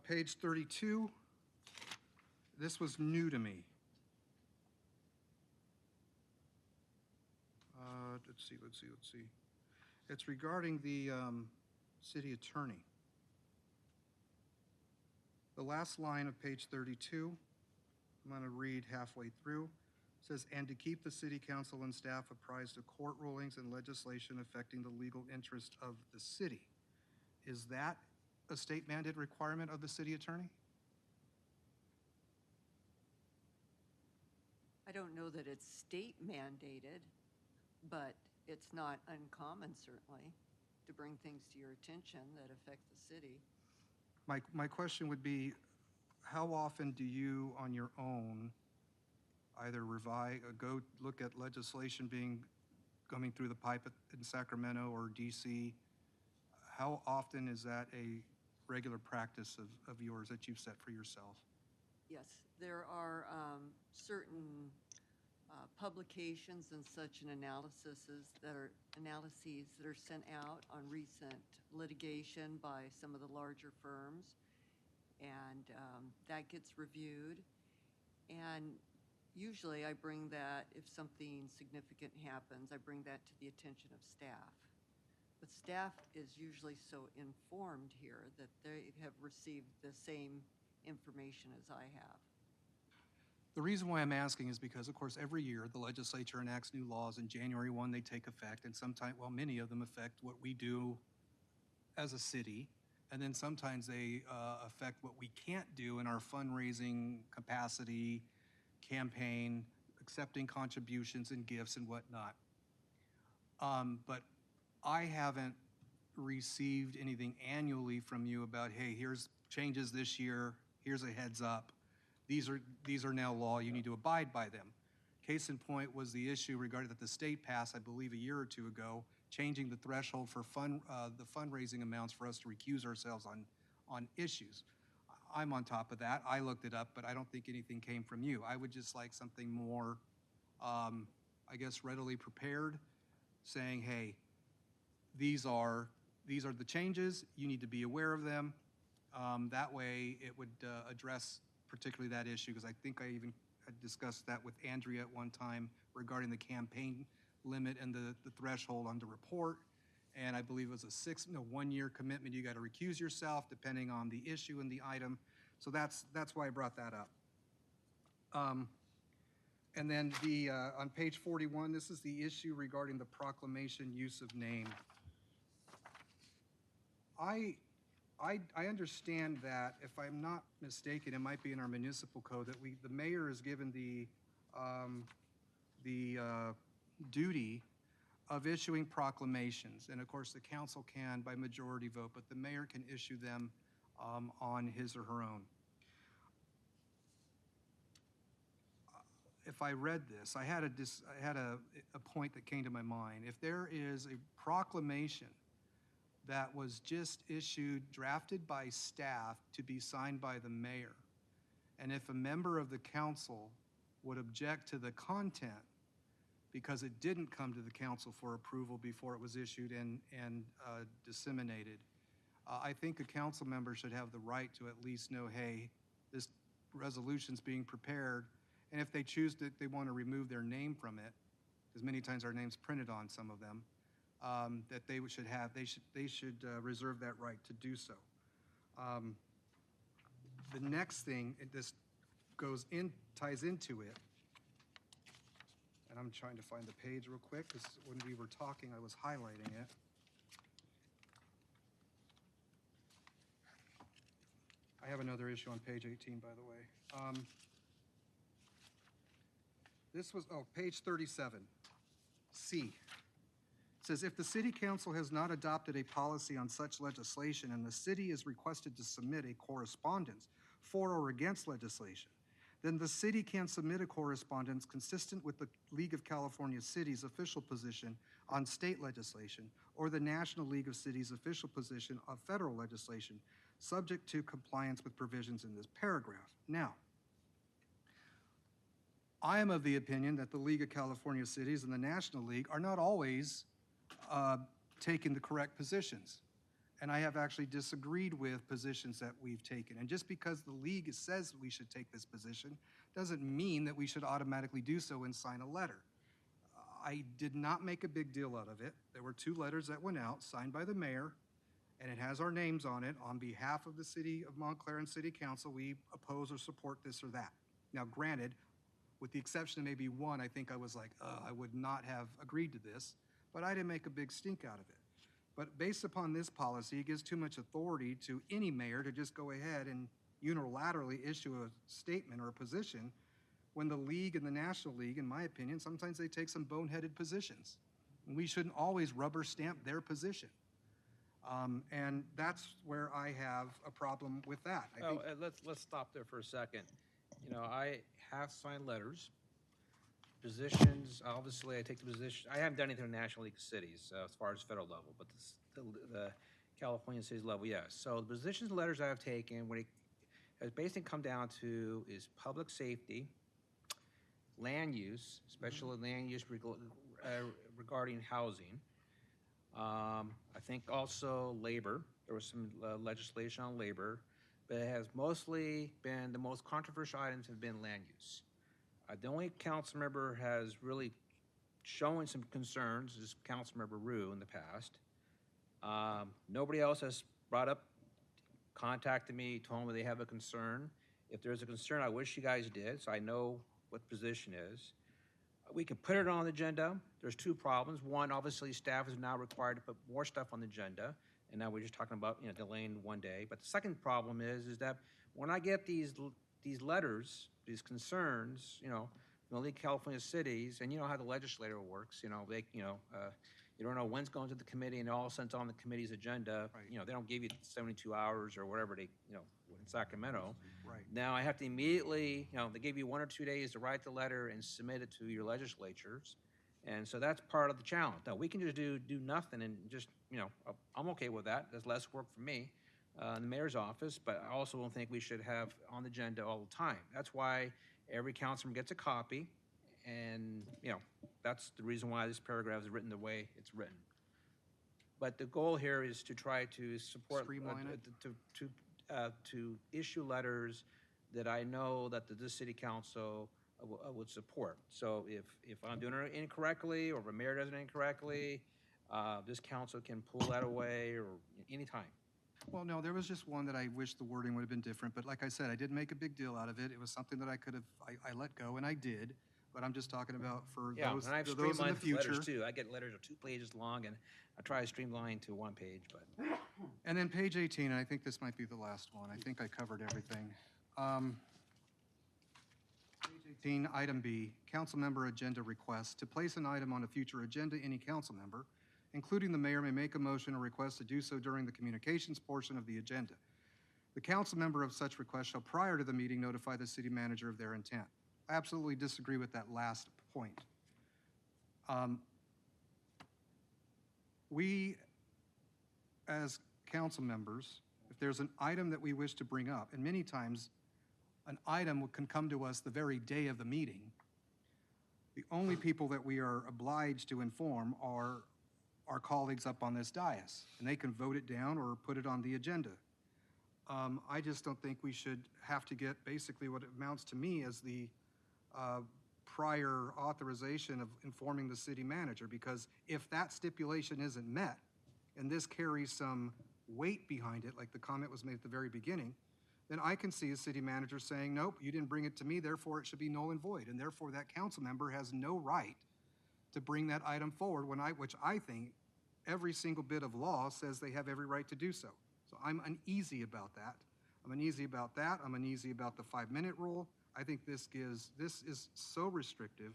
S9: Page 32, this was new to me. Let's see. It's regarding the city attorney. The last line of page 32, I'm going to read halfway through. It says, "And to keep the city council and staff apprised of court rulings and legislation affecting the legal interest of the city." Is that a state mandated requirement of the city attorney?
S22: I don't know that it's state mandated, but it's not uncommon, certainly, to bring things to your attention that affect the city.
S9: My question would be, how often do you, on your own, either go look at legislation coming through the pipe in Sacramento or DC? How often is that a regular practice of yours that you've set for yourself?
S22: Yes, there are certain publications and such and analyses that are sent out on recent litigation by some of the larger firms, and that gets reviewed. And usually I bring that, if something significant happens, I bring that to the attention of staff. But staff is usually so informed here that they have received the same information as I have.
S9: The reason why I'm asking is because, of course, every year the legislature enacts new laws, and January 1 they take effect, and many of them affect what we do as a city, and then sometimes they affect what we can't do in our fundraising capacity, campaign, accepting contributions and gifts and whatnot. But I haven't received anything annually from you about, hey, here's changes this year, here's a heads up. These are now law, you need to abide by them. Case in point was the issue regarding that the state passed, I believe, a year or two ago, changing the threshold for the fundraising amounts for us to recuse ourselves on issues. I'm on top of that. I looked it up, but I don't think anything came from you. I would just like something more, I guess, readily prepared, saying, hey, these are the changes, you need to be aware of them. That way it would address particularly that issue, because I think I even had discussed that with Andrea at one time regarding the campaign limit and the threshold on the report. And I believe it was a 1-year commitment. You got to recuse yourself depending on the issue and the item. So that's why I brought that up. And then on page 41, this is the issue regarding the proclamation use of name. I understand that, if I'm not mistaken, it might be in our municipal code that the mayor is given the duty of issuing proclamations. And of course, the council can by majority vote, but the mayor can issue them on his or her own. If I read this, I had a point that came to my mind. If there is a proclamation that was just issued, drafted by staff to be signed by the mayor, and if a member of the council would object to the content because it didn't come to the council for approval before it was issued and disseminated, I think a council member should have the right to at least know, hey, this resolution's being prepared, and if they choose that they want to remove their name from it, because many times our name's printed on some of them, that they should reserve that right to do so. The next thing, this ties into it, and I'm trying to find the page real quick, because when we were talking, I was highlighting it. I have another issue on page 18, by the way. This was, page 37, C. It says, if the city council has not adopted a policy on such legislation and the city is requested to submit a correspondence for or against legislation, then the city can submit a correspondence consistent with the League of California Cities official position on state legislation or the National League of Cities official position on federal legislation, subject to compliance with provisions in this paragraph. Now, I am of the opinion that the League of California Cities and the National League are not always taking the correct positions. And I have actually disagreed with positions that we've taken. And just because the league says we should take this position doesn't mean that we should automatically do so and sign a letter. I did not make a big deal out of it. There were 2 letters that went out, signed by the mayor, and it has our names on it. On behalf of the city of Montclair and City Council, we oppose or support this or that. Now, granted, with the exception of maybe one, I think I was like, I would not have agreed to this, but I didn't make a big stink out of it. But based upon this policy, it gives too much authority to any mayor to just go ahead and unilaterally issue a statement or a position when the league and the National League, in my opinion, sometimes they take some boneheaded positions. And we shouldn't always rubber stamp their position. And that's where I have a problem with that.
S3: Let's stop there for a second. You know, I have signed letters. Positions, obviously, I take the position. I haven't done anything in the National League of Cities as far as federal level, but the California cities level, yes. So the positions and letters I have taken, what it has basically come down to is public safety, land use, especially land use regarding housing. I think also labor. There was some legislation on labor, but it has mostly been, the most controversial items have been land use. The only council member has really shown some concerns is Councilmember Rue in the past. Nobody else has contacted me, told me they have a concern. If there's a concern, I wish you guys did, so I know what the position is. We can put it on the agenda. There's 2 problems. One, obviously, staff is now required to put more stuff on the agenda, and now we're just talking about delaying 1 day. But the second problem is that when I get these these letters, these concerns, from the League of California Cities, and you know how the legislature works, you don't know when's going to the committee, and all of a sudden it's on the committee's agenda. They don't give you 72 hours or whatever in Sacramento.
S9: Right.
S3: Now I have to immediately, they give you 1 or 2 days to write the letter and submit it to your legislatures. And so that's part of the challenge. Now, we can just do nothing and just, I'm okay with that. There's less work for me in the mayor's office, but I also don't think we should have on the agenda all the time. That's why every councilman gets a copy, and, that's the reason why this paragraph is written the way it's written. But the goal here is to try to support,
S9: Streamline it?
S3: to issue letters that I know that the city council would support. So if I'm doing it incorrectly, or if a mayor does it incorrectly, this council can pull that away or anytime.
S9: Well, no, there was just one that I wish the wording would have been different, but like I said, I didn't make a big deal out of it. It was something that I could have, I let go, and I did, but I'm just talking about for
S3: Yeah,
S9: those
S3: and I've
S9: in the
S3: streamlined
S9: future.
S3: letters too. I get letters that are 2 pages long, and I try to streamline to 1 page, but.
S9: And then page 18, and I think this might be the last one. I think I covered everything. Page 18, item B, council member agenda request. To place an item on a future agenda, any council member, including the mayor, may make a motion or request to do so during the communications portion of the agenda. The council member of such request shall, prior to the meeting, notify the city manager of their intent. I absolutely disagree with that last point. We, as council members, if there's an item that we wish to bring up, and many times an item can come to us the very day of the meeting, the only people that we are obliged to inform are our colleagues up on this dais, and they can vote it down or put it on the agenda. I just don't think we should have to get basically what amounts to me as the prior authorization of informing the city manager, because if that stipulation isn't met, and this carries some weight behind it, like the comment was made at the very beginning, then I can see a city manager saying, nope, you didn't bring it to me, therefore it should be null and void, and therefore that council member has no right to bring that item forward, which I think every single bit of law says they have every right to do so. So I'm uneasy about that. I'm uneasy about that. I'm uneasy about the 5-minute rule. I think this is so restrictive,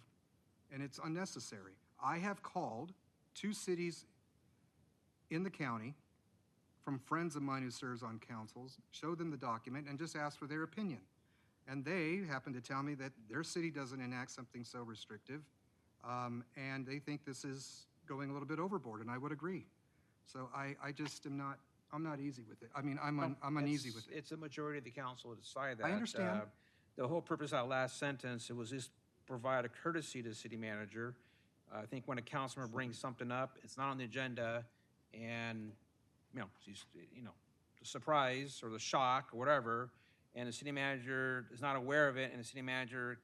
S9: and it's unnecessary. I have called 2 cities in the county from friends of mine who serves on councils, showed them the document, and just asked for their opinion. And they happen to tell me that their city doesn't enact something so restrictive, and they think this is going a little bit overboard, and I would agree. So I just am not, I'm not easy with it. I mean, I'm uneasy with it.
S3: It's a majority of the council to decide that.
S9: I understand.
S3: The whole purpose of that last sentence, it was just provide a courtesy to the city manager. I think when a council member brings something up, it's not on the agenda, and, she's, the surprise or the shock or whatever, and the city manager is not aware of it, and the city manager,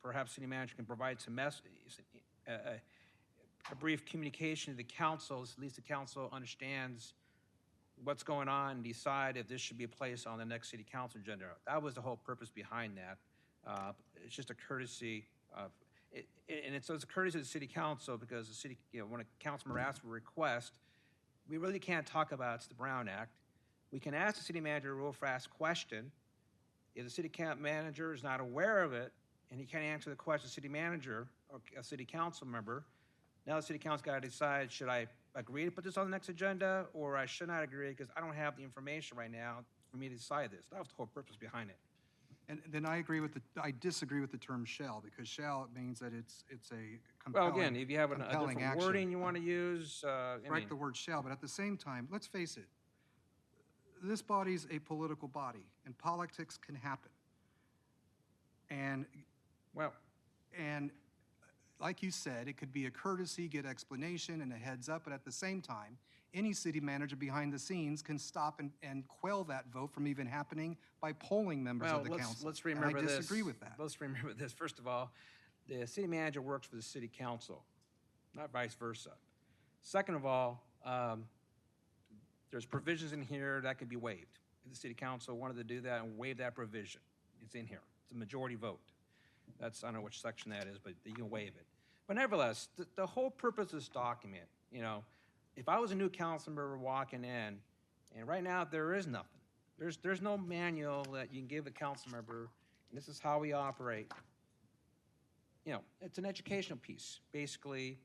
S3: perhaps city manager can provide some a brief communication to the council, at least the council understands what's going on and decide if this should be placed on the next city council agenda. That was the whole purpose behind that. It's just a courtesy of, and it's a courtesy to the city council, because the city, when a council member asks for a request, we really can't talk about the Brown Act. We can ask the city manager a real fast question. If the city manager is not aware of it, and he can't answer the question, city manager or a city council member, now the city council's got to decide, should I agree to put this on the next agenda, or I should not agree because I don't have the information right now for me to decide this. That was the whole purpose behind it.
S9: And then I disagree with the term shall, because shall, it means that it's a compelling,
S3: well, again, if you have a different
S9: action.
S3: wording you want to use,
S9: Write the word shall, but at the same time, let's face it, this body's a political body, and politics can happen. And like you said, it could be a courtesy, get explanation and a heads up, but at the same time, any city manager behind the scenes can stop and quell that vote from even happening by polling members of the council.
S3: Let's remember
S9: and I
S3: this.
S9: disagree with that.
S3: Let's remember this. First of all, the city manager works for the city council, not vice versa. Second of all, there's provisions in here that could be waived. If the city council wanted to do that and waive that provision, it's in here. It's a majority vote. I don't know which section that is, but you can waive it. But nevertheless, the whole purpose of this document, if I was a new council member walking in, and right now there is nothing. There's no manual that you can give a council member, and this is how we operate. You know, it's an educational piece, basically,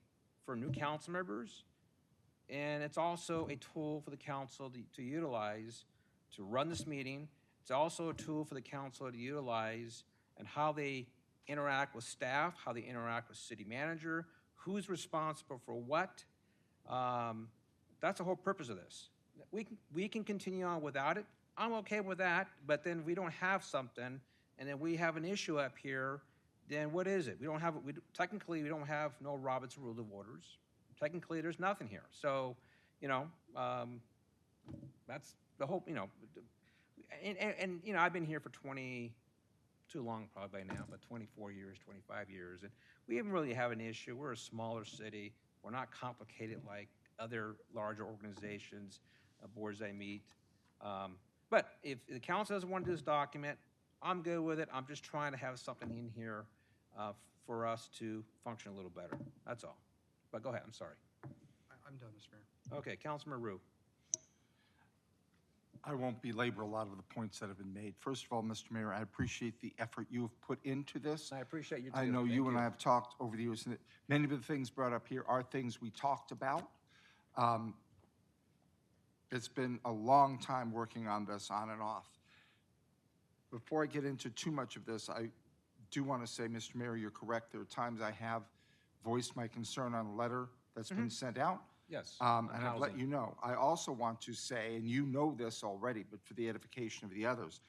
S3: for new council members, and it's also a tool for the council to utilize to run this meeting. It's also a tool for the council to utilize and how they interact with staff, how they interact with city manager, who's responsible for what. That's the whole purpose of this. We can continue on without it. I'm okay with that, but then we don't have something, and then we have an issue up here, then what is it? Technically, we don't have no Robert's Rule of Orders. Technically, there's nothing here. So, you know, that's the whole, you know, and you know, I've been here for too long probably by now, but 24 years, 25 years, and we didn't really have an issue. We're a smaller city. We're not complicated like other larger organizations, boards I meet. But if the council doesn't want to do this document, I'm good with it. I'm just trying to have something in here for us to function a little better. That's all. But go ahead, I'm sorry.
S9: I'm done, Mr. Mayor.
S3: Okay, Councilman Rue.
S8: I won't belabor a lot of the points that have been made. First of all, Mr. Mayor, I appreciate the effort you have put into this.
S3: I appreciate you too.
S8: I know
S3: Thank
S8: you and I have talked over the years, and many of the things brought up here are things we talked about. It's been a long time working on this on and off. Before I get into too much of this, I do want to say, Mr. Mayor, you're correct. There are times I have voiced my concern on a letter that's been sent out.
S3: Yes.
S8: And I've let you know. I also want to say, and you know this already, but for the edification of the others,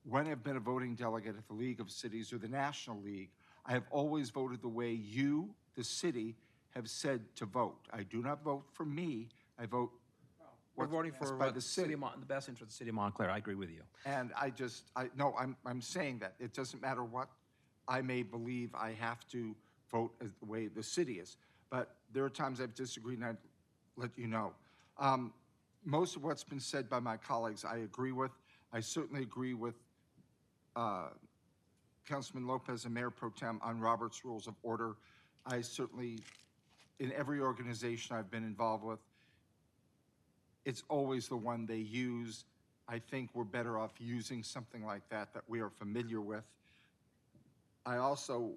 S8: when I've been a voting delegate at the League of Cities or the National League, I have always voted the way you, the city, have said to vote. I do not vote for me. I vote
S3: We're voting for
S8: by the city.
S3: the best interest of the city of Montclair. I agree with you.
S8: And I'm saying that. It doesn't matter what I may believe, I have to vote as the way the city is. But there are times I've disagreed, and I'd let you know. Most of what's been said by my colleagues, I agree with. I certainly agree with Councilman Lopez and Mayor Pro Tem on Robert's Rules of Order. I certainly, in every organization I've been involved with, it's always the one they use. I think we're better off using something like that we are familiar with. I also,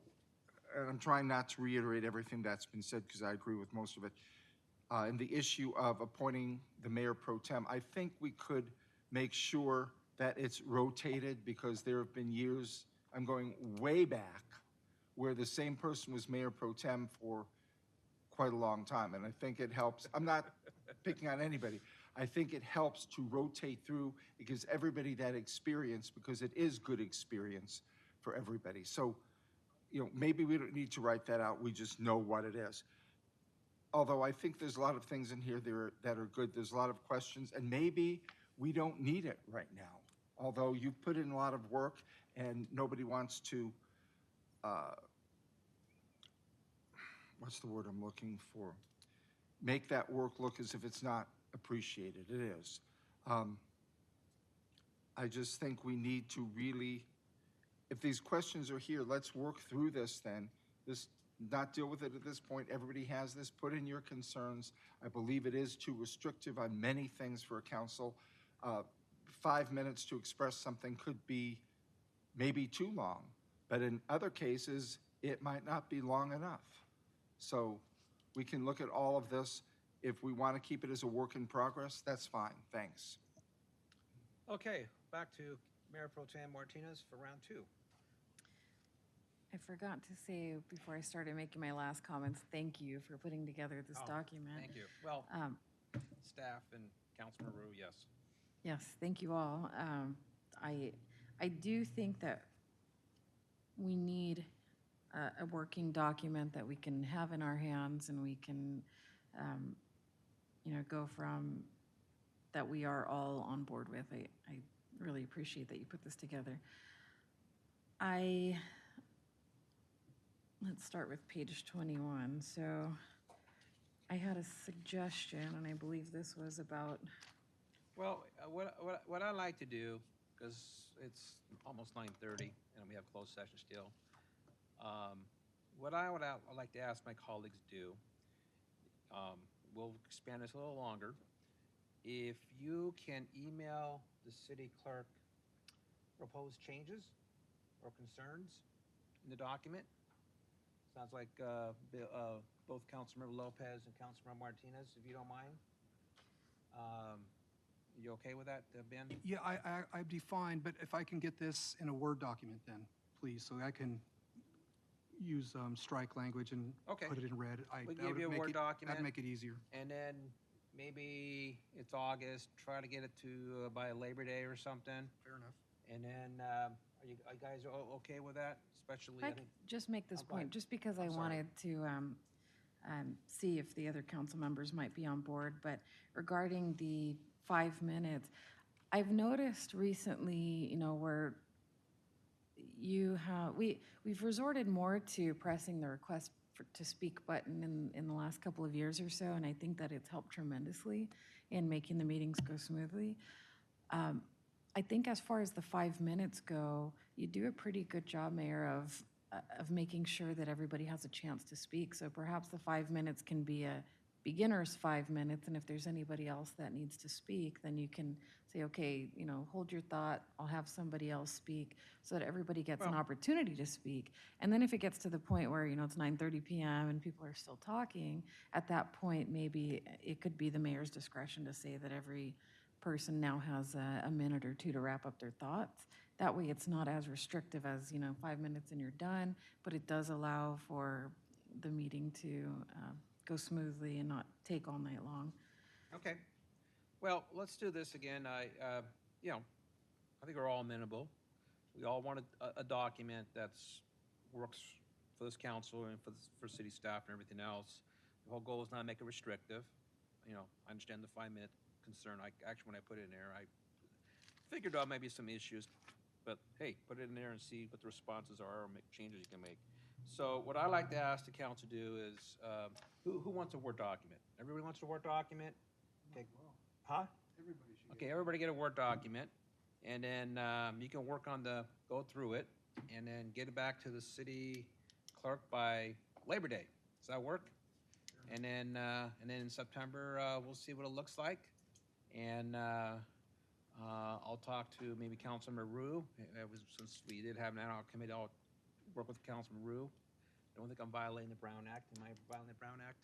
S8: and I'm trying not to reiterate everything that's been said because I agree with most of it, in the issue of appointing the Mayor Pro Tem, I think we could make sure that it's rotated because there have been years, I'm going way back, where the same person was Mayor Pro Tem for quite a long time. And I think it helps. I'm not picking on anybody. I think it helps to rotate through. It gives everybody that experience because it is good experience for everybody. So, you know, maybe we don't need to write that out. We just know what it is. Although I think there's a lot of things in here that are good. There's a lot of questions, and maybe we don't need it right now. Although you've put in a lot of work and nobody wants to, what's the word I'm looking for? Make that work look as if it's not appreciated. It is. I just think we need to really, if these questions are here, let's work through this then. Not deal with it at this point. Everybody has this. Put in your concerns. I believe it is too restrictive on many things for a council. 5 minutes to express something could be maybe too long, but in other cases, it might not be long enough. So we can look at all of this. If we want to keep it as a work in progress, that's fine. Thanks.
S3: Okay, back to Mayor Pro Tem Martinez for round two.
S10: I forgot to say before I started making my last comments, thank you for putting together this document.
S3: Thank you. Well, staff and Councilman Rue, yes.
S10: Yes, thank you all. I do think that we need a working document that we can have in our hands and we can, you know, go from that we are all on board with. I really appreciate that you put this together. Let's start with page 21. So I had a suggestion, and I believe this was about.
S3: Well, what I like to do, because it's almost 9:30 and we have closed session still, what I would like to ask my colleagues to do, we'll expand this a little longer. If you can email the city clerk proposed changes or concerns in the document? Sounds like both Councilmember Lopez and Councilmember Martinez, if you don't mind. You okay with that, Ben?
S9: Yeah, I'd be fine, but if I can get this in a Word document then, please, so I can use strike language and
S3: Okay.
S9: put it in red.
S3: We
S9: that
S3: give
S9: would
S3: you a
S9: make
S3: Word
S9: it-
S3: document.
S9: That'd make it easier.
S3: And then maybe it's August, try to get it to by Labor Day or something.
S9: Fair enough.
S3: And then, are you guys okay with that? Especially,
S10: I
S3: I
S10: could
S3: think,
S10: just make this
S3: Oh, go ahead.
S10: point, just because I
S3: I'm sorry.
S10: wanted to see if the other council members might be on board, but regarding the 5 minutes, I've noticed recently, where we've resorted more to pressing the request to speak button in the last couple of years or so, and I think that it's helped tremendously in making the meetings go smoothly. I think as far as the 5 minutes go, you do a pretty good job, Mayor, of making sure that everybody has a chance to speak. So perhaps the 5 minutes can be a beginner's 5 minutes, and if there's anybody else that needs to speak, then you can say, okay, hold your thought, I'll have somebody else speak, so that everybody gets an
S3: Well-
S10: opportunity to speak. And then if it gets to the point where, it's 9:30 p.m. and people are still talking, at that point, maybe it could be the mayor's discretion to say that every person now has a minute or two to wrap up their thoughts. That way, it's not as restrictive as, 5 minutes and you're done, but it does allow for the meeting to go smoothly and not take all night long.
S3: okay. Well, let's do this again. I think we're all amenable. We all want a document that's works for this council and for city staff and everything else. The whole goal is not to make it restrictive. I understand the 5-minute concern. When I put it in there, I figured out maybe some issues, but hey, put it in there and see what the responses are or make changes you can make. So what I like to ask the council to do is, who wants a Word document? Everybody wants a Word document? Okay. Huh? Okay, everybody get a Word document, and then you can work on go through it, and then get it back to the city clerk by Labor Day. Does that work? And then in September, we'll see what it looks like. And I'll talk to maybe Councilman Rue. Since we did have an ad hoc committee, I'll work with Councilman Rue. I don't think I'm violating the Brown Act. Am I violating the Brown Act?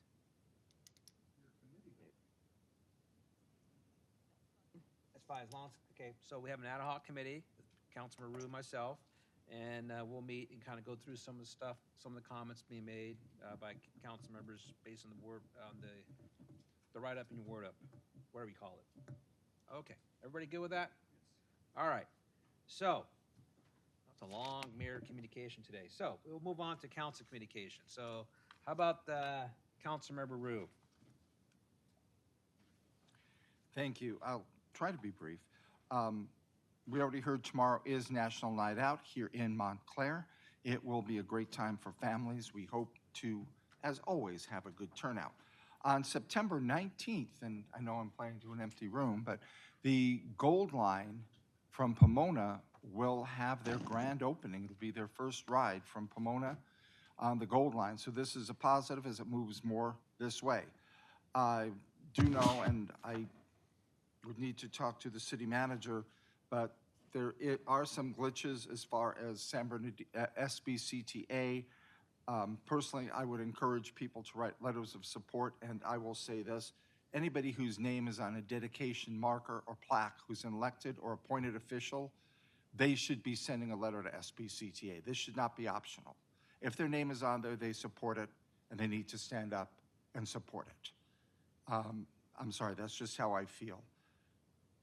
S3: That's fine, as long as, okay, so we have an ad hoc committee, with Councilman Rue and myself, and we'll meet and kind of go through some of the stuff, some of the comments being made by council members based on the write-up and your word-up, whatever you call it. Okay, everybody good with that? All right, so, that's a long mayor communication today. So, we'll move on to council communication. So, how about Councilmember Rue?
S8: Thank you. I'll try to be brief. We already heard tomorrow is National Night Out here in Montclair. It will be a great time for families. We hope to, as always, have a good turnout. On September 19th, and I know I'm playing to an empty room, but the Gold Line from Pomona will have their grand opening. It'll be their first ride from Pomona on the Gold Line. So this is a positive as it moves more this way. I do know, and I would need to talk to the city manager, but there are some glitches as far as SBCTA. Personally, I would encourage people to write letters of support, and I will say this, anybody whose name is on a dedication marker or plaque who's an elected or appointed official, they should be sending a letter to SBCTA. This should not be optional. If their name is on there, they support it, and they need to stand up and support it. I'm sorry, that's just how I feel.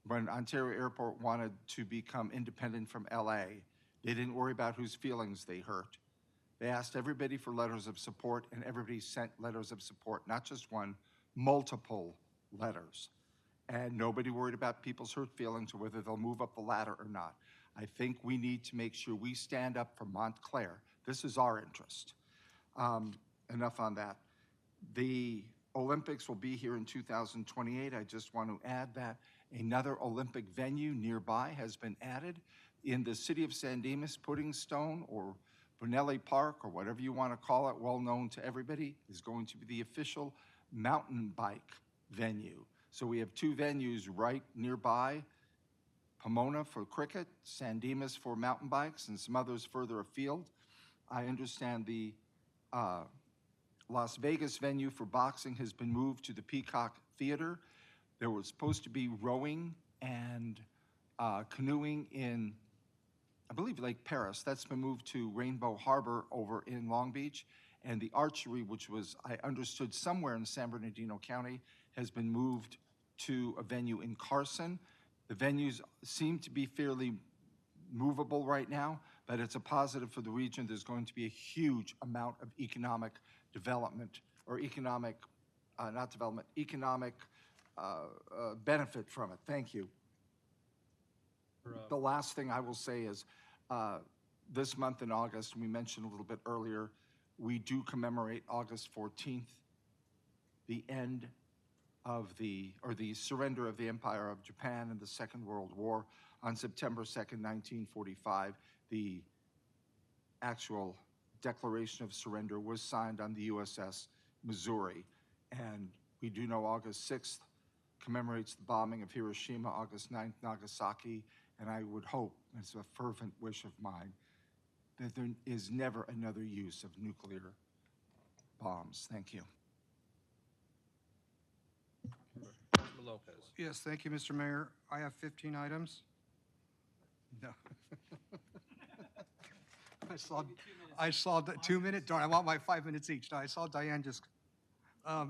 S8: When Ontario Airport wanted to become independent from LA, they didn't worry about whose feelings they hurt. They asked everybody for letters of support, and everybody sent letters of support, not just one, multiple letters. And nobody worried about people's hurt feelings or whether they'll move up the ladder or not. I think we need to make sure we stand up for Montclair. This is our interest. Enough on that. The Olympics will be here in 2028. I just want to add that another Olympic venue nearby has been added in the city of San Dimas. Pudding Stone or Bonelli Park or whatever you want to call it, well known to everybody, is going to be the official mountain bike venue. So we have two venues right nearby, Pomona for cricket, San Dimas for mountain bikes, and some others further afield. I understand the Las Vegas venue for boxing has been moved to the Peacock Theater. There was supposed to be rowing and canoeing in, I believe, Lake Paris. That's been moved to Rainbow Harbor over in Long Beach. And the archery, which was, I understood, somewhere in San Bernardino County, has been moved to a venue in Carson. The venues seem to be fairly movable right now, but it's a positive for the region. There's going to be a huge amount of economic development, or economic, not development, economic benefit from it. Thank you. The last thing I will say is this month in August, we mentioned a little bit earlier, we do commemorate August 14th, the end of the surrender of the Empire of Japan in the Second World War. On September 2nd, 1945, the actual Declaration of Surrender was signed on the USS Missouri. And we do know August 6th commemorates the bombing of Hiroshima, August 9th, Nagasaki, and I would hope, it's a fervent wish of mine, that there is never another use of nuclear bombs. Thank you.
S3: Councilman Lopez.
S9: Yes, thank you, Mr. Mayor. I have 15 items. No. I saw 2 minutes. Darn, I want my 5 minutes each. No, I saw Diane just,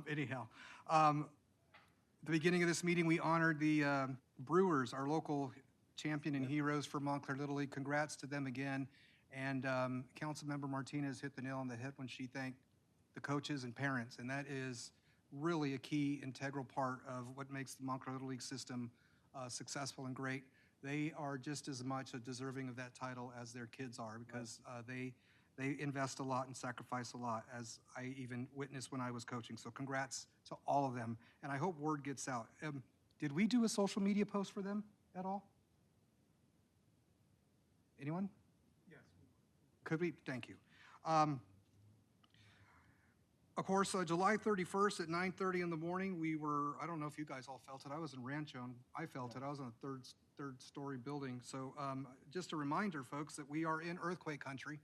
S9: anyhow. The beginning of this meeting, we honored the Brewers, our local champion and heroes for Montclair Little League. Congrats to them again. And Councilmember Martinez hit the nail on the head when she thanked the coaches and parents. And that is really a key integral part of what makes the Montclair Little League system successful and great. They are just as much deserving of that title as their kids are, because they invest a lot and sacrifice a lot, as I even witnessed when I was coaching. So congrats to all of them. And I hope word gets out. Did we do a social media post for them at all? Anyone? Yes. Could we? Thank you. Of course, July 31st at 9:30 in the morning, we were, I don't know if you guys all felt it. I was in Rancho, and I felt it. I was on a third story building. So just a reminder, folks, that we are in earthquake country.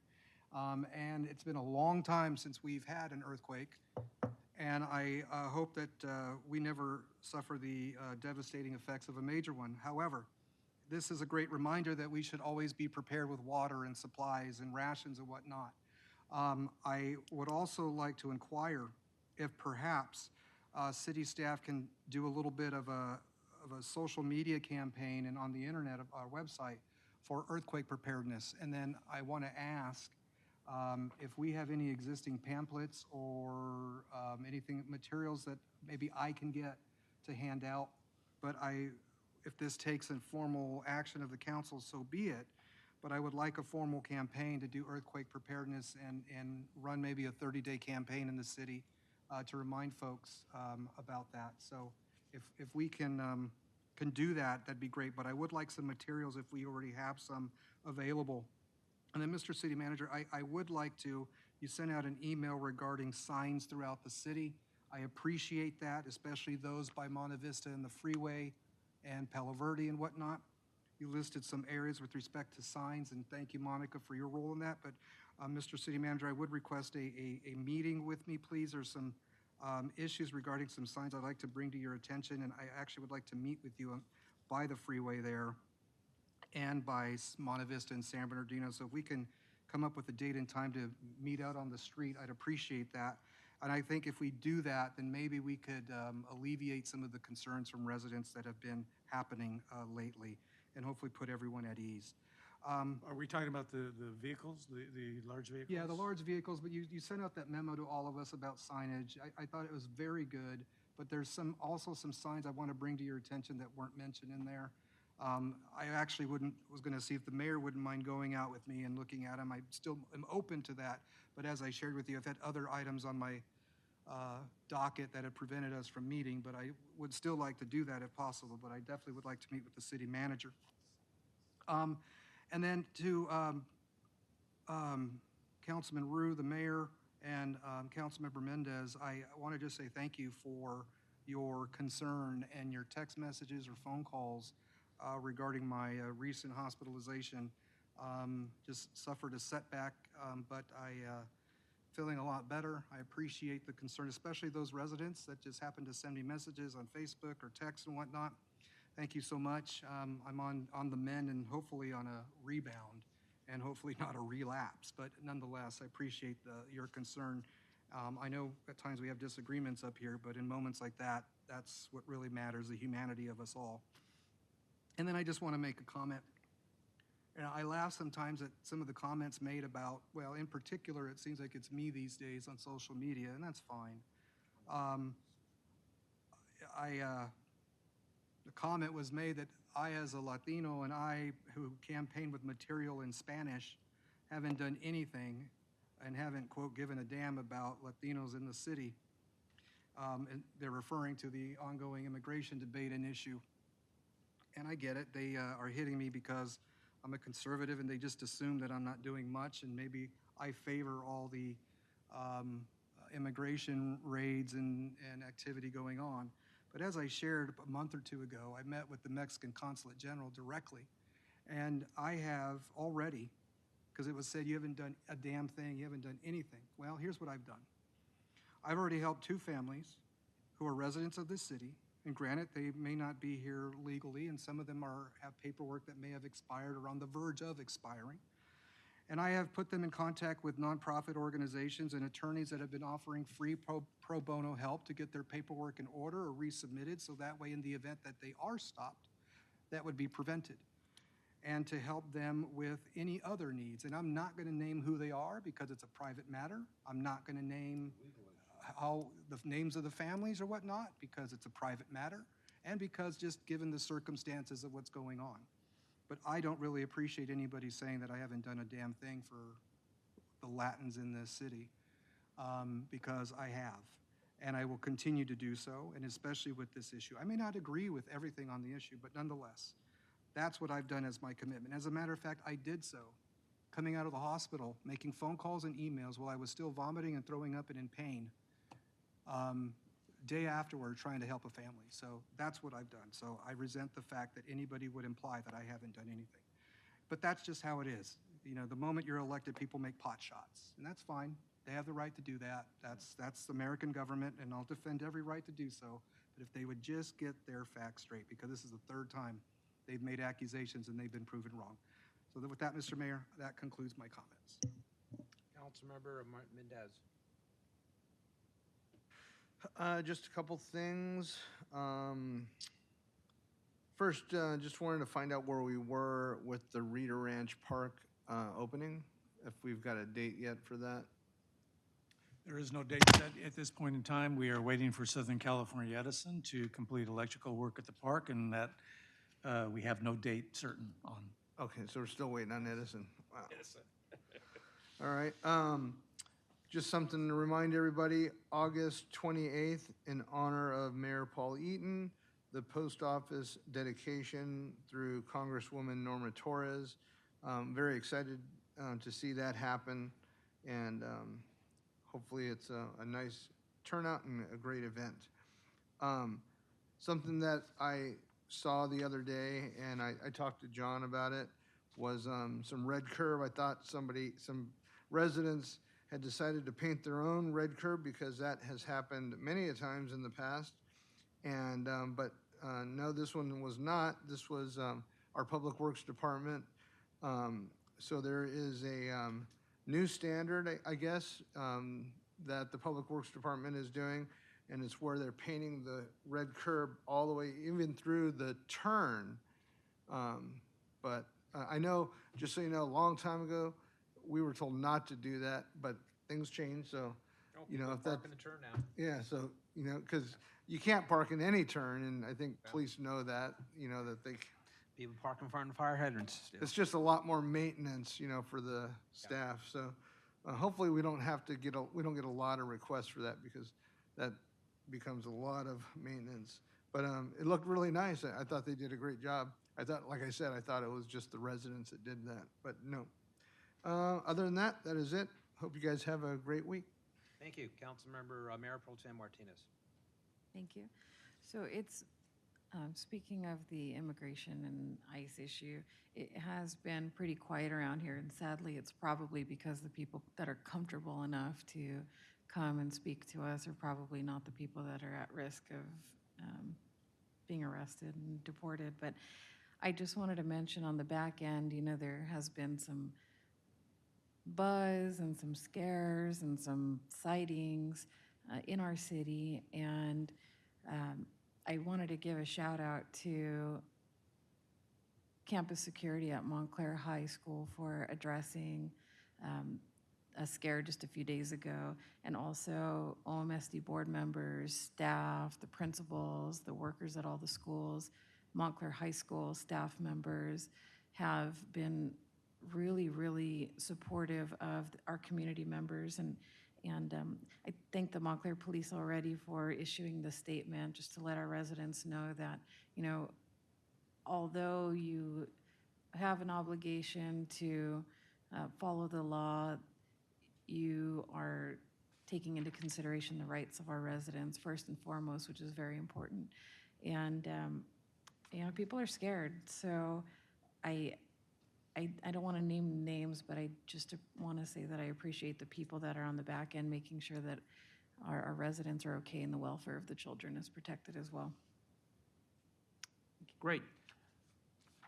S9: And it's been a long time since we've had an earthquake. And I hope that we never suffer the devastating effects of a major one. However, this is a great reminder that we should always be prepared with water and supplies and rations and whatnot. I would also like to inquire if perhaps city staff can do a little bit of a social media campaign and on the internet of our website for earthquake preparedness. And then I want to ask if we have any existing pamphlets or anything, materials that maybe I can get to hand out. But if this takes informal action of the council, so be it. But I would like a formal campaign to do earthquake preparedness and run maybe a 30-day campaign in the city to remind folks about that. So if we can do that, that'd be great. But I would like some materials if we already have some available. And then, Mr. City Manager, I would like to, you sent out an email regarding signs throughout the city. I appreciate that, especially those by Monte Vista and the freeway and Palo Verde and whatnot. You listed some areas with respect to signs, and thank you, Monica, for your role in that. But Mr. City Manager, I would request a meeting with me, please. There's some issues regarding some signs I'd like to bring to your attention, and I actually would like to meet with you by the freeway there and by Monte Vista and San Bernardino. So if we can come up with a date and time to meet out on the street, I'd appreciate that. And I think if we do that, then maybe we could alleviate some of the concerns from residents that have been happening lately, and hopefully put everyone at ease.
S18: Are we talking about the vehicles, the large vehicles?
S9: Yeah, the large vehicles, but you sent out that memo to all of us about signage. I thought it was very good, but there's also some signs I want to bring to your attention that weren't mentioned in there. I actually was going to see if the mayor wouldn't mind going out with me and looking at them. I still am open to that, but as I shared with you, I've had other items on my docket that have prevented us from meeting, but I would still like to do that if possible, but I definitely would like to meet with the city manager. And then to Councilman Rue, the mayor, and Councilmember Mendez, I want to just say thank you for your concern and your text messages or phone calls regarding my recent hospitalization. Just suffered a setback, but I feeling a lot better. I appreciate the concern, especially those residents that just happen to send me messages on Facebook or text and whatnot. Thank you so much. I'm on the mend and hopefully on a rebound and hopefully not a relapse. But nonetheless, I appreciate your concern. I know at times we have disagreements up here, but in moments like that, that's what really matters, the humanity of us all. And then I just want to make a comment. And I laugh sometimes at some of the comments made about, well, in particular, it seems like it's me these days on social media, and that's fine. The comment was made that I, as a Latino, and I, who campaign with material in Spanish, haven't done anything and haven't, quote, given a damn about Latinos in the city. And they're referring to the ongoing immigration debate and issue. And I get it. They are hitting me because I'm a conservative and they just assume that I'm not doing much, and maybe I favor all the immigration raids and activity going on. But as I shared a month or two ago, I met with the Mexican Consulate General directly, and I have already, because it was said you haven't done a damn thing, you haven't done anything. Well, here's what I've done. I've already helped 2 families who are residents of this city, and granted, they may not be here legally, and some of them have paperwork that may have expired or on the verge of expiring. And I have put them in contact with nonprofit organizations and attorneys that have been offering free pro bono help to get their paperwork in order or resubmitted, so that way in the event that they are stopped, that would be prevented. And to help them with any other needs. And I'm not going to name who they are because it's a private matter. I'm not going to name how the names of the families or whatnot because it's a private matter, and because just given the circumstances of what's going on. But I don't really appreciate anybody saying that I haven't done a damn thing for the Latins in this city, because I have, and I will continue to do so, and especially with this issue. I may not agree with everything on the issue, but nonetheless, that's what I've done as my commitment. As a matter of fact, I did so coming out of the hospital, making phone calls and emails while I was still vomiting and throwing up and in pain, day afterward, trying to help a family. So that's what I've done. So I resent the fact that anybody would imply that I haven't done anything. But that's just how it is. You know, the moment you're elected, people make pot shots, and that's fine. They have the right to do that. That's American government, and I'll defend every right to do so. But if they would just get their facts straight, because this is the 3rd time they've made accusations and they've been proven wrong. So with that, Mr. Mayor, that concludes my comments.
S3: Councilmember Mendez.
S5: Just a couple things. First, just wanted to find out where we were with the Reeder Ranch Park opening, if we've got a date yet for that.
S18: There is no date set at this point in time. We are waiting for Southern California Edison to complete electrical work at the park, and that we have no date certain on.
S5: Okay, so we're still waiting on Edison. Wow. Edison. All right. Just something to remind everybody, August 28th, in honor of Mayor Paul Eaton, the post office dedication through Congresswoman Norma Torres. Very excited to see that happen, and hopefully it's a nice turnout and a great event. Something that I saw the other day, and I talked to John about it, was some red curb. I thought some residents had decided to paint their own red curb because that has happened many a times in the past. And but no, this one was not. This was our Public Works Department. So there is a new standard, I guess, that the Public Works Department is doing, and it's where they're painting the red curb all the way, even through the turn. But I know, just so you know, a long time ago, we were told not to do that, but things change, so, you know, if that.
S3: Park in the turn now.
S5: Yeah, so, you know, because you can't park in any turn, and I think police know that, you know, that they.
S3: People park in front of fire hydrants still.
S5: It's just a lot more maintenance, you know, for the staff, so hopefully we don't have to we don't get a lot of requests for that, because that becomes a lot of maintenance. But it looked really nice. I thought they did a great job. I thought, like I said, I thought it was just the residents that did that, but no. Other than that, that is it. Hope you guys have a great week.
S3: Thank you. Councilmember Mayor Pro Tem Martinez.
S10: Thank you. So it's Speaking of the immigration and ICE issue, it has been pretty quiet around here, and sadly, it's probably because the people that are comfortable enough to come and speak to us are probably not the people that are at risk of being arrested and deported. But I just wanted to mention on the back end, there has been some buzz and some scares and some sightings in our city, and I wanted to give a shout out to campus security at Montclair High School for addressing a scare just a few days ago, and also OMSD board members, staff, the principals, the workers at all the schools, Montclair High School staff members have been really, really supportive of our community members, and I thank the Montclair Police already for issuing the statement just to let our residents know that, although you have an obligation to follow the law, you are taking into consideration the rights of our residents first and foremost, which is very important. And people are scared, so I don't want to name names, but I just want to say that I appreciate the people that are on the back end making sure that our residents are okay and the welfare of the children is protected as well.
S3: Great.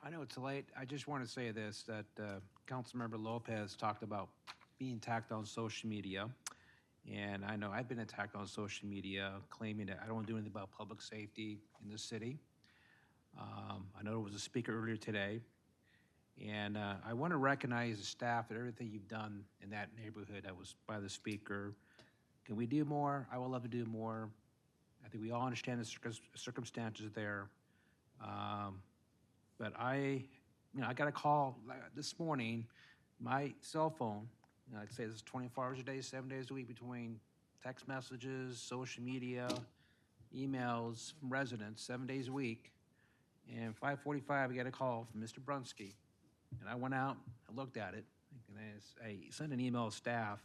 S3: I know it's late. I just want to say this, that Councilmember Lopez talked about being attacked on social media. And I know I've been attacked on social media, claiming that I don't want to do anything about public safety in the city. I know there was a speaker earlier today. And I want to recognize the staff and everything you've done in that neighborhood that was by the speaker. Can we do more? I would love to do more. I think we all understand the circumstances there. But I got a call this morning, my cell phone, I'd say this is 24 hours a day, 7 days a week, between text messages, social media, emails from residents, 7 days a week. And 5:45, I got a call from Mr. Brunsky. And I went out, I looked at it, and I sent an email to staff,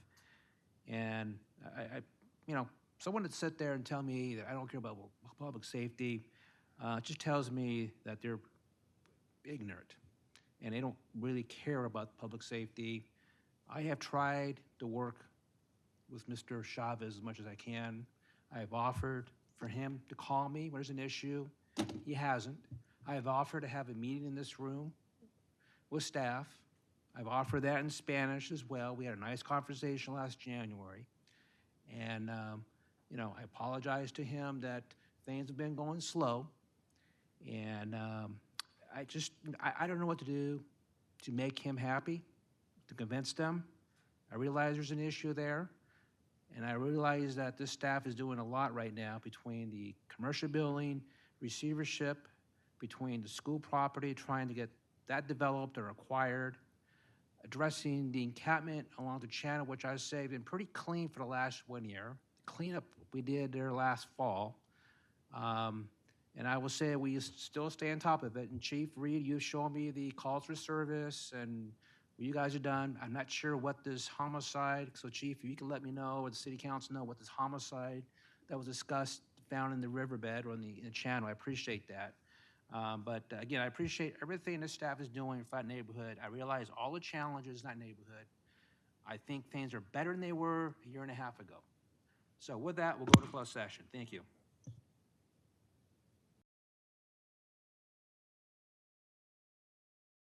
S3: and someone would sit there and tell me that I don't care about public safety, just tells me that they're ignorant, and they don't really care about public safety. I have tried to work with Mr. Chavez as much as I can. I have offered for him to call me when there's an issue. He hasn't. I have offered to have a meeting in this room with staff. I've offered that in Spanish as well. We had a nice conversation last January. And, I apologize to him that things have been going slow. And I don't know what to do to make him happy, to convince them. I realize there's an issue there. And I realize that this staff is doing a lot right now between the commercial building, receivership, between the school property, trying to get that developed or acquired, addressing the encampment along the channel, which I say has been pretty clean for the last 1 year. The cleanup we did there last fall. And I will say we still stay on top of it. And Chief Reed, you've shown me the calls for service and what you guys have done. I'm not sure what this homicide, so Chief, if you can let me know, or the city council know what this homicide that was discussed found in the riverbed or in the channel. I appreciate that. But again, I appreciate everything the staff is doing for that neighborhood. I realize all the challenges in that neighborhood. I think things are better than they were a year and a half ago. So with that, we'll go to closed session. Thank you.